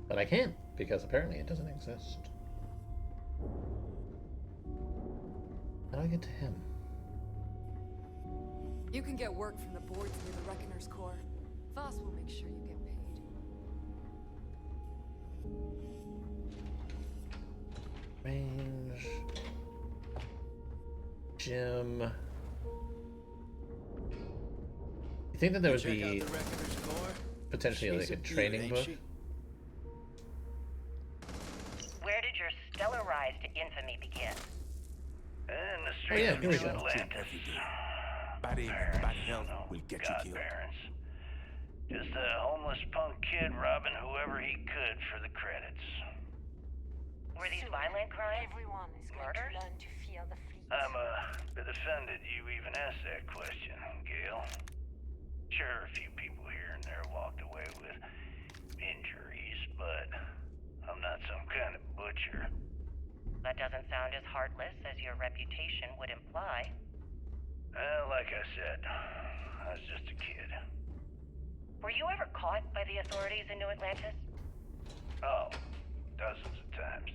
But I can't, because apparently it doesn't exist. How do I get to him? You can get work from the boards near the Reckoner's Core. Voss will make sure you get paid. Range. Gym. You think that there would be potentially like a training book? Where did your stellar rise to infamy begin? In the streets here we of go. Atlantis. Bad aim and bad health will get you killed. Barons. Just a homeless punk kid robbing whoever he could for the credits. Were these violent crimes? Everyone is going Murders? to learn to fear the fleet. I'm a bit offended you even asked that question, Gale. Sure, a few people here and there walked away with injuries, but I'm not some kind of butcher. That doesn't sound as heartless as your reputation would imply. Well, like I said, I was just a kid. Were you ever caught by the authorities in New Atlantis? Oh, dozens of times.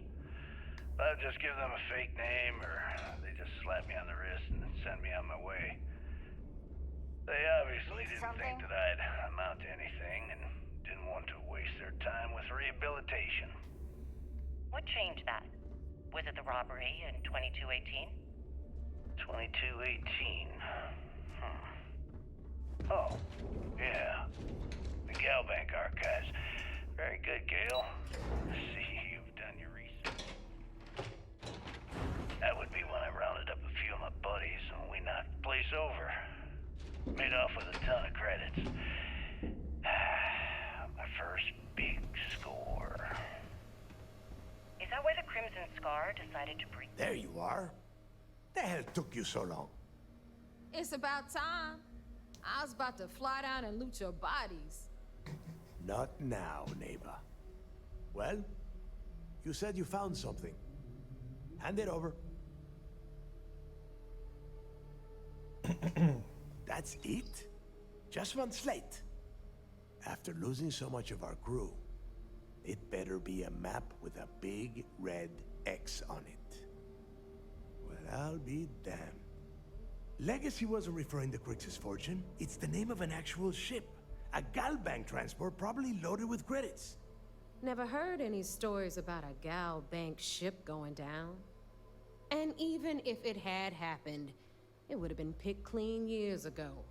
But I'd just give them a fake name, or they just slap me on the wrist and send me on my way. They obviously didn't think that I'd amount to anything and didn't want to waste their time with rehabilitation. What changed that? Was it the robbery in 2218? 2218. Oh, yeah. The Gal Bank archives. Very good, Gale. See, you've done your research. That would be when I rounded up a few of my buddies and we knocked the place over. Made off with a ton of credits. My first big score. Is that why the Crimson Scar decided to break? There you are. The hell took you so long? It's about time. I was about to fly down and loot your bodies. Not now, neighbor. Well, you said you found something. Hand it over. That's it? Just one slate? After losing so much of our crew, it better be a map with a big red X on it. Well, I'll be damned. Legacy wasn't referring to Crix's fortune. It's the name of an actual ship. A Gal Bank transport probably loaded with credits. Never heard any stories about a Gal Bank ship going down. And even if it had happened, it would have been picked clean years ago.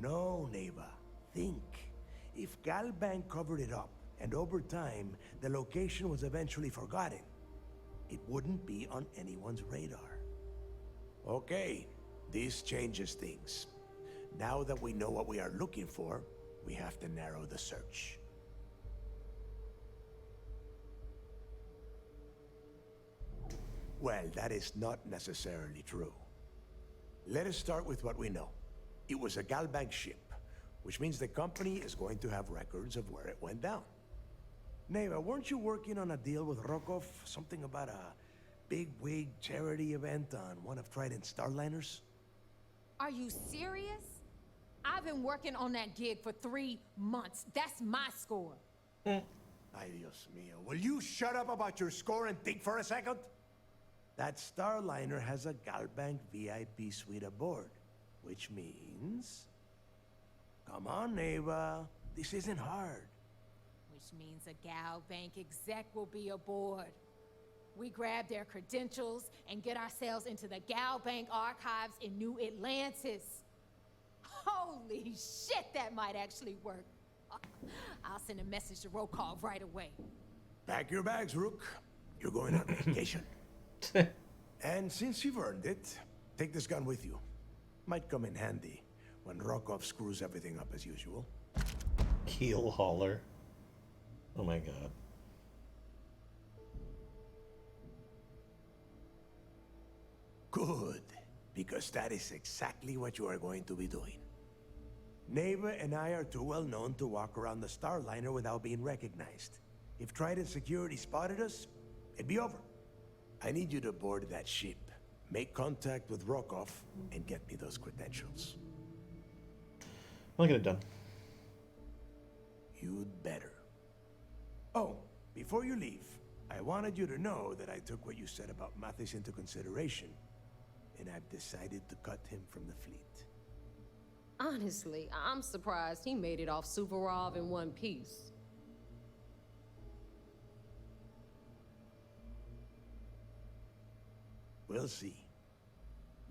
No, neighbor. Think. If Gal Bank covered it up, and over time, the location was eventually forgotten, it wouldn't be on anyone's radar. Okay, this changes things. Now that we know what we are looking for, we have to narrow the search. Well, that is not necessarily true. Let us start with what we know. It was a Gal Bank ship, which means the company is going to have records of where it went down. Neva, weren't you working on a deal with Rokov? Something about a big-wig charity event on one of Trident's Starliners? Are you serious? I've been working on that gig for 3 months. That's my score. Ay, Dios mío. Will you shut up about your score and think for a second? That Starliner has a Gal Bank VIP suite aboard, which means... Come on, Neva. This isn't hard. Which means a Gal Bank exec will be aboard. We grab their credentials and get ourselves into the Gal Bank archives in New Atlantis. Holy shit, that might actually work. I'll send a message to Rokov right away. Pack your bags, Rook. You're going on vacation. And since you've earned it, take this gun with you. Might come in handy when Rokov screws everything up as usual. Keel hauler. Oh my god. because that is exactly what you are going to be doing. Neva and I are too well known to walk around the Starliner without being recognized. If Trident Security spotted us, it'd be over. I need you to board that ship, make contact with Rokov, and get me those credentials. I'll get it done. You'd better. Oh, before you leave, I wanted you to know that I took what you said about Mathis into consideration, and I've decided to cut him from the fleet. Honestly, I'm surprised he made it off Suvorov in one piece. We'll see.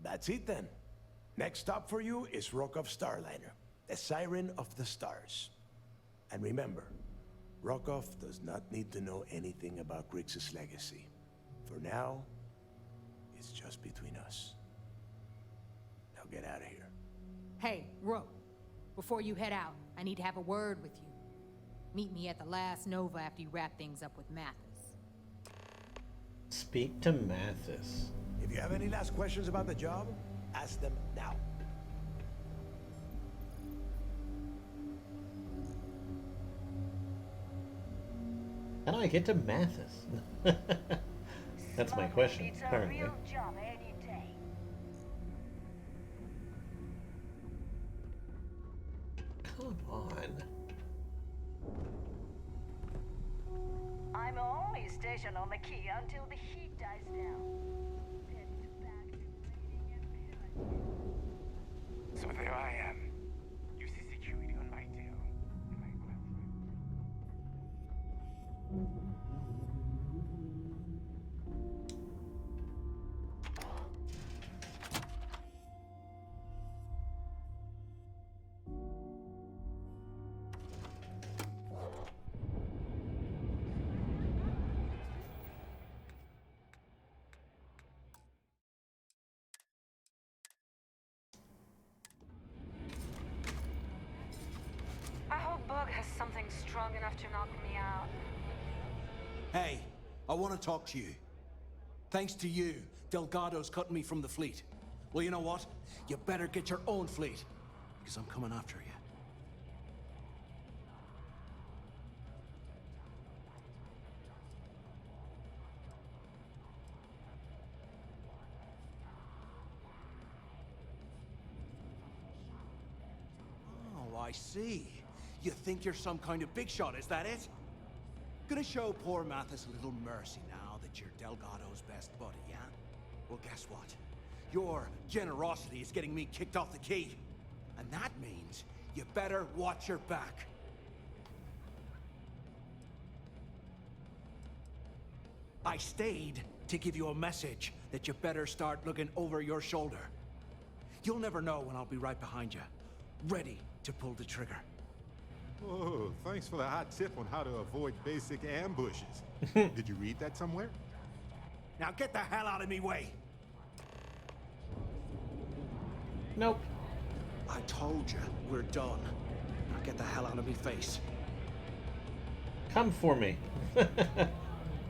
That's it then. Next stop for you is Rokov Starliner, the Siren of the Stars. And remember, Rokov does not need to know anything about Grixis' legacy. For now, it's just between us. Now get out of here. Hey, Rook. Before you head out, I need to have a word with you. Meet me at the last Nova after you wrap things up with Mathis. Speak to Mathis. If you have any last questions about the job, ask them now. How do I get to Mathis? That's my question, It's a apparently. real job any day. Come on. I'm only stationed on the key until the heat dies down. Then it's back to cleaning and pillaging. So there I am. You see security on my tail. I hope Bug has something strong enough to knock me out. Hey, I want to talk to you. Thanks to you, Delgado's cutting me from the fleet. Well, you know what? You better get your own fleet, because I'm coming after you. Oh, I see. You think you're some kind of big shot, is that it? Gonna show poor Mathis a little mercy now that you're Delgado's best buddy, yeah? Well, guess what? Your generosity is getting me kicked off the key. And that means you better watch your back. I stayed to give you a message that you better start looking over your shoulder. You'll never know when I'll be right behind you, ready to pull the trigger. Whoa, thanks for the hot tip on how to avoid basic ambushes. Did you read that somewhere? Now get the hell out of me way! Nope. I told you, we're done. Now get the hell out of me face. Come for me.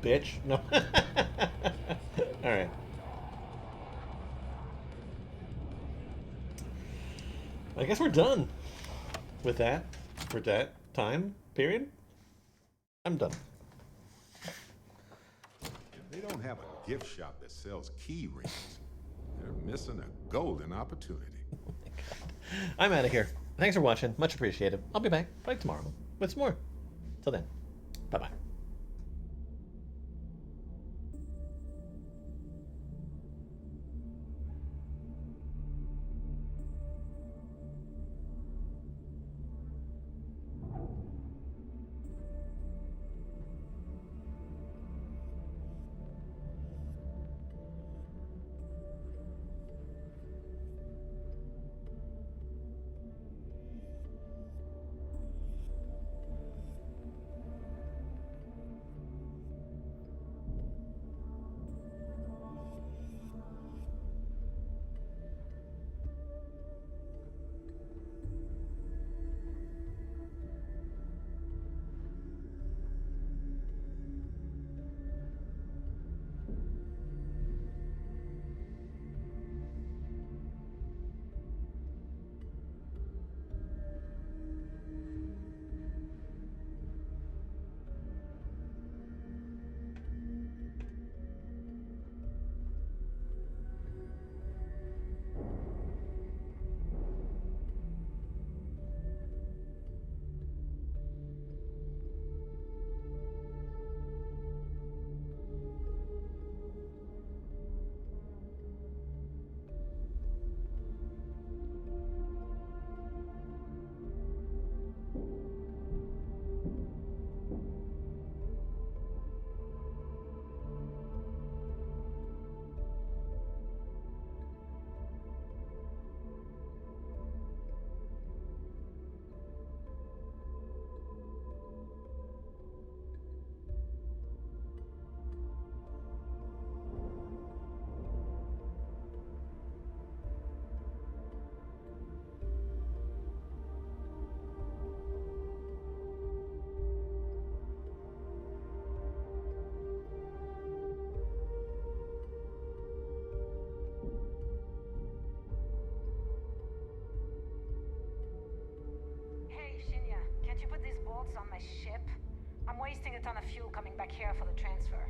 Bitch. No. Alright. I guess we're done with that. For that time period. I'm done. If they don't have a gift shop that sells key rings, they're missing a golden opportunity. I'm out of here. Thanks for watching. Much appreciated. I'll be back probably tomorrow with some more. Till then, bye-bye. on my ship. I'm wasting a ton of fuel coming back here for the transfer.